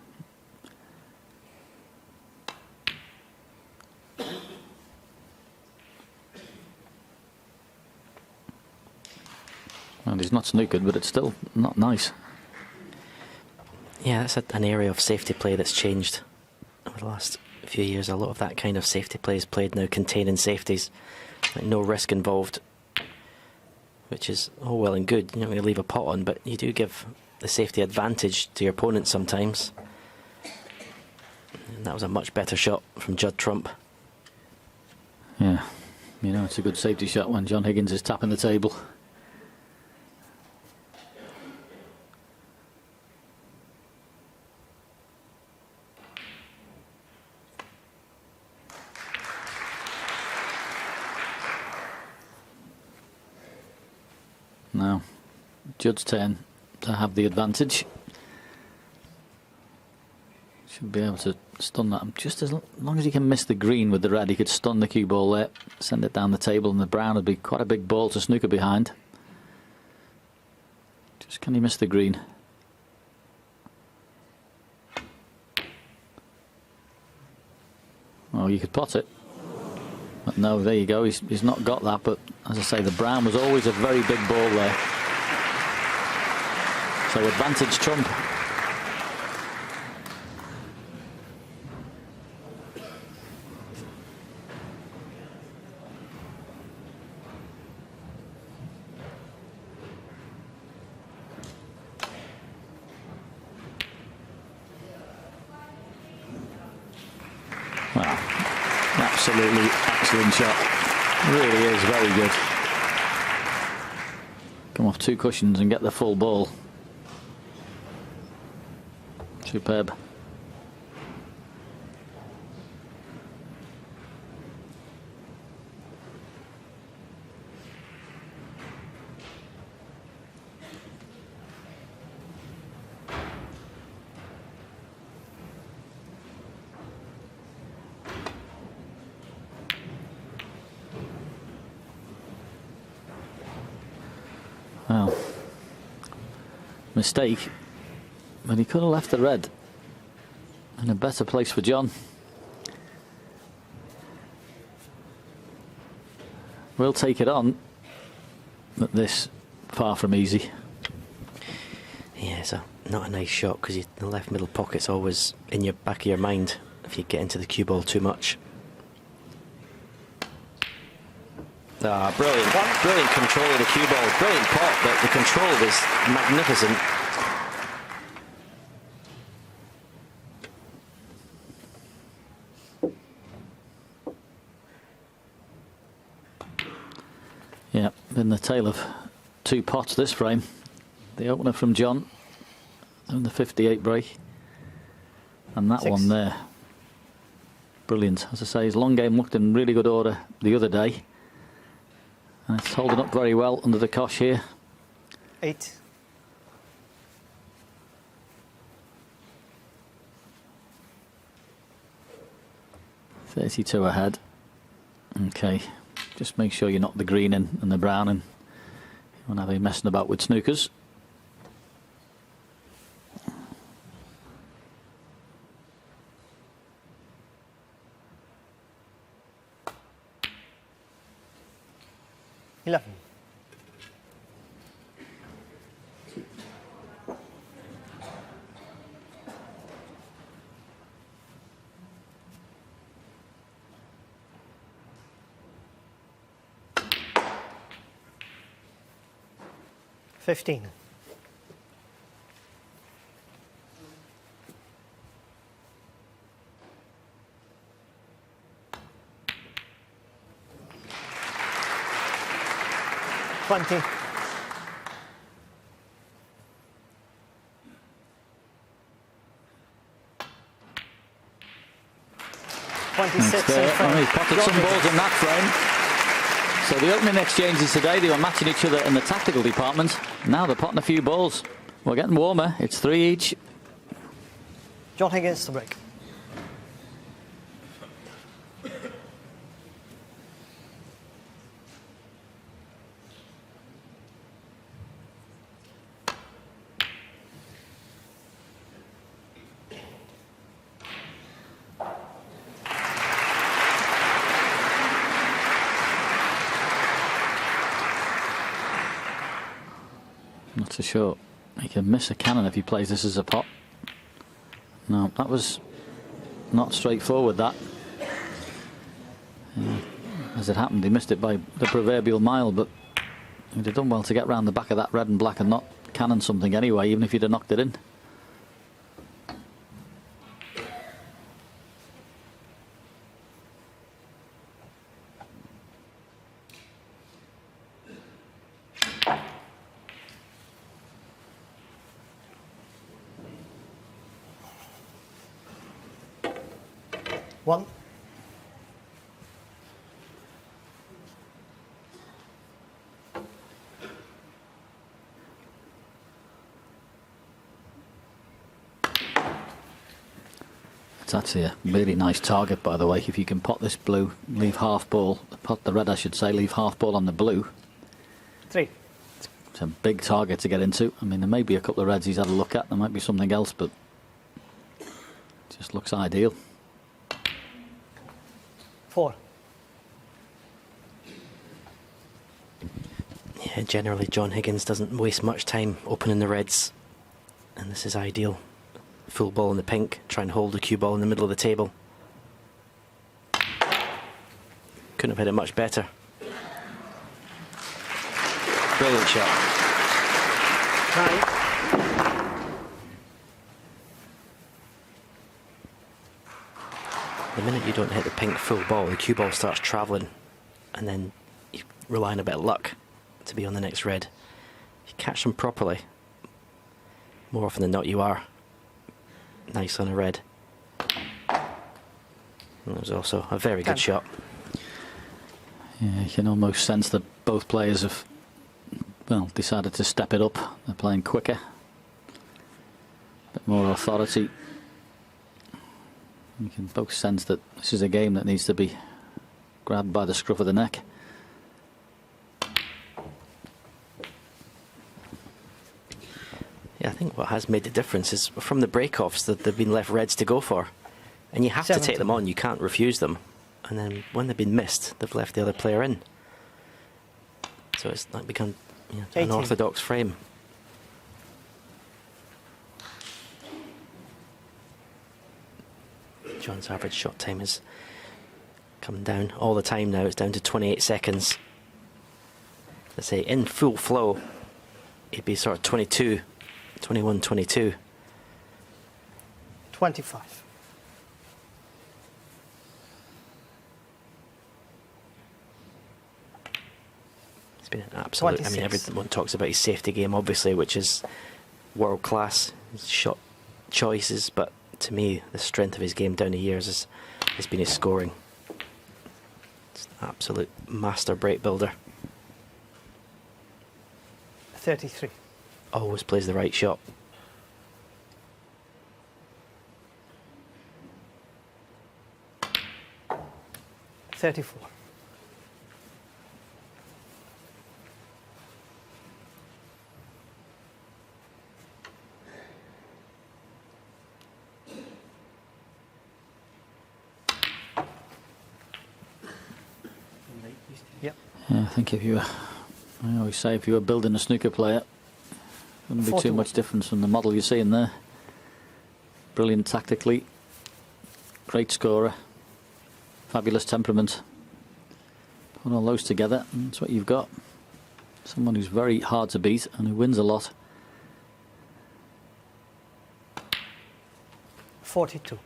[SPEAKER 3] And he's not snookered, but it's still not nice.
[SPEAKER 4] Yeah, that's an area of safety play that's changed over the last few years. A lot of that kind of safety play is played now containing safeties, like no risk involved, which is all well and good. You're not going to leave a pot on, but you do give the safety advantage to your opponent sometimes. And that was a much better shot from Judd Trump.
[SPEAKER 3] Yeah, you know, it's a good safety shot when John Higgins is tapping the table. Now, Judd's turn to have the advantage. Should be able to stun that. Just as long as he can miss the green with the red, he could stun the cue ball there, send it down the table, and the brown would be quite a big ball to snooker behind. Just can he miss the green? Oh, you could pot it. But no, there you go, he's not got that, but as I say, the brown was always a very big ball there. So advantage Trump. Wow, absolutely excellent shot. Really is very good. Come off two cushions and get the full ball. Superb. Well, mistake, but he could have left the red in a better place for John. We'll take it on that this far from easy.
[SPEAKER 4] Yeah, it's not a nice shot because the left middle pocket's always in your back of your mind if you get into the cue ball too much. Ah, brilliant, brilliant control of the cue ball, brilliant pot, but the control is magnificent.
[SPEAKER 3] Yeah, been the tale of two pots this frame. The opener from John and the 58 break, and that
[SPEAKER 2] 6.
[SPEAKER 3] one there. Brilliant. As I say, his long game looked in really good order the other day, and it's holding up very well under the cosh here.
[SPEAKER 2] 8.
[SPEAKER 3] .32 ahead. Okay, just make sure you knock the green in and the brown in. You won't have any messing about with snookers.
[SPEAKER 2] Eleven. $15. $20. $26 in front.
[SPEAKER 3] He potted some balls in that frame. So the opening exchanges today, they were matching each other in the tactical department. Now they're potting a few balls. We're getting warmer. It's 3 each.
[SPEAKER 2] John Higgins to break.
[SPEAKER 3] Not so sure. He can miss a cannon if he plays this as a pot. No, that was not straightforward, that. As it happened, he missed it by the proverbial mile, but he'd have done well to get round the back of that red and black and not cannon something anyway, even if he'd have knocked it in.
[SPEAKER 2] One.
[SPEAKER 3] It's actually a really nice target, by the way. If you can pot this blue, leave half ball, pot the red I should say, leave half ball on the blue.
[SPEAKER 2] 3.
[SPEAKER 3] It's a big target to get into. I mean, there may be a couple of reds he's had a look at, there might be something else, but it just looks ideal.
[SPEAKER 2] 4.
[SPEAKER 4] Yeah, generally John Higgins doesn't waste much time opening the reds, and this is ideal. Full ball in the pink, try and hold the cue ball in the middle of the table. Couldn't have hit it much better. Brilliant shot.
[SPEAKER 2] 9.
[SPEAKER 4] The minute you don't hit the pink full ball, the cue ball starts travelling, and then you rely on a bit of luck to be on the next red. If you catch them properly, more often than not you are. Nice on a red. And that was also a very good shot.
[SPEAKER 3] Yeah, you can almost sense that both players have, well, decided to step it up. They're playing quicker, a bit more authority. You can both sense that this is a game that needs to be grabbed by the scruff of the neck.
[SPEAKER 4] Yeah, I think what has made the difference is from the break-offs that they've been left reds to go for. And you have to take them on, you can't refuse them. And then when they've been missed, they've left the other player in. So it's like become, Yeah,
[SPEAKER 2] 18.
[SPEAKER 4] unorthodox frame. John's average shot time is coming down all the time now. It's down to 28 seconds. Let's say in full flow, he'd be sort of 22, 21, 22.
[SPEAKER 2] 25.
[SPEAKER 4] It's been an absolute.
[SPEAKER 2] 26.
[SPEAKER 4] I mean, everyone talks about his safety game, obviously, which is world class. His shot choices, but to me, the strength of his game down the years has been his scoring. It's an absolute master break builder.
[SPEAKER 2] 33.
[SPEAKER 4] Always plays the right shot.
[SPEAKER 2] $34. Yep.
[SPEAKER 3] Yeah, I think if you were, I always say, if you were building a snooker player, wouldn't be too
[SPEAKER 2] 41.
[SPEAKER 3] much difference from the model you're seeing there. Brilliant tactically, great scorer, fabulous temperament. Put all those together, and that's what you've got. Someone who's very hard to beat and who wins a lot.
[SPEAKER 2] 42.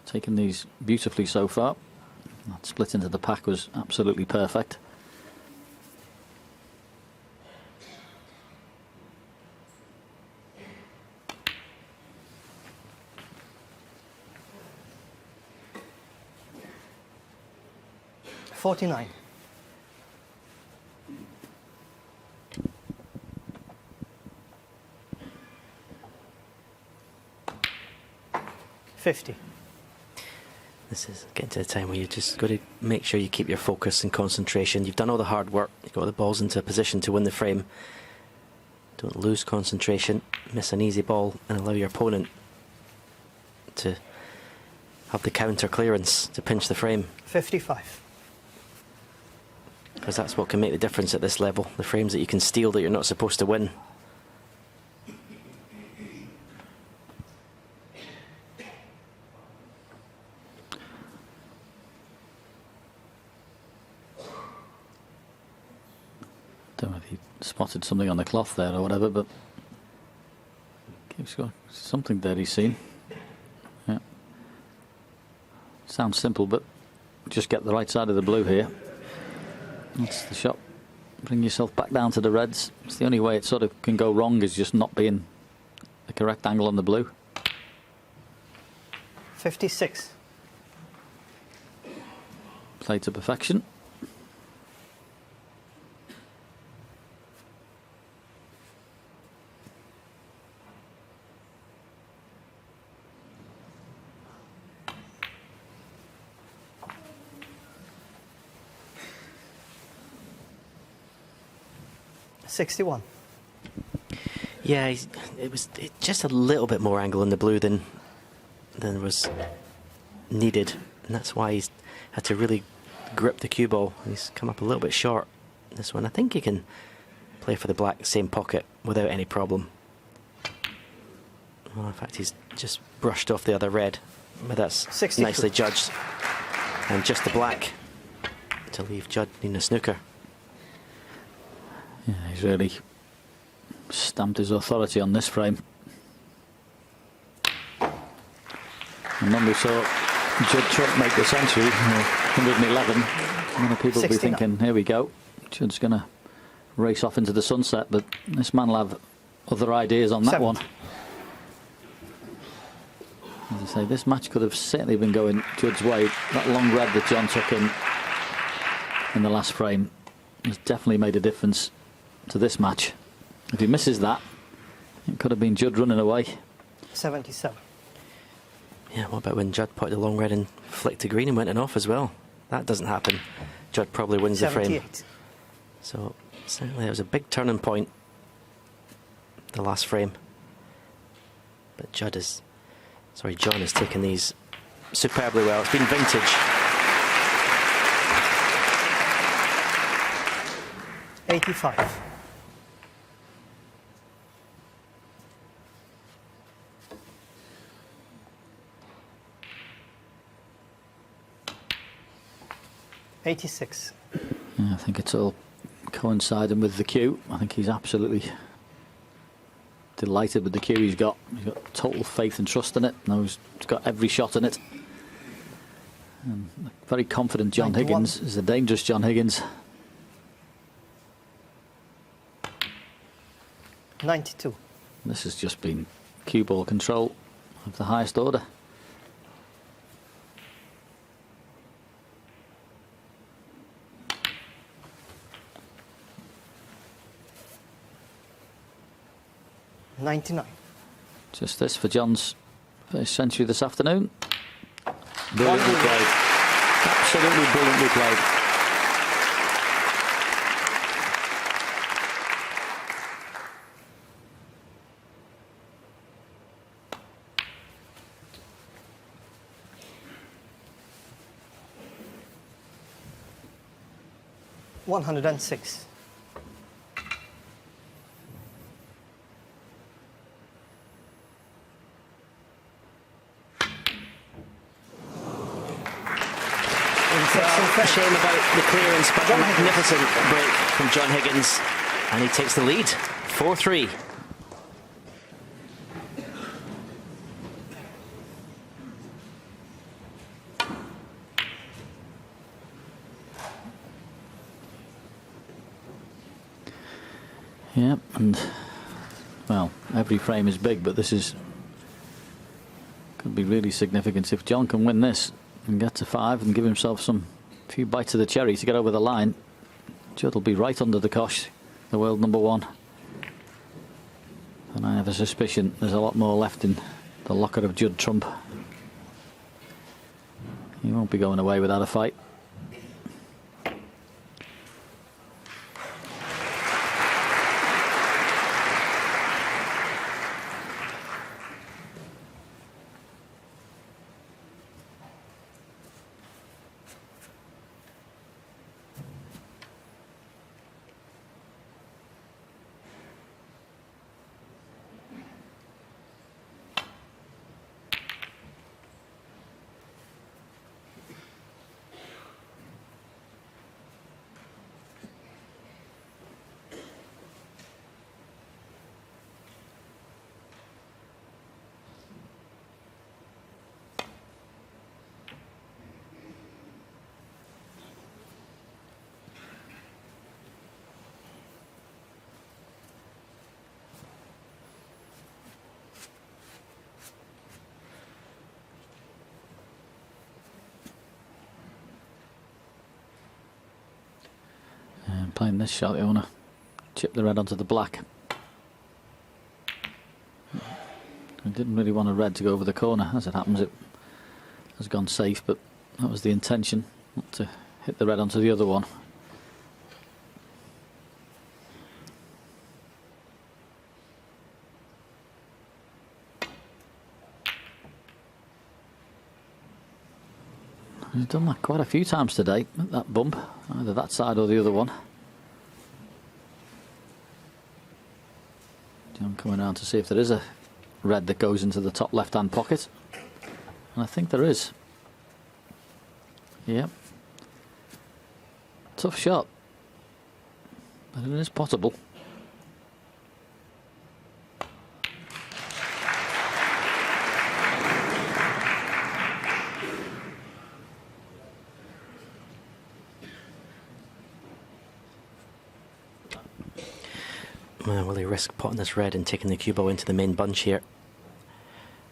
[SPEAKER 3] Taken these beautifully so far. That split into the pack was absolutely perfect.
[SPEAKER 2] $49. $50.
[SPEAKER 4] This is getting to the time where you just got to make sure you keep your focus and concentration. You've done all the hard work. You've got the balls into a position to win the frame. Don't lose concentration. Miss an easy ball and allow your opponent to have the counter clearance to pinch the frame.
[SPEAKER 2] 55.
[SPEAKER 4] Because that's what can make the difference at this level. The frames that you can steal that you're not supposed to win.
[SPEAKER 3] Don't know if he spotted something on the cloth there or whatever, but he's got something there he's seen. Yeah. Sounds simple, but just get the right side of the blue here. That's the shot. Bring yourself back down to the reds. It's the only way it sort of can go wrong, is just not being the correct angle on the blue.
[SPEAKER 2] 56.
[SPEAKER 3] Played to perfection.
[SPEAKER 4] $61. Yeah, it was just a little bit more angle in the blue than was needed, and that's why he's had to really grip the cue ball. He's come up a little bit short this one. I think he can play for the black same pocket without any problem. Well, in fact, he's just brushed off the other red, but that's
[SPEAKER 2] 62.
[SPEAKER 4] Nicely judged. And just the black to leave Judd in a snooker.
[SPEAKER 3] Yeah, he's really stamped his authority on this frame. And when we saw Judd Trump make the century, 111, many people will be
[SPEAKER 2] 69.
[SPEAKER 3] thinking, here we go, Judd's going to race off into the sunset, but this man will have other ideas on that
[SPEAKER 2] 70.
[SPEAKER 3] one. As I say, this match could have certainly been going Judd's way. That long red that John took in the last frame has definitely made a difference to this match. If he misses that, it could have been Judd running away.
[SPEAKER 2] 77.
[SPEAKER 4] Yeah, what about when Judd put the long red and flicked to green and went in off as well? That doesn't happen. Judd probably wins the frame.
[SPEAKER 2] 78.
[SPEAKER 4] So certainly it was a big turning point, the last frame. But John has taken these superbly well. It's been vintage.
[SPEAKER 2] 85. $86.
[SPEAKER 3] Yeah, I think it's all coinciding with the cue. I think he's absolutely delighted with the cue he's got. He's got total faith and trust in it. Knows he's got every shot in it. And very confident John
[SPEAKER 2] 91.
[SPEAKER 3] Higgins is a dangerous John Higgins.
[SPEAKER 2] 92.
[SPEAKER 3] This has just been cue ball control of the highest order.
[SPEAKER 2] $99.
[SPEAKER 3] Just this for John's first century this afternoon. Brilliantly played. Absolutely brilliantly played.
[SPEAKER 2] $106.
[SPEAKER 4] A shame about the clearance, but a magnificent break from John Higgins, and he takes the lead, 4-3.
[SPEAKER 3] Yeah, and well, every frame is big, but this is could be really significant if John can win this and get to 5 and give himself some few bites of the cherry to get over the line. Judd will be right under the cosh, the world #1. And I have a suspicion there's a lot more left in the locker of Judd Trump. He won't be going away without a fight. Playing this shot, you want to chip the red onto the black. I didn't really want a red to go over the corner. As it happens, it has gone safe, but that was the intention, not to hit the red onto the other one. He's done that quite a few times today, that bump, either that side or the other one. John coming around to see if there is a red that goes into the top left-hand pocket. And I think there is. Yep. Tough shot. But it is possible.
[SPEAKER 4] Will he risk potting this red and taking the cue ball into the main bunch here?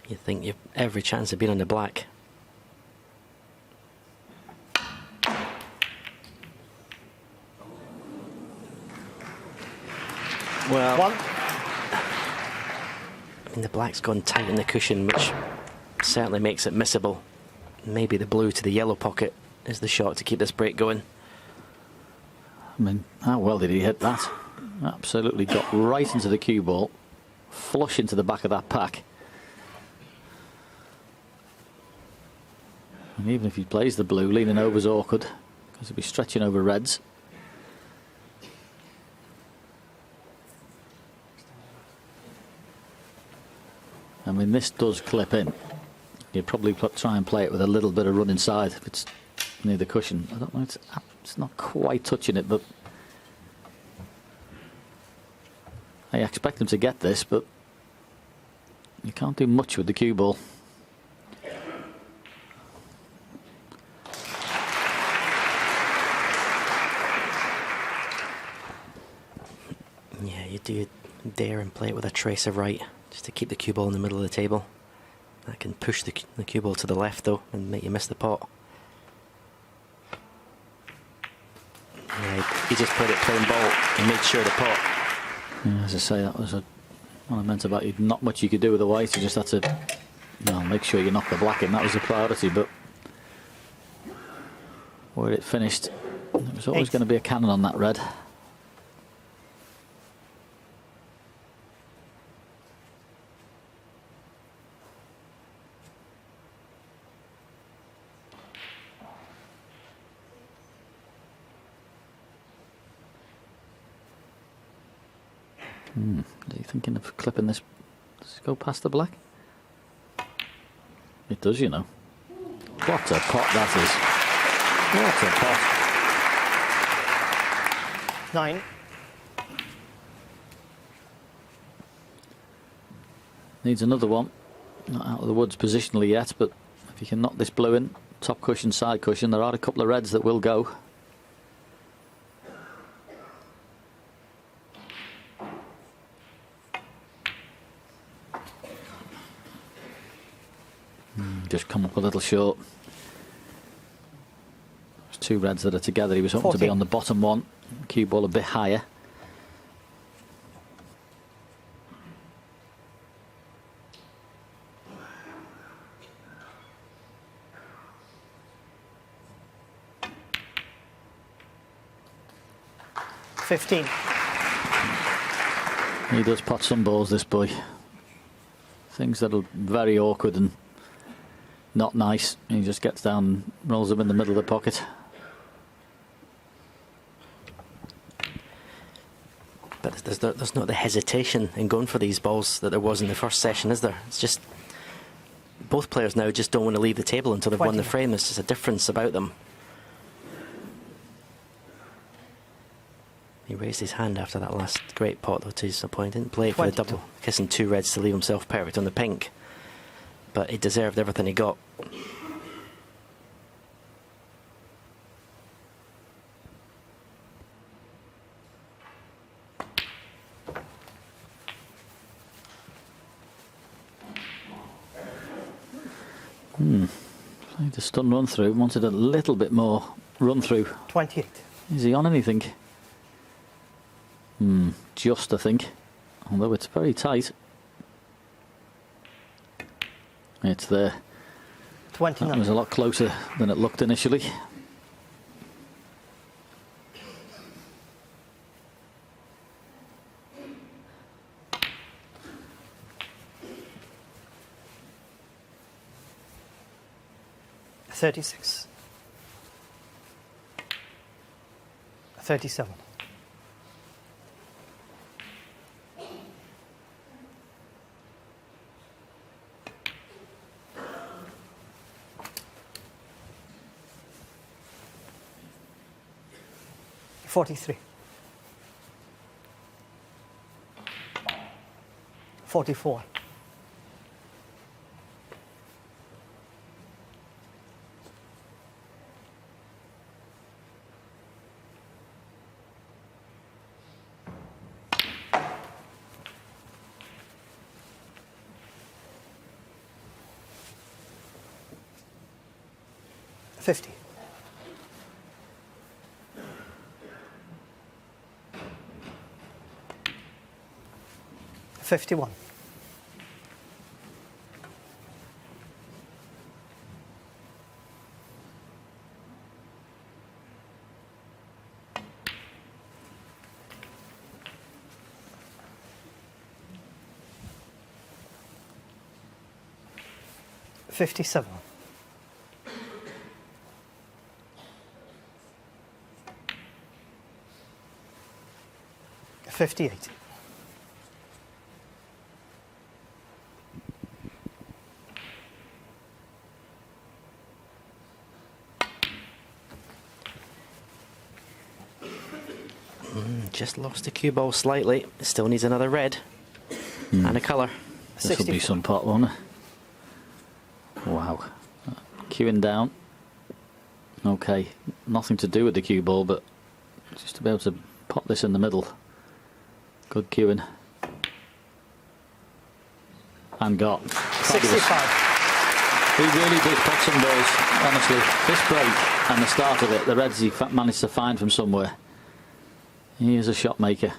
[SPEAKER 4] You think you've every chance of being on the black. Well, I mean, the black's gone tight in the cushion, which certainly makes it missable. Maybe the blue to the yellow pocket is the shot to keep this break going.
[SPEAKER 3] I mean, how well did he hit that? Absolutely got right into the cue ball, flush into the back of that pack. And even if he plays the blue, leaning over is awkward because he'll be stretching over reds. I mean, this does clip in. You'd probably try and play it with a little bit of run inside if it's near the cushion. I don't know, it's not quite touching it, but I expect him to get this, but you can't do much with the cue ball.
[SPEAKER 4] Yeah, you do dare and play it with a trace of right, just to keep the cue ball in the middle of the table. That can push the cue ball to the left though and make you miss the pot. Yeah, he just played it plain ball and made sure the pot.
[SPEAKER 3] Yeah, as I say, that was what I meant about not much you could do with the white. You just had to, make sure you knock the black in. That was the priority. But where it finished, there was always going to be a cannon on that red. Are you thinking of clipping this? Does it go past the black? It does, you know. What a pot that is. What a pot.
[SPEAKER 2] 9.
[SPEAKER 3] Needs another one. Not out of the woods positionally yet, but if you can knock this blue in, top cushion, side cushion, there are a couple of reds that will go. Just come up a little short. There's two reds that are together. He was hoping to be on the bottom one. Cue ball a bit higher. He does pot some balls, this boy. Things that are very awkward and not nice. He just gets down and rolls them in the middle of the pocket.
[SPEAKER 4] But there's not the hesitation in going for these balls that there was in the first session, is there? It's just both players now just don't want to leave the table until they've won the frame. There's just a difference about them. He raised his hand after that last great pot, though, to his point. Didn't play for the double, kissing two reds to leave himself perfect on the pink. But he deserved everything he got.
[SPEAKER 3] Played a stun run through, wanted a little bit more run through.
[SPEAKER 2] 28.
[SPEAKER 3] Is he on anything? Just, I think. Although it's very tight. It's there.
[SPEAKER 2] 29.
[SPEAKER 3] That was a lot closer than it looked initially.
[SPEAKER 2] $36. 37. 43. 44. 50. 51. 57. 58.
[SPEAKER 4] just lost the cue ball slightly. It still needs another red and a colour.
[SPEAKER 3] This will be some pot, won't it? Wow. Cueing down. Okay, nothing to do with the cue ball, but just to be able to pop this in the middle. Good cueing. And got.
[SPEAKER 2] 65.
[SPEAKER 3] He really does put some balls, honestly. This break and the start of it, the reds he managed to find from somewhere. He is a shot maker.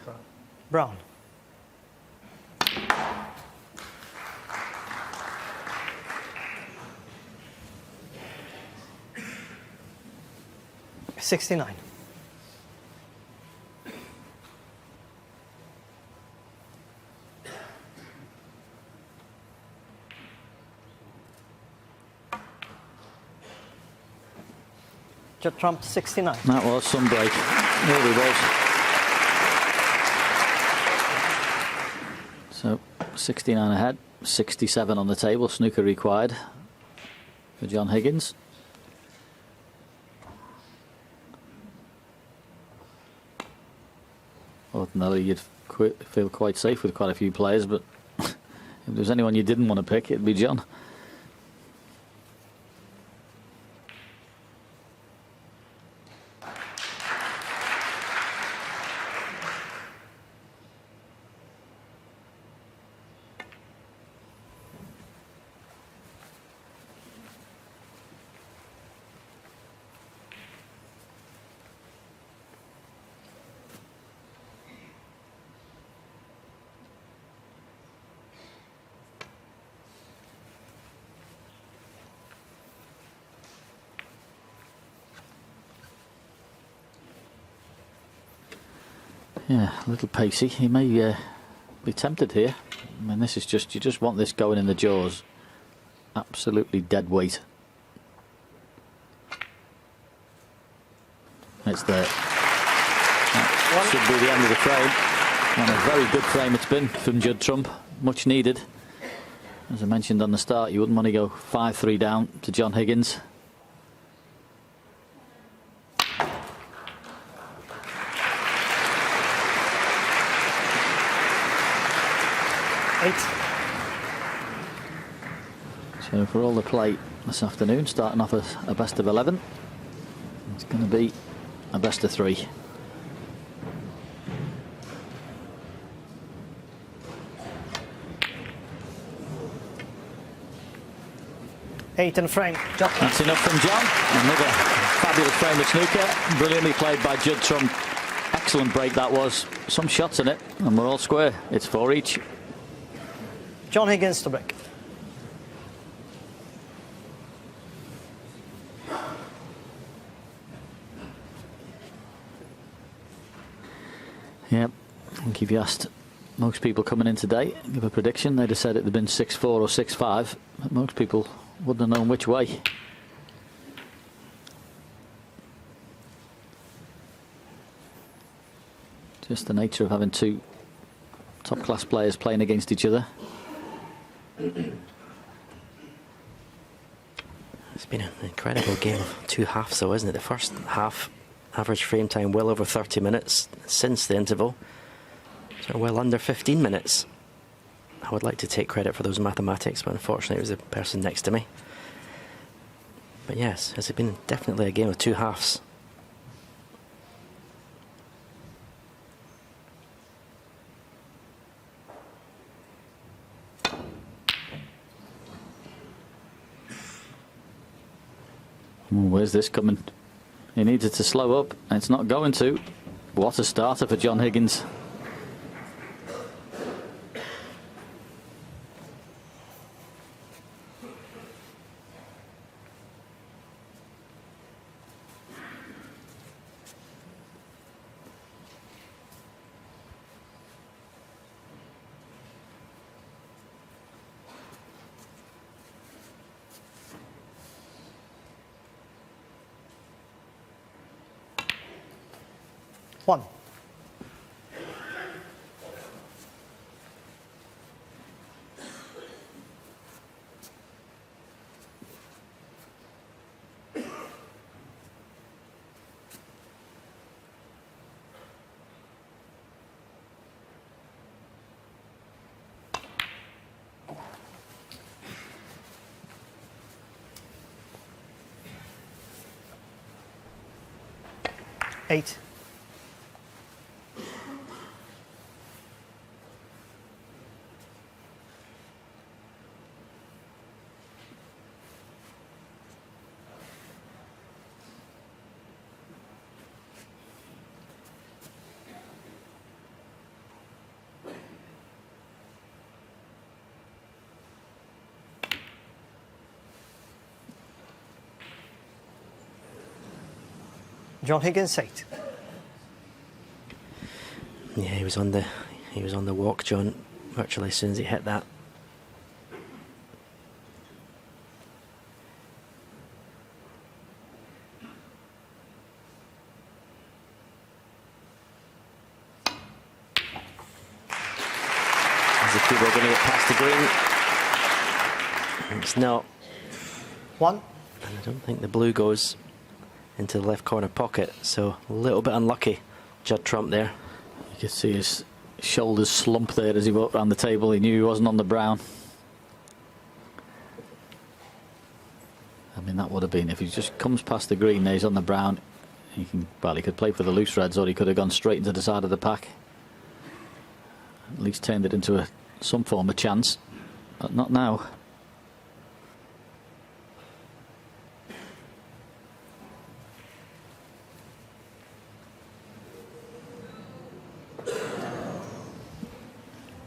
[SPEAKER 2] Brown. $69. Judd Trump, 69.
[SPEAKER 3] That was some break. It really was. So 69 ahead, 67 on the table. Snooker required for John Higgins. Ordinarily, you'd feel quite safe with quite a few players, but if there was anyone you didn't want to pick, it'd be John. Yeah, a little pacey. He may be tempted here. I mean, this is just, you just want this going in the jaws. Absolutely dead weight. It's there. That should be the end of the frame. And a very good frame it's been from Judd Trump. Much needed. As I mentioned on the start, you wouldn't want to go 5-3 down to John Higgins. So for all the play this afternoon, starting off as a best of 11, it's going to be a best of 3.
[SPEAKER 2] Eight and frame. Judd.
[SPEAKER 3] That's enough from John. Another fabulous frame of snooker. Brilliantly played by Judd Trump. Excellent break that was. Some shots in it, and we're all square. It's 4 each.
[SPEAKER 2] John Higgins to break.
[SPEAKER 3] Yep, I think if you asked most people coming in today, give a prediction, they'd have said it had been 6-4 or 6-5. But most people wouldn't have known which way. Just the nature of having two top-class players playing against each other.
[SPEAKER 4] It's been an incredible game of 2 halves though, isn't it? The first half, average frame time well over 30 minutes. Since the interval, so well under 15 minutes. I would like to take credit for those mathematics, but unfortunately it was the person next to me. But yes, it's been definitely a game of 2 halves.
[SPEAKER 3] Where's this coming? He needed to slow up, and it's not going to. What a starter for John Higgins.
[SPEAKER 2] One. 8. John Higgins, 8.
[SPEAKER 4] Yeah, he was on the walk, John, virtually as soon as he hit that. Is the cue ball going to get past the green? It's not.
[SPEAKER 2] 1.
[SPEAKER 4] And I don't think the blue goes into the left corner pocket, so a little bit unlucky. Judd Trump there.
[SPEAKER 3] You could see his shoulders slump there as he walked around the table. He knew he wasn't on the brown. I mean, that would have been, if he just comes past the green, he's on the brown. He could play for the loose reds, or he could have gone straight into the side of the pack. At least turned it into some form of chance, but not now.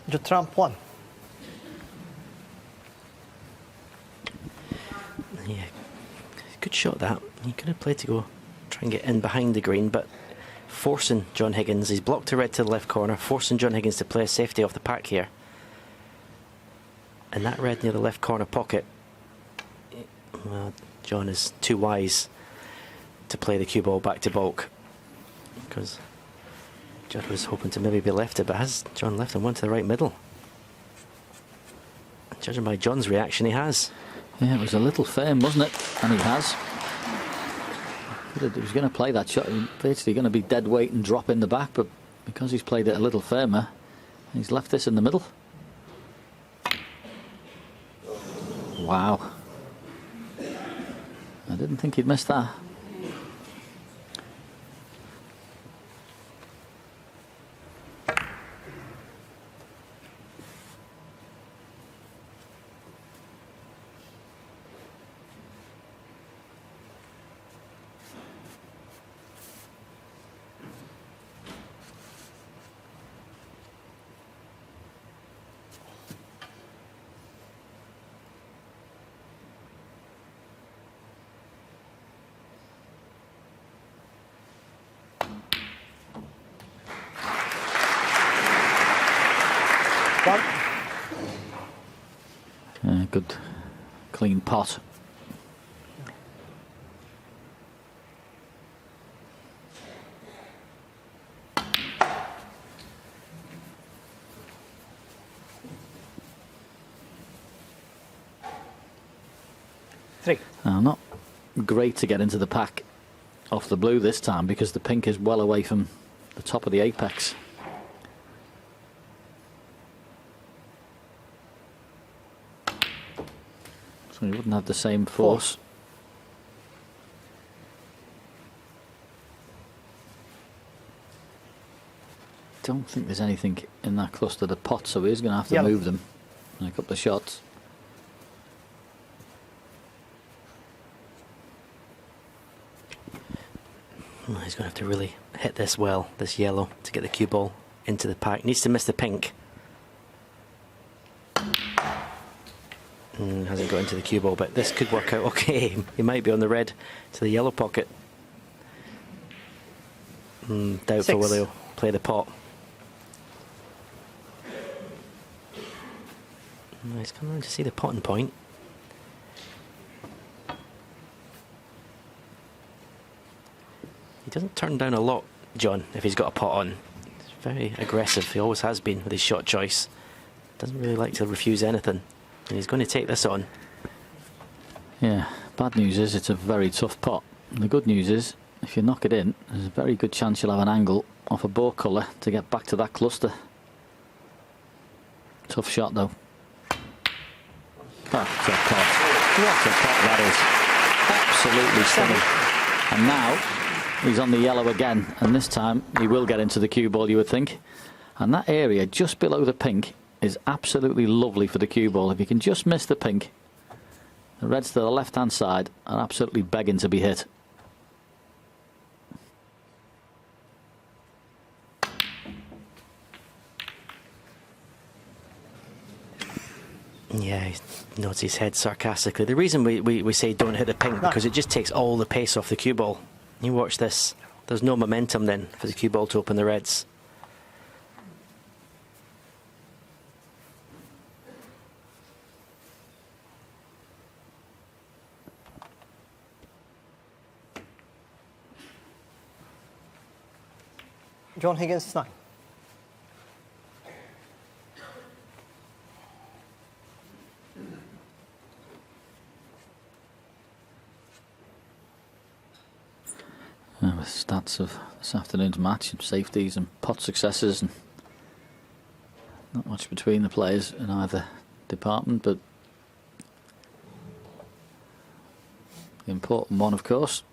[SPEAKER 2] Judd Trump, 1.
[SPEAKER 4] Yeah, good shot that. He could have played to go try and get in behind the green, but forcing John Higgins, he's blocked a red to the left corner, forcing John Higgins to play a safety off the pack here. And that red near the left corner pocket, well, John is too wise to play the cue ball back to bulk, because Judd was hoping to maybe be left it, but has John left and one to the right middle? Judging by John's reaction, he has.
[SPEAKER 3] Yeah, it was a little firm, wasn't it? And he has. He was going to play that shot. He's basically going to be dead weight and drop in the back, but because he's played it a little firmer, he's left this in the middle. Wow. I didn't think he'd miss that. Good clean pot. Not great to get into the pack off the blue this time, because the pink is well away from the top of the apex. So he wouldn't have the same force. Don't think there's anything in that cluster of the pot, so he's going to have to move them in a couple of shots.
[SPEAKER 4] He's going to have to really hit this well, this yellow, to get the cue ball into the pack. Needs to miss the pink. Hasn't got into the cue ball, but this could work out okay. He might be on the red to the yellow pocket. Doubtful will he play the pot. He's coming around to see the potting point. He doesn't turn down a lot, John, if he's got a pot on. He's very aggressive. He always has been with his shot choice. Doesn't really like to refuse anything. And he's going to take this on.
[SPEAKER 3] Yeah, bad news is it's a very tough pot. And the good news is, if you knock it in, there's a very good chance you'll have an angle off a bore colour to get back to that cluster. Tough shot though. What a pot. What a pot that is. Absolutely stunning. And now He's on the yellow again, and this time he will get into the cue ball, you would think. And that area just below the pink is absolutely lovely for the cue ball. If you can just miss the pink, the reds to the left-hand side are absolutely begging to be hit.
[SPEAKER 4] Yeah, he nods his head sarcastically. The reason we say don't hit the pink, because it just takes all the pace off the cue ball. You watch this. There's no momentum then for the cue ball to open the reds.
[SPEAKER 2] John Higgins, 9.
[SPEAKER 3] With stats of this afternoon's match and safeties and pot successes, and not much between the players in either department, but the important one, of course,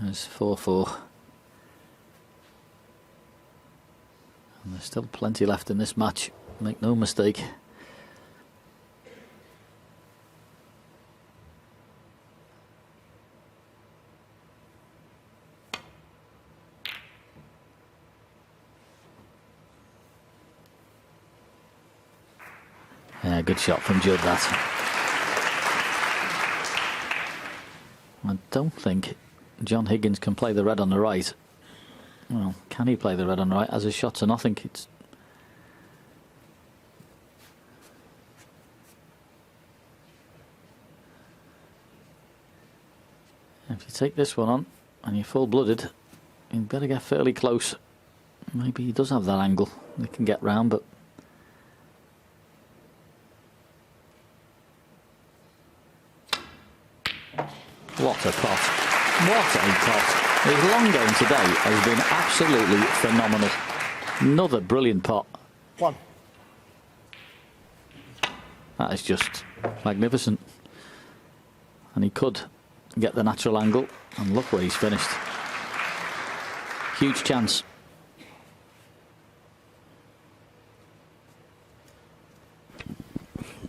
[SPEAKER 3] is 4-4. And there's still plenty left in this match, make no mistake. Yeah, good shot from Judd, that. I don't think John Higgins can play the red on the right. Well, can he play the red on the right as a shot to nothing? It's if you take this one on and you're full-blooded, you better get fairly close. Maybe he does have that angle. He can get round, but what a pot. What a pot. His long game today has been absolutely phenomenal. Another brilliant pot.
[SPEAKER 2] 1.
[SPEAKER 3] That is just magnificent. And he could get the natural angle, and look where he's finished. Huge chance.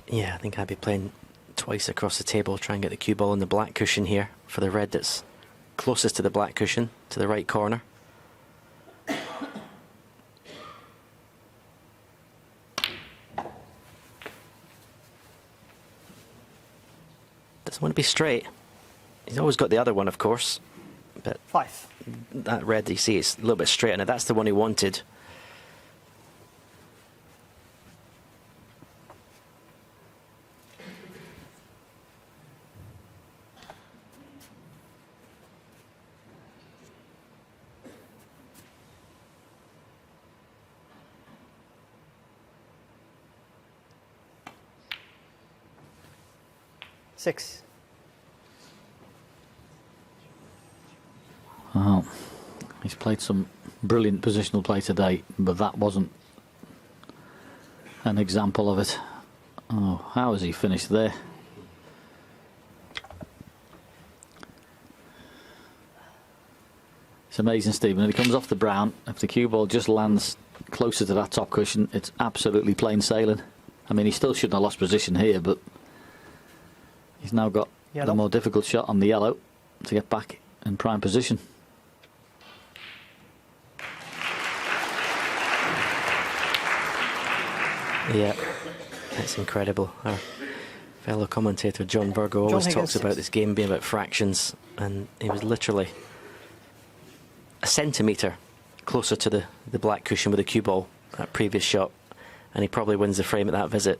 [SPEAKER 4] Yeah, I think I'd be playing twice across the table, try and get the cue ball in the black cushion here for the red that's closest to the black cushion, to the right corner. Doesn't want to be straight. He's always got the other one, of course, but
[SPEAKER 2] 5.
[SPEAKER 4] that red you see is a little bit straight, and that's the one he wanted.
[SPEAKER 2] Six.
[SPEAKER 3] Well, he's played some brilliant positional play today, but that wasn't an example of it. Oh, how has he finished there? It's amazing, Stephen. If he comes off the brown, if the cue ball just lands closer to that top cushion, it's absolutely plain sailing. I mean, he still shouldn't have lost position here, but he's now got the more difficult shot on the yellow to get back in prime position.
[SPEAKER 4] Yeah, that's incredible. Our fellow commentator John Virgo always talks about this game being about fractions, and he was literally a centimetre closer to the black cushion with the cue ball, that previous shot, and he probably wins the frame at that visit.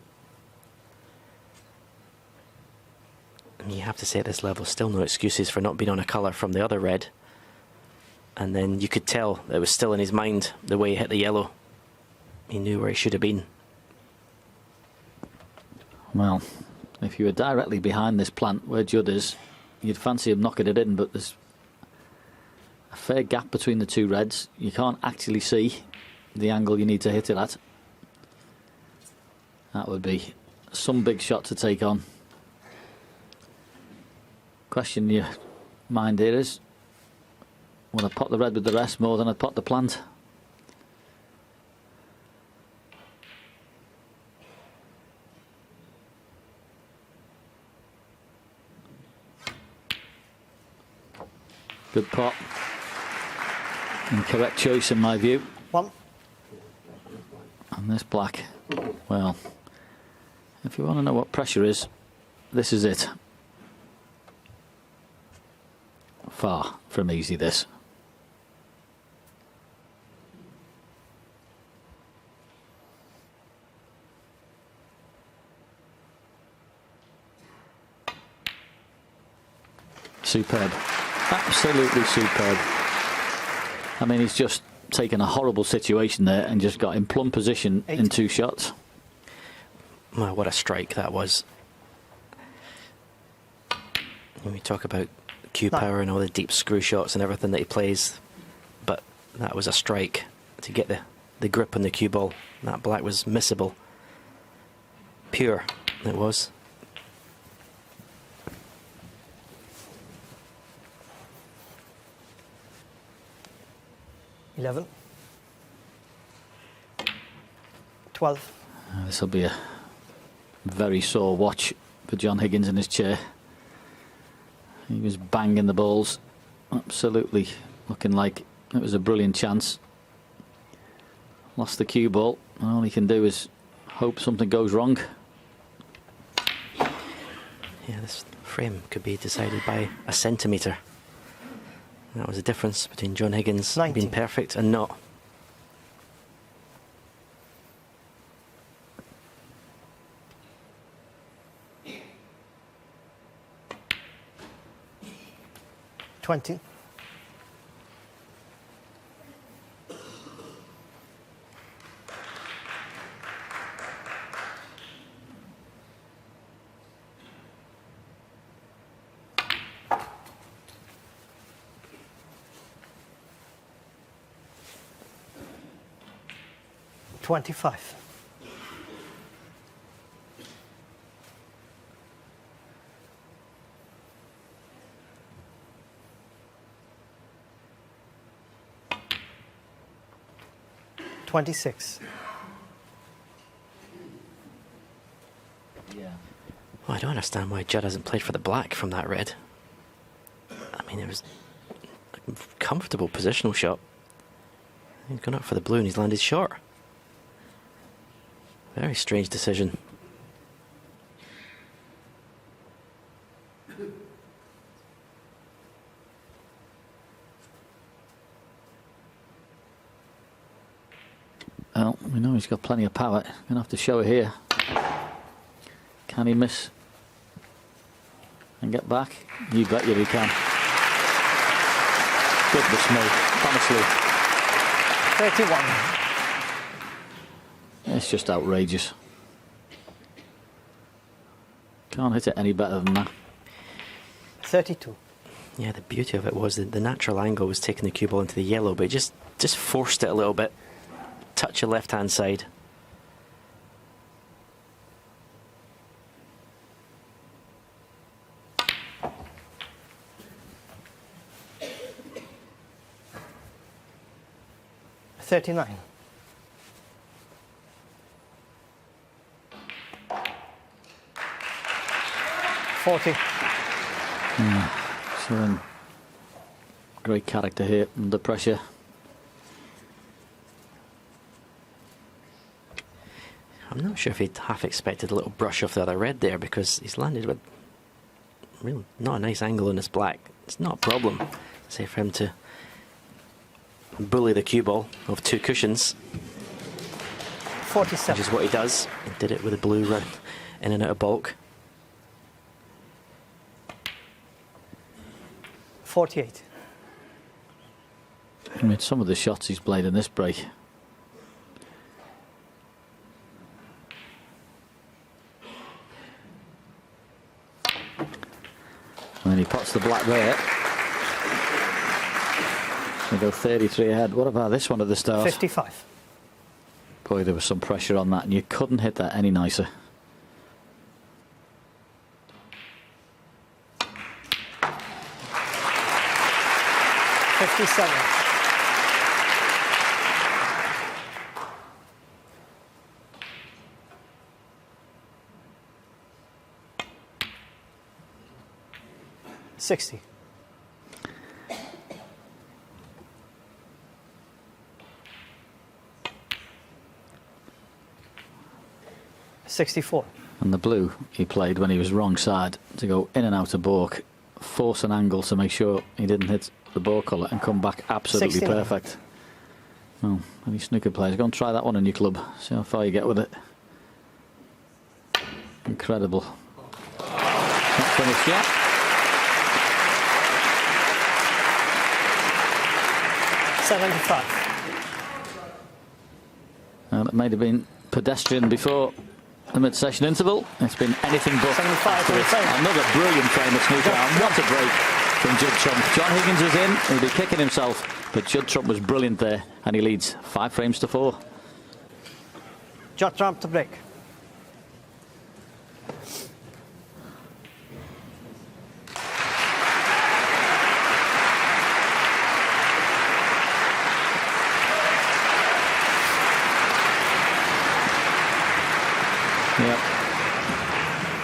[SPEAKER 4] And you have to say at this level, still no excuses for not being on a colour from the other red. And then you could tell it was still in his mind the way he hit the yellow. He knew where he should have been.
[SPEAKER 3] Well, if you were directly behind this plant where Judd is, you'd fancy him knocking it in, but there's a fair gap between the two reds. You can't actually see the angle you need to hit it at. That would be some big shot to take on. Question in your mind here is, Well, I'd pot the red with the rest more than I'd pot the plant. Good pot. And correct choice in my view.
[SPEAKER 2] 1.
[SPEAKER 3] And this black, well, if you want to know what pressure is, this is it. Far from easy, this. Superb. Absolutely superb. I mean, he's just taken a horrible situation there and just got in plumb position
[SPEAKER 2] 8.
[SPEAKER 3] in 2 shots.
[SPEAKER 4] Well, what a strike that was. When we talk about cue
[SPEAKER 2] 9.
[SPEAKER 4] power and all the deep screw shots and everything that he plays, but that was a strike to get the grip on the cue ball. That black was missable. Pure, it was.
[SPEAKER 2] $11. 12.
[SPEAKER 3] This will be a very sore watch for John Higgins in his chair. He was banging the balls, absolutely looking like it was a brilliant chance. Lost the cue ball, and all he can do is hope something goes wrong.
[SPEAKER 4] Yeah, this frame could be decided by a centimetre. That was the difference between John Higgins
[SPEAKER 2] 19.
[SPEAKER 4] being perfect and not.
[SPEAKER 2] $20. $25. $26.
[SPEAKER 3] Yeah.
[SPEAKER 4] Well, I don't understand why Judd hasn't played for the black from that red. I mean, it was a comfortable positional shot. He's gone up for the blue and he's landed short. Very strange decision.
[SPEAKER 3] Well, we know he's got plenty of power. Going to have to show it here. Can he miss and get back? You bet you he can. Goodness me, honestly.
[SPEAKER 2] 31.
[SPEAKER 3] It's just outrageous. Can't hit it any better than that.
[SPEAKER 2] 32.
[SPEAKER 4] Yeah, the beauty of it was that the natural angle was taking the cue ball into the yellow, but it just forced it a little bit. Touch your left-hand side.
[SPEAKER 2] $39. $40.
[SPEAKER 3] Showing great character here under pressure.
[SPEAKER 4] I'm not sure if he'd half expected a little brush off the other red there, because he's landed with really not a nice angle on this black. It's not a problem, say, for him to bully the cue ball of 2 cushions,
[SPEAKER 2] 47.
[SPEAKER 4] which is what he does. He did it with a blue run in and out of bulk.
[SPEAKER 2] 48.
[SPEAKER 3] I mean, some of the shots he's played in this break. And then he pots the black there. They go 33 ahead. What about this one at the start?
[SPEAKER 2] 55.
[SPEAKER 3] Boy, there was some pressure on that, and you couldn't hit that any nicer.
[SPEAKER 2] 57. $60. 64.
[SPEAKER 3] And the blue he played when he was wrong side to go in and out of balk, force an angle to make sure he didn't hit the ball colour and come back absolutely
[SPEAKER 2] 69.
[SPEAKER 3] perfect. Well, any snooker players, go and try that one in your club. See how far you get with it. Incredible. Not finished yet. Well, it might have been pedestrian before the mid-session interval. It's been anything but.
[SPEAKER 2] 75
[SPEAKER 3] after it. Another brilliant frame of snooker. And what a break from Judd Trump. John Higgins is in. He'll be kicking himself. But Judd Trump was brilliant there. And he leads 5 frames to 4.
[SPEAKER 2] Judd Trump to break.
[SPEAKER 3] Yep.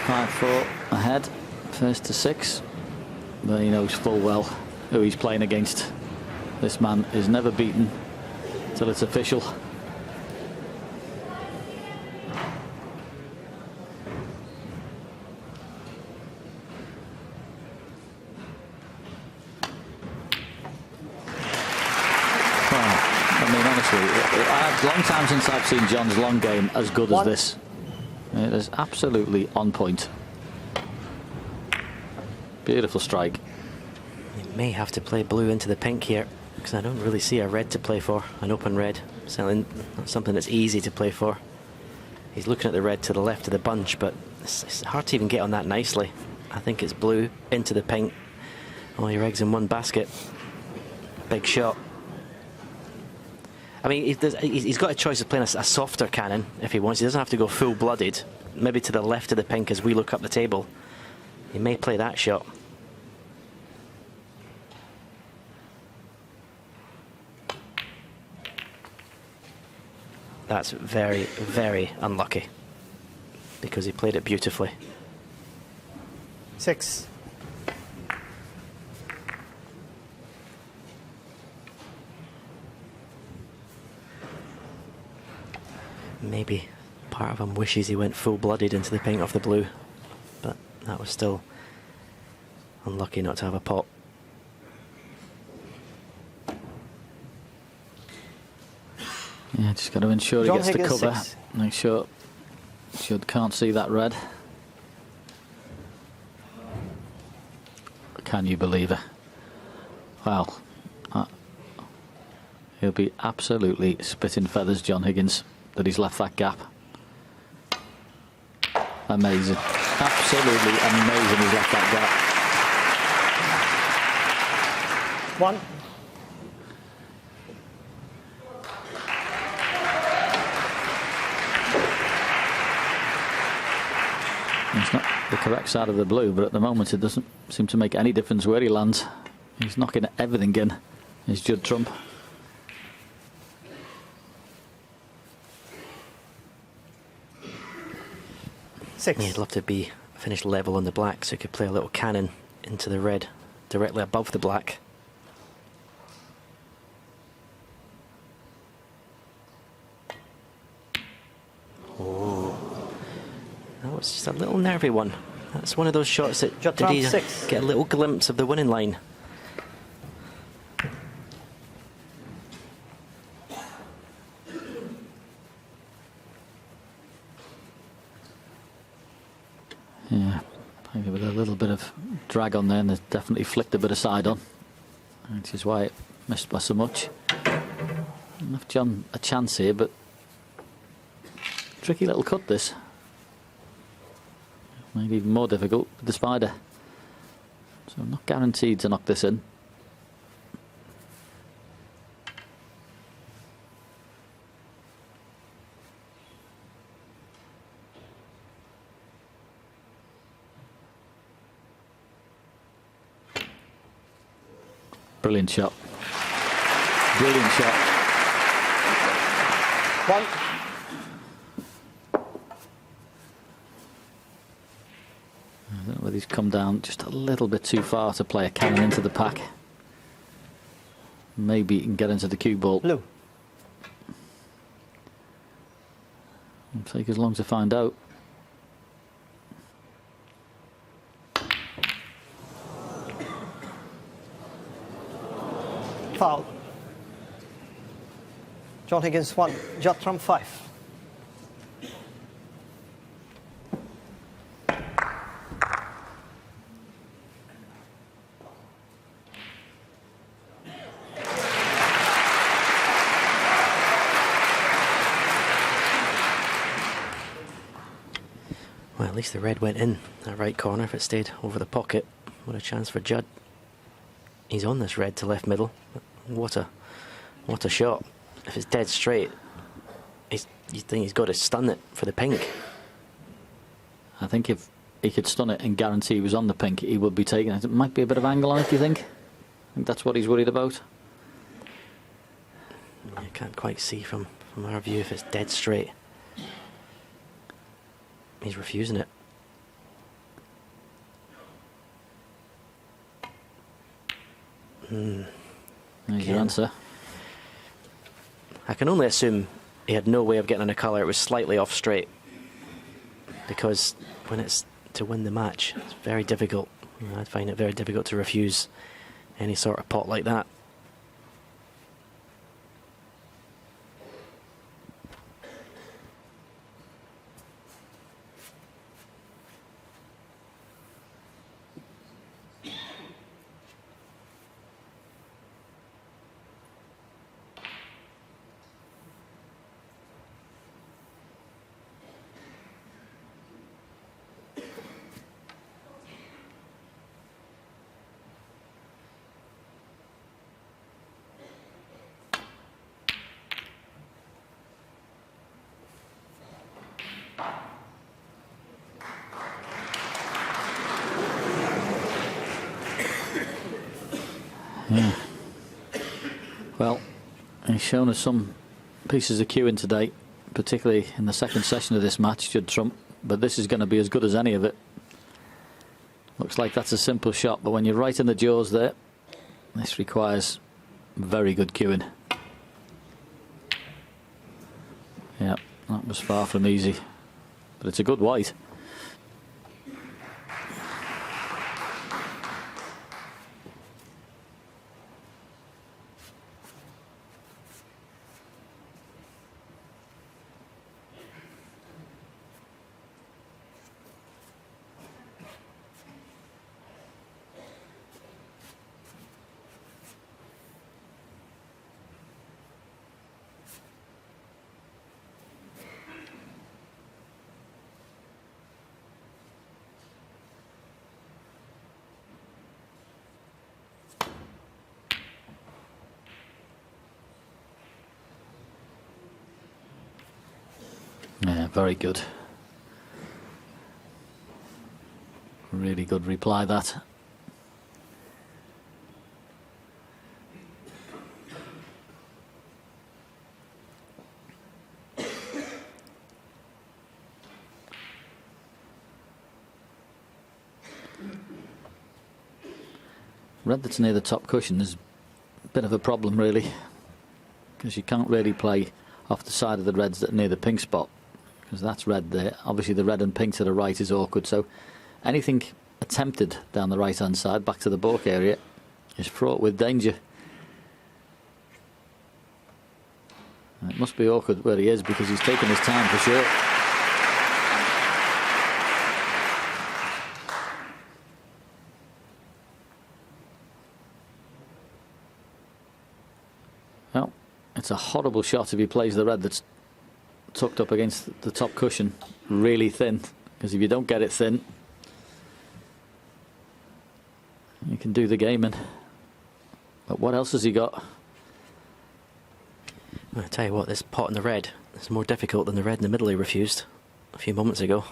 [SPEAKER 3] 5-4 ahead. First to 6. But he knows full well who he's playing against. This man is never beaten till it's official. It's a long time since I've seen John's long game as good as this. It is absolutely on point. Beautiful strike.
[SPEAKER 4] You may have to play blue into the pink here, because I don't really see a red to play for, an open red. Certainly not something that's easy to play for. He's looking at the red to the left of the bunch, but it's hard to even get on that nicely. I think it's blue into the pink. All your eggs in one basket. Big shot. I mean, he's got a choice of playing a softer cannon if he wants. He doesn't have to go full-blooded. Maybe to the left of the pink as we look up the table. He may play that shot. That's very, very unlucky, because he played it beautifully.
[SPEAKER 2] 6.
[SPEAKER 4] Maybe part of him wishes he went full-blooded into the pink off the blue, but that was still unlucky not to have a pot.
[SPEAKER 3] Yeah, just got to ensure
[SPEAKER 2] John
[SPEAKER 3] he gets
[SPEAKER 2] Higgins,
[SPEAKER 3] the cover.
[SPEAKER 2] 6.
[SPEAKER 3] Make sure Judd can't see that red. Can you believe it? Well, he'll be absolutely spitting feathers, John Higgins, that he's left that gap. Amazing. Absolutely amazing he's left that
[SPEAKER 2] gap. 1.
[SPEAKER 3] It's not the correct side of the blue, but at the moment it doesn't seem to make any difference where he lands. He's knocking everything in. Is Judd Trump.
[SPEAKER 2] Yeah,
[SPEAKER 4] he'd love to be finished level on the black, so he could play a little cannon into the red directly above the black. Oh, that was just a little nervy one. That's one of those shots that did he get a little glimpse of the winning line.
[SPEAKER 3] Yeah, maybe with a little bit of drag on there, and there's definitely flicked a bit of side on, which is why it missed by so much. Left John a chance here, but tricky little cut this. Maybe even more difficult with the spider. So I'm not guaranteed to knock this in. Brilliant shot. Brilliant shot.
[SPEAKER 2] One.
[SPEAKER 3] I don't know whether he's come down just a little bit too far to play a cannon into the pack. Maybe he can get into the cue ball.
[SPEAKER 2] Blue.
[SPEAKER 3] It'll take as long to find out.
[SPEAKER 2] Foul. John Higgins 1, Judd trump 5.
[SPEAKER 4] Well, at least the red went in that right corner. If it stayed over the pocket, what a chance for Judd. He's on this red to left middle. What a shot. If it's dead straight, you think he's got to stun it for the pink.
[SPEAKER 3] I think if he could stun it and guarantee he was on the pink, he would be taking it. It might be a bit of angle on it, do you think? I think that's what he's worried about.
[SPEAKER 4] I can't quite see from our view if it's dead straight. He's refusing it.
[SPEAKER 3] There's your answer.
[SPEAKER 4] I can only assume he had no way of getting in a colour. It was slightly off straight. Because when it's to win the match, it's very difficult. I'd find it very difficult to refuse any sort of pot like that.
[SPEAKER 3] Yeah. Well, he's shown us some pieces of cueing today, particularly in the second session of this match, Judd Trump, but this is going to be as good as any of it. Looks like that's a simple shot, but when you're right in the jaws there, this requires very good cueing. Yeah, that was far from easy, but it's a good white. Yeah, very good. Really good reply, that. Red that's near the top cushion is a bit of a problem, really, because you can't really play off the side of the reds that are near the pink spot, because that's red there. Obviously the red and pink to the right is awkward, so anything attempted down the right hand side back to the balk area is fraught with danger. And it must be awkward where he is, because he's taken his time for sure. Well, it's a horrible shot if he plays the red that's tucked up against the top cushion really thin, because if you don't get it thin, you can do the game in. But what else has he got?
[SPEAKER 4] I'll tell you what, this pot in the red is more difficult than the red in the middle he refused a few moments ago.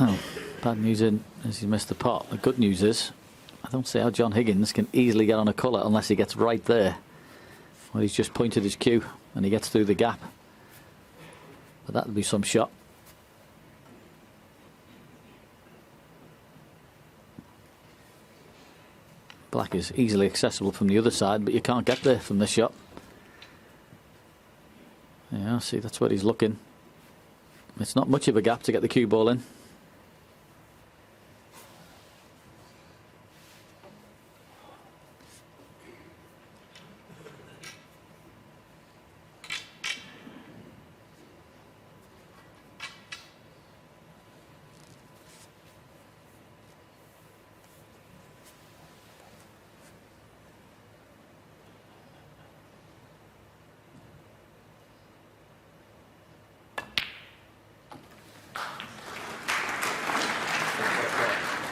[SPEAKER 3] Oh, bad news is he's missed the pot. The good news is, I don't see how John Higgins can easily get on a colour unless he gets right there. Well, he's just pointed his cue and he gets through the gap. But that'll be some shot. Black is easily accessible from the other side, but you can't get there from this shot. Yeah, see, that's where he's looking. It's not much of a gap to get the cue ball in.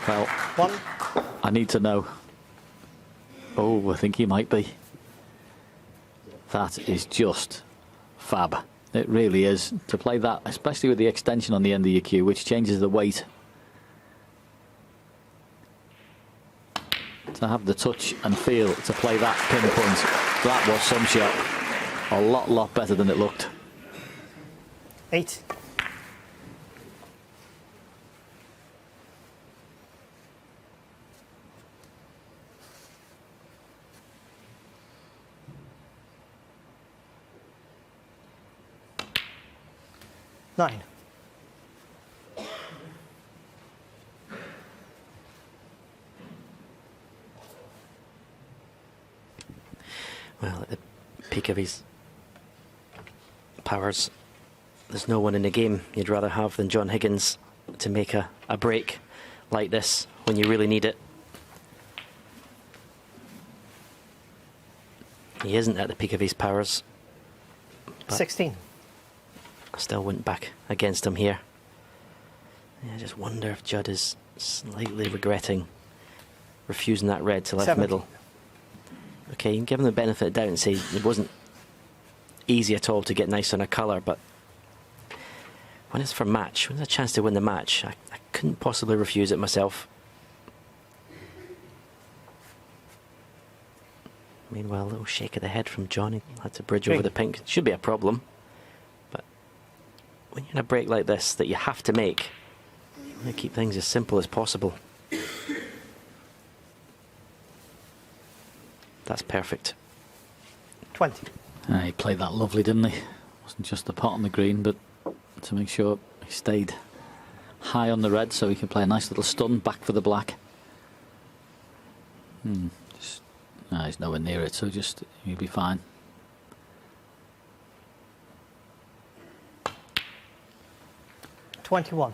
[SPEAKER 3] Well,
[SPEAKER 2] One.
[SPEAKER 3] I need to know. Oh, I think he might be. That is just fab. It really is. To play that, especially with the extension on the end of your cue, which changes the weight. To have the touch and feel to play that pinpoint, that was some shot. A lot better than it looked.
[SPEAKER 2] 8. Nine.
[SPEAKER 4] Well, at the peak of his powers, there's no one in the game you'd rather have than John Higgins to make a break like this when you really need it. He isn't at the peak of his powers.
[SPEAKER 2] 16.
[SPEAKER 4] I still went back against him here. Yeah, I just wonder if Judd is slightly regretting refusing that red to left
[SPEAKER 2] 7.
[SPEAKER 4] middle. Okay, you can give him the benefit of doubt and say it wasn't easy at all to get nice on a colour, but when it's for match, when there's a chance to win the match, I couldn't possibly refuse it myself. Meanwhile, a little shake of the head from John. He had to bridge over the pink. It should be a problem. But when you're in a break like this that you have to make, you want to keep things as simple as possible. That's perfect.
[SPEAKER 2] 20.
[SPEAKER 3] He played that lovely, didn't he? Wasn't just the pot on the green, but to make sure he stayed high on the red so he could play a nice little stun back for the black. No, he's nowhere near it, so just he'll be fine.
[SPEAKER 2] $21.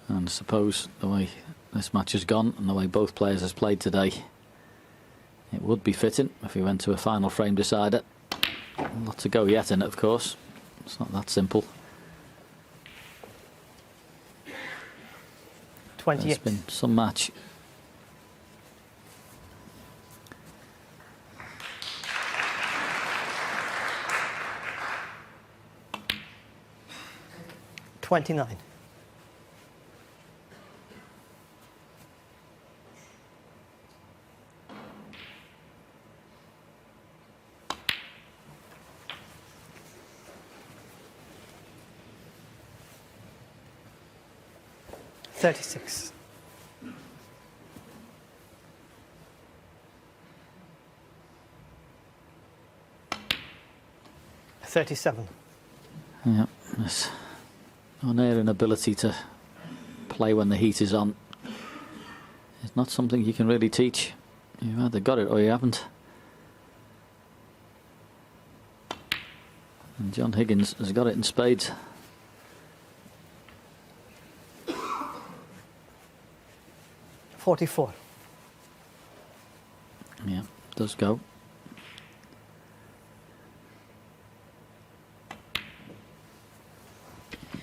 [SPEAKER 3] And I suppose the way this match has gone and the way both players has played today, it would be fitting if we went to a final frame decider. Not to go yet in it, of course. It's not that simple.
[SPEAKER 2] 28.
[SPEAKER 3] It's been some match.
[SPEAKER 2] $29. $36. $37.
[SPEAKER 3] Yeah, there's unerring ability to play when the heat is on. It's not something you can really teach. You've either got it or you haven't. And John Higgins has got it in spades.
[SPEAKER 2] $44.
[SPEAKER 3] Yeah, does go.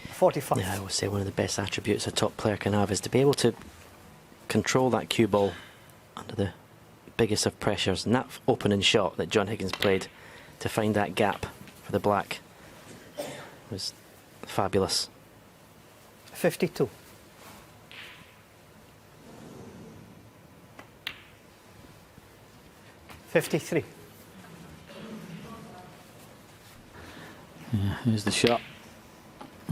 [SPEAKER 2] $45.
[SPEAKER 4] Yeah, I would say one of the best attributes a top player can have is to be able to control that cue ball under the biggest of pressures. And that opening shot that John Higgins played to find that gap for the black was fabulous.
[SPEAKER 2] 52. 53.
[SPEAKER 3] Yeah, here's the shot.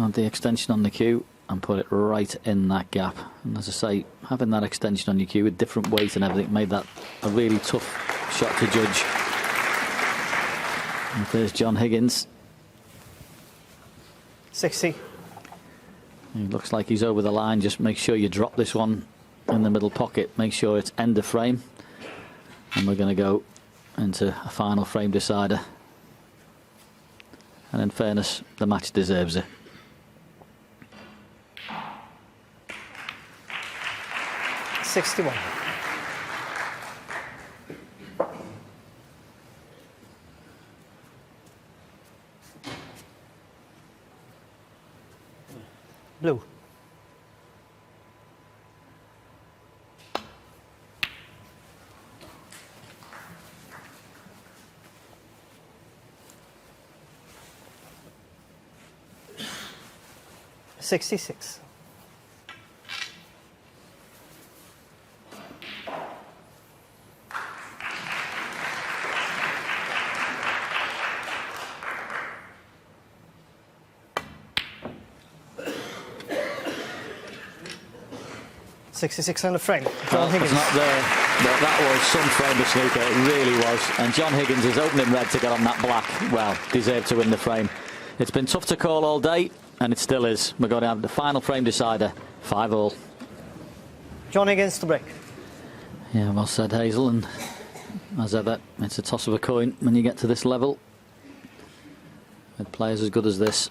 [SPEAKER 3] Add the extension on the cue and put it right in that gap. And as I say, having that extension on your cue with different weight and everything made that a really tough shot to judge. And there's John Higgins.
[SPEAKER 2] 60.
[SPEAKER 3] He looks like he's over the line. Just make sure you drop this one in the middle pocket. Make sure it's end of frame. And we're going to go into a final frame decider. And in fairness, the match deserves it.
[SPEAKER 2] $61. Blue. $66. $66 on the frame. John Higgins.
[SPEAKER 3] It's not there, but that was some frame of snooker. It really was. And John Higgins is opening red to get on that black. Well, deserved to win the frame. It's been tough to call all day, and it still is. We're going to have the final frame decider, 5-all.
[SPEAKER 2] John Higgins to break.
[SPEAKER 3] Yeah, well said, Hazel. And as ever, it's a toss of a coin when you get to this level. With players as good as this.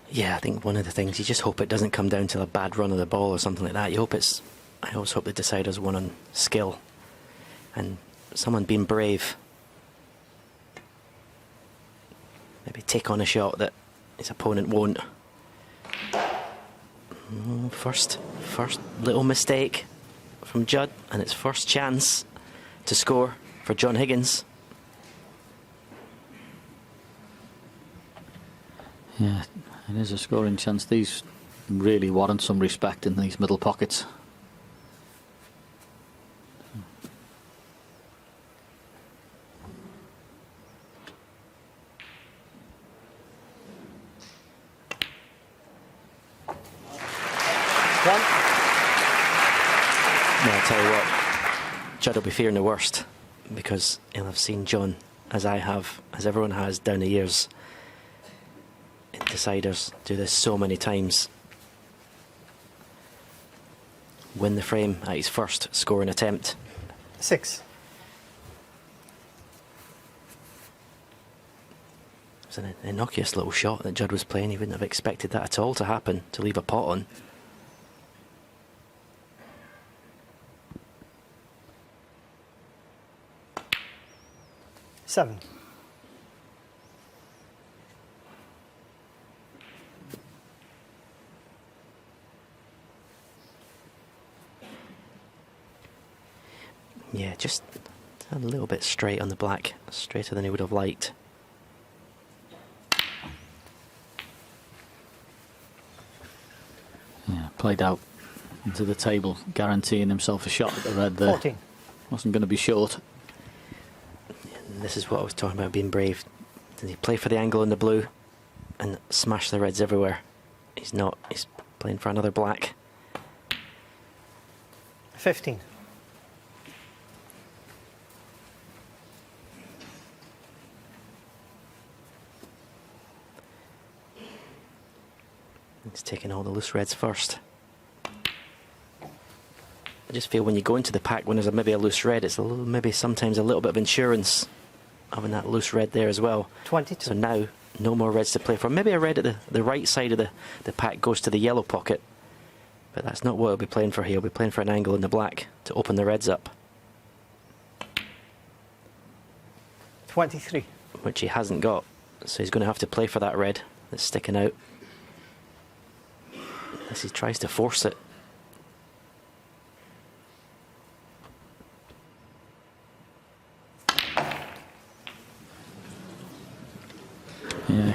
[SPEAKER 4] Yeah, I think one of the things, you just hope it doesn't come down to a bad run of the ball or something like that. You hope it's, I always hope the decider's won on skill and someone being brave. Maybe take on a shot that his opponent won't. First little mistake from Judd, and it's first chance to score for John Higgins.
[SPEAKER 3] Yeah, it is a scoring chance. These really warrant some respect in these middle pockets.
[SPEAKER 4] I'll tell you what, Judd will be fearing the worst, because he'll have seen John, as I have, as everyone has down the years, in deciders, do this so many times. Win the frame at his first scoring attempt.
[SPEAKER 2] 6.
[SPEAKER 4] It was an innocuous little shot that Judd was playing. He wouldn't have expected that at all to happen, to leave a pot on.
[SPEAKER 2] $7.
[SPEAKER 4] Yeah, just a little bit straight on the black, straighter than he would have liked.
[SPEAKER 3] Yeah, played out into the table, guaranteeing himself a shot at the red there.
[SPEAKER 2] 14.
[SPEAKER 3] Wasn't going to be short.
[SPEAKER 4] And this is what I was talking about, being brave. Did he play for the angle in the blue and smash the reds everywhere? He's not. He's playing for another black.
[SPEAKER 2] 15.
[SPEAKER 4] He's taking all the loose reds first. I just feel when you go into the pack when there's maybe a loose red, it's a little, maybe sometimes a little bit of insurance having that loose red there as well.
[SPEAKER 2] 22.
[SPEAKER 4] So now, no more reds to play for. Maybe a red at the right side of the pack goes to the yellow pocket. But that's not what he'll be playing for here. He'll be playing for an angle in the black to open the reds up.
[SPEAKER 2] 23.
[SPEAKER 4] Which he hasn't got. So he's going to have to play for that red that's sticking out. Unless he tries to force it.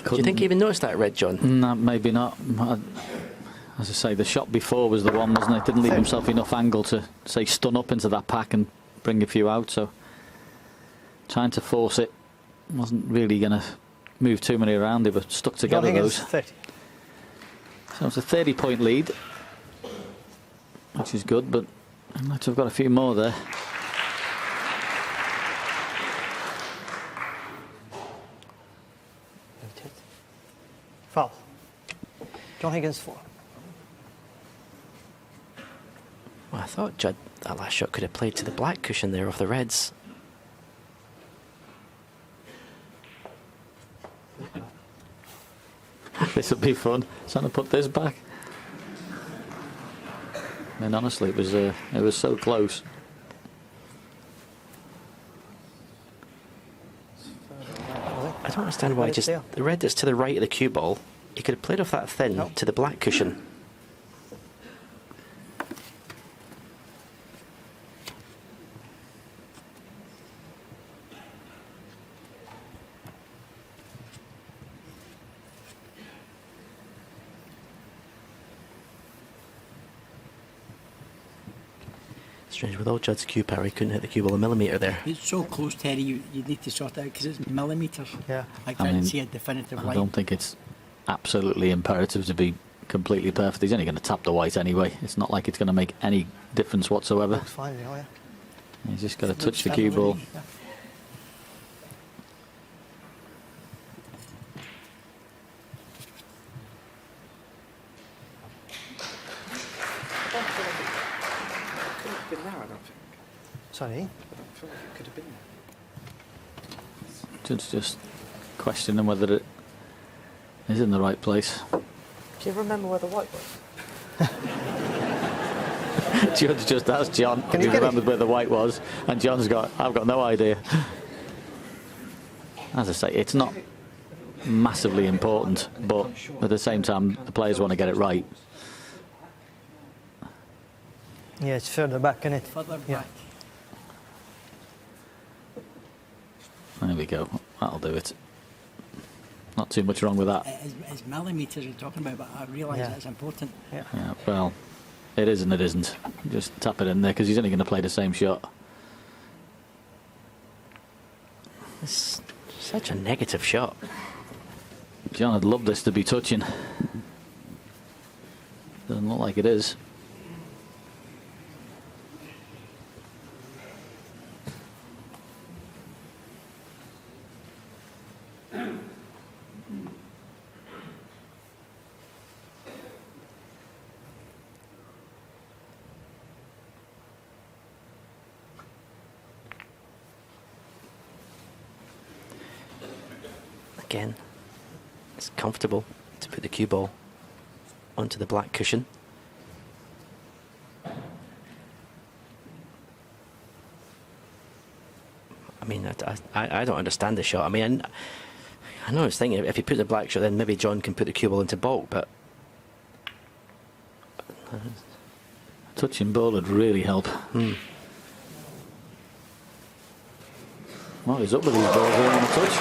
[SPEAKER 4] Do you think he even noticed that red, John?
[SPEAKER 3] No, maybe not. As I say, the shot before was the one, wasn't it? Didn't leave himself enough angle to, say, stun up into that pack and bring a few out. So trying to force it wasn't really going to move too many around. They were stuck together,
[SPEAKER 2] Higgins,
[SPEAKER 3] those.
[SPEAKER 2] 30.
[SPEAKER 3] So it's a 30-point lead, which is good, but I'd like to have got a few more there.
[SPEAKER 2] Foul. John Higgins, 4.
[SPEAKER 4] Well, I thought Judd, that last shot, could have played to the black cushion there of the reds.
[SPEAKER 3] This would be fun, trying to put this back. And honestly, it was so close.
[SPEAKER 4] I don't understand why just the red that's to the right of the cue ball, he could have played off that thin to the black cushion. Strange, with all Judd's cue power, he couldn't hit the cue ball a millimetre there.
[SPEAKER 5] It's so close, Terry, you need to sort it out because it's millimetres.
[SPEAKER 2] Yeah.
[SPEAKER 5] I can't see a definitive
[SPEAKER 3] I
[SPEAKER 5] line.
[SPEAKER 3] don't think it's absolutely imperative to be completely perfect. He's only going to tap the white anyway. It's not like it's going to make any difference whatsoever.
[SPEAKER 2] Looks fine, you know, yeah.
[SPEAKER 3] He's just got to touch the cue ball.
[SPEAKER 5] Yeah.
[SPEAKER 2] Sorry.
[SPEAKER 3] Judd's just questioning whether it is in the right place.
[SPEAKER 2] Do you remember where the white was?
[SPEAKER 3] Judd just asked John if he remembered where the white was, and John's got, I've got no idea. As I say, it's not massively important, but at the same time, the players want to get it right.
[SPEAKER 2] Yeah, it's further back, isn't it?
[SPEAKER 5] Further
[SPEAKER 2] Yeah.
[SPEAKER 5] back.
[SPEAKER 3] There we go. That'll do it. Not too much wrong with that.
[SPEAKER 5] It's millimetres you're talking about, but I realise
[SPEAKER 2] Yeah.
[SPEAKER 5] it's important.
[SPEAKER 2] Yeah.
[SPEAKER 3] Yeah, well, it is and it isn't. Just tap it in there because he's only going to play the same shot.
[SPEAKER 4] It's such a negative shot.
[SPEAKER 3] John would love this to be touching. Doesn't look like it is.
[SPEAKER 4] Again, it's comfortable to put the cue ball onto the black cushion. I mean, I don't understand the shot. I mean, I know I was thinking if he put the black shot, then maybe John can put the cue ball into baulk, but
[SPEAKER 3] Touching ball would really help. What is up with these balls here on the touch?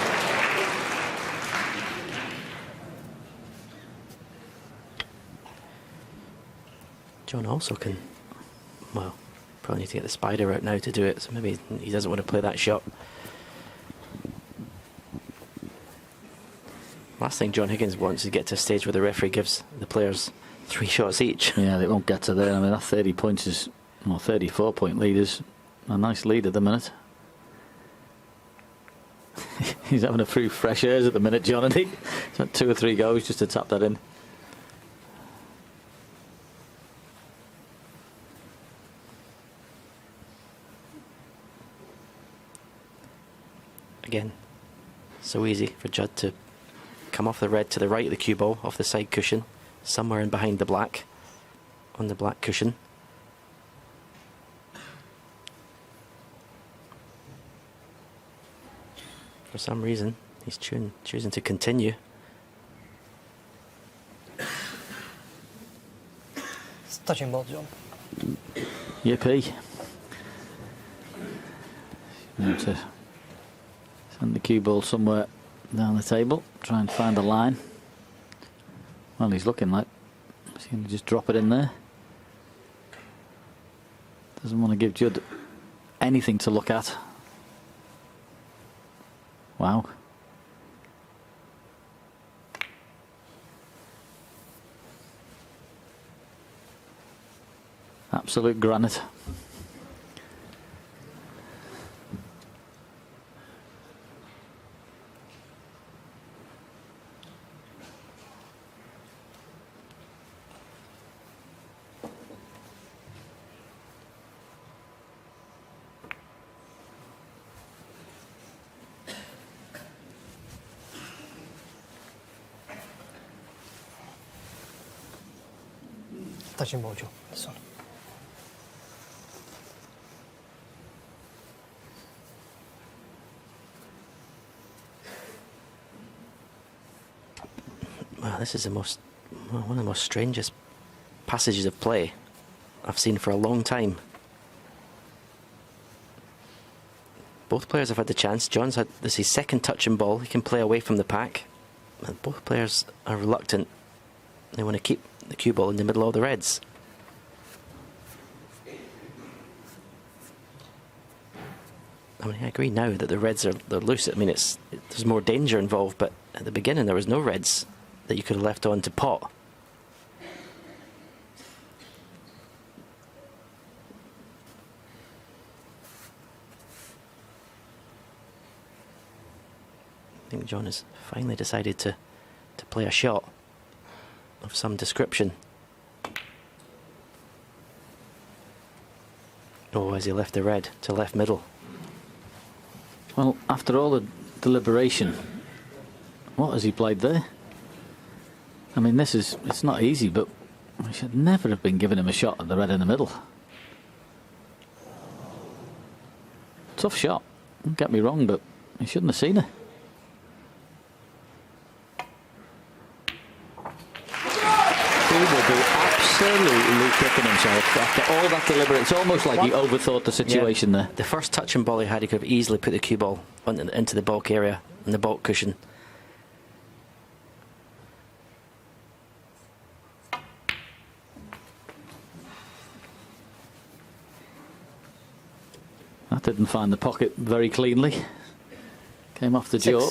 [SPEAKER 4] John also can, well, probably need to get the spider out now to do it, so maybe he doesn't want to play that shot. Last thing John Higgins wants is to get to a stage where the referee gives the players 3 shots each.
[SPEAKER 3] Yeah, they won't get to there. I mean, that 30 points is, well, 34-point lead is a nice lead at the minute. He's having a few fresh airs at the minute, John, and he's had 2 or 3 goes just to tap that in.
[SPEAKER 4] Again, so easy for Judd to come off the red to the right of the cue ball, off the side cushion, somewhere in behind the black, on the black cushion. For some reason, he's choosing to continue.
[SPEAKER 2] It's touching ball, John.
[SPEAKER 3] Yippee. You have to send the cue ball somewhere down the table, try and find a line. Well, he's looking like he's going to just drop it in there. Doesn't want to give Judd anything to look at. Wow. Absolute granite.
[SPEAKER 2] Touching ball, Joe. This one.
[SPEAKER 4] Wow, this is one of the most strangest passages of play I've seen for a long time. Both players have had the chance. John's had this is his second touch and ball. He can play away from the pack. And both players are reluctant. They want to keep the cue ball in the middle of the reds. I mean, I agree now that the reds they're loose. I mean, there's more danger involved, but at the beginning there was no reds that you could have left on to pot. I think John has finally decided to play a shot of some description. Oh, has he left the red to left middle?
[SPEAKER 3] Well, after all the deliberation, what has he played there? I mean, it's not easy, but we should never have been giving him a shot at the red in the middle. Tough shot, don't get me wrong, but he shouldn't have seen it. He will be absolutely kicking himself after all that deliberate. It's almost like he overthought the situation there.
[SPEAKER 4] The first touch and ball he had, he could have easily put the cue ball into the bulk area and the bulk cushion.
[SPEAKER 3] That didn't find the pocket very cleanly. Came off the jaw.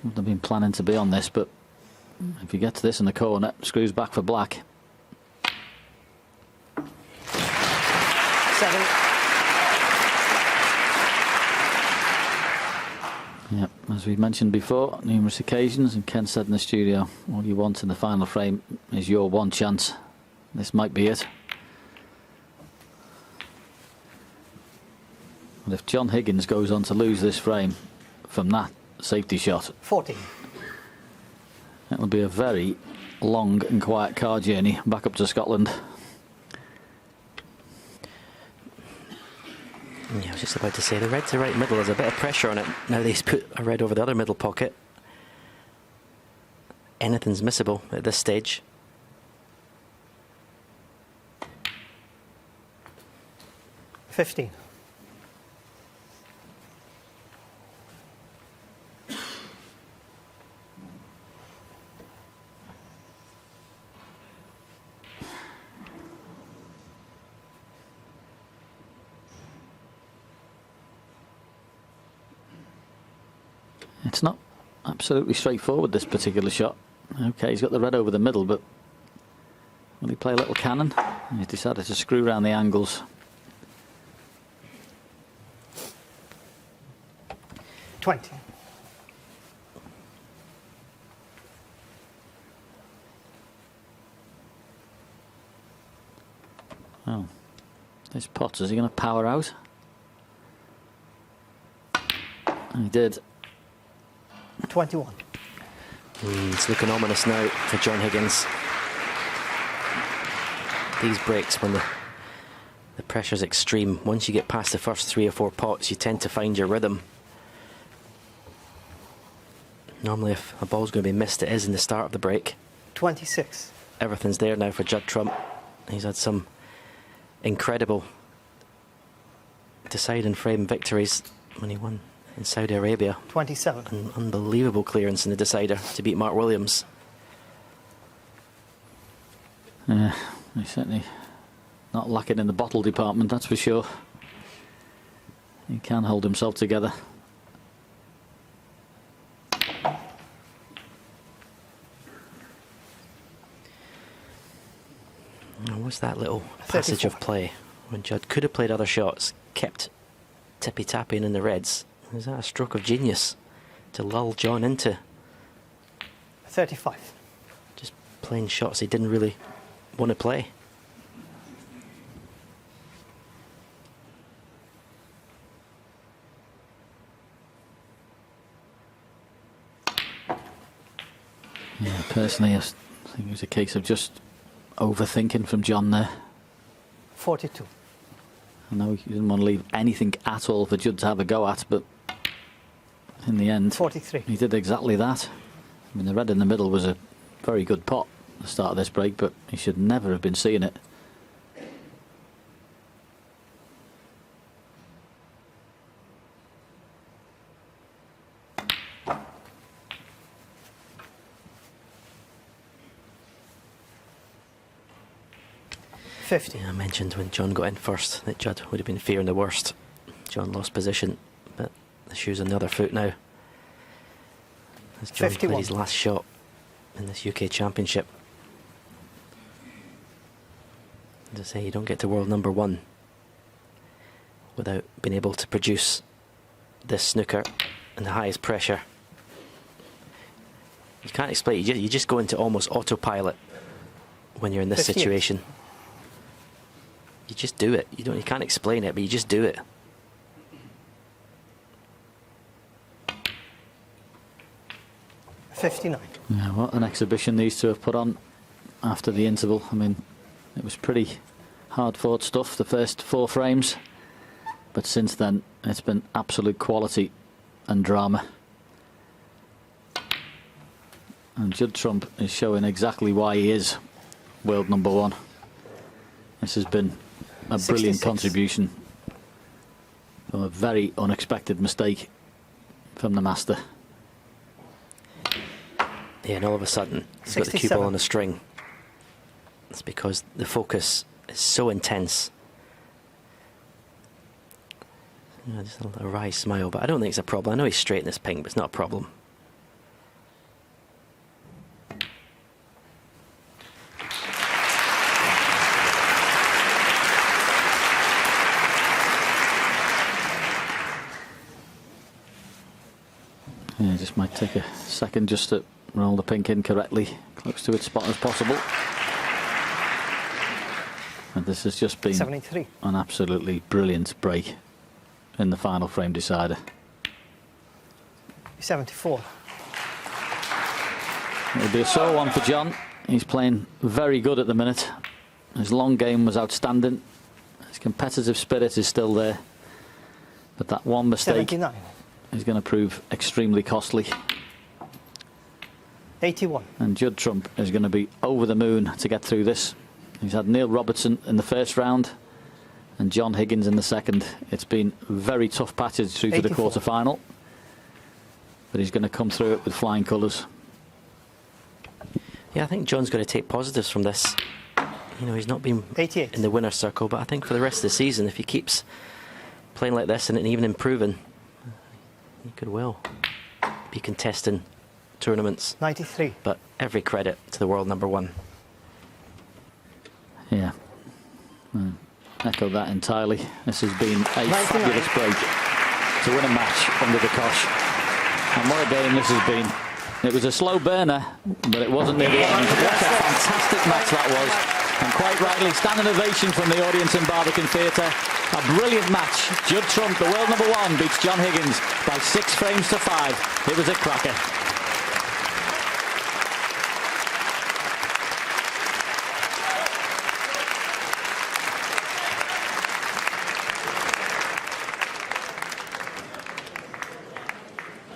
[SPEAKER 3] Wouldn't have been planning to be on this, but if you get to this in the corner, screws back for black.
[SPEAKER 2] 7.
[SPEAKER 3] Yep, as we mentioned before, on numerous occasions, and Ken said in the studio, all you want in the final frame is your one chance. This might be it. And if John Higgins goes on to lose this frame from that safety shot,
[SPEAKER 2] 14.
[SPEAKER 3] it'll be a very long and quiet car journey back up to Scotland.
[SPEAKER 4] Yeah, I was just about to say, the red to right middle, there's a bit of pressure on it. Now he's put a red over the other middle pocket. Anything's missable at this stage.
[SPEAKER 2] $15.
[SPEAKER 3] It's not absolutely straightforward, this particular shot. Okay, he's got the red over the middle, but will he play a little cannon? He's decided to screw around the angles.
[SPEAKER 2] 20.
[SPEAKER 3] Oh, this pot, is he going to power out? And he did.
[SPEAKER 2] 21.
[SPEAKER 4] It's looking ominous now for John Higgins. These breaks, when the pressure's extreme, once you get past the first 3 or 4 pots, you tend to find your rhythm. Normally if a ball's going to be missed, it is in the start of the break.
[SPEAKER 2] 26.
[SPEAKER 4] Everything's there now for Judd Trump. He's had some incredible deciding frame victories when he won in Saudi Arabia.
[SPEAKER 2] 27.
[SPEAKER 4] An unbelievable clearance in the decider to beat Mark Williams.
[SPEAKER 3] Yeah, he's certainly not lacking in the bottle department, that's for sure. He can hold himself together.
[SPEAKER 4] What's that little passage of play when Judd could have played other shots, kept tippy-tapping in the reds? Is that a stroke of genius to lull John into
[SPEAKER 2] 35.
[SPEAKER 4] just playing shots he didn't really want to play?
[SPEAKER 3] Yeah, personally, I think it was a case of just overthinking from John there.
[SPEAKER 2] 42.
[SPEAKER 3] I know he didn't want to leave anything at all for Judd to have a go at, but in the end,
[SPEAKER 2] 43.
[SPEAKER 3] he did exactly that. I mean, the red in the middle was a very good pot at the start of this break, but he should never have been seeing it.
[SPEAKER 4] Yeah, I mentioned when John got in first that Judd would have been fearing the worst. John lost position, but the shoe's on the other foot now. As John
[SPEAKER 2] 51.
[SPEAKER 4] played his last shot in this UK Championship. As I say, you don't get to world number 1 without being able to produce this snooker in the highest pressure. You can't explain it. You just go into almost autopilot when you're in this
[SPEAKER 2] 58.
[SPEAKER 4] situation. You just do it. You can't explain it, but you just do it.
[SPEAKER 2] $59.
[SPEAKER 3] Yeah, what an exhibition these two have put on after the interval. I mean, it was pretty hard-fought stuff, the first 4 frames. But since then, it's been absolute quality and drama. And Judd Trump is showing exactly why he is world number 1. This has been a brilliant
[SPEAKER 2] 66.
[SPEAKER 3] contribution from a very unexpected mistake from the master.
[SPEAKER 4] Yeah, and all of a sudden, he's got the cue
[SPEAKER 2] 67.
[SPEAKER 4] ball on a string. It's because the focus is so intense. You know, just a wry smile, but I don't think it's a problem. I know he's straight in this pink, but it's not a problem.
[SPEAKER 3] Yeah, just might take a second just to roll the pink in correctly, close to its spot as possible. And this has just been
[SPEAKER 2] 73.
[SPEAKER 3] an absolutely brilliant break in the final frame decider.
[SPEAKER 2] 74.
[SPEAKER 3] It'll be a sore one for John. He's playing very good at the minute. His long game was outstanding. His competitive spirit is still there. But that one mistake
[SPEAKER 2] 79.
[SPEAKER 3] is going to prove extremely costly.
[SPEAKER 2] 81.
[SPEAKER 3] And Judd Trump is going to be over the moon to get through this. He's had Neil Robertson in the first round and John Higgins in the second. It's been very tough passage through to the
[SPEAKER 2] 84.
[SPEAKER 3] quarter-final. But he's going to come through it with flying colours.
[SPEAKER 4] Yeah, I think John's got to take positives from this. You know, he's not been
[SPEAKER 2] 88.
[SPEAKER 4] in the winner's circle, but I think for the rest of the season, if he keeps playing like this and even improving, he could well be contesting tournaments.
[SPEAKER 2] 93.
[SPEAKER 4] But every credit to the world number 1.
[SPEAKER 3] Yeah. Echo that entirely. This has been a
[SPEAKER 2] 99.
[SPEAKER 3] fabulous break to win a match under the cosh. And what a game this has been. It was a slow burner, but it wasn't near the end. What a fantastic match that was. And quite rightly, standing ovation from the audience in Barbican Theatre. A brilliant match. Judd Trump, the world number 1, beats John Higgins by 6 frames to 5. It was a cracker.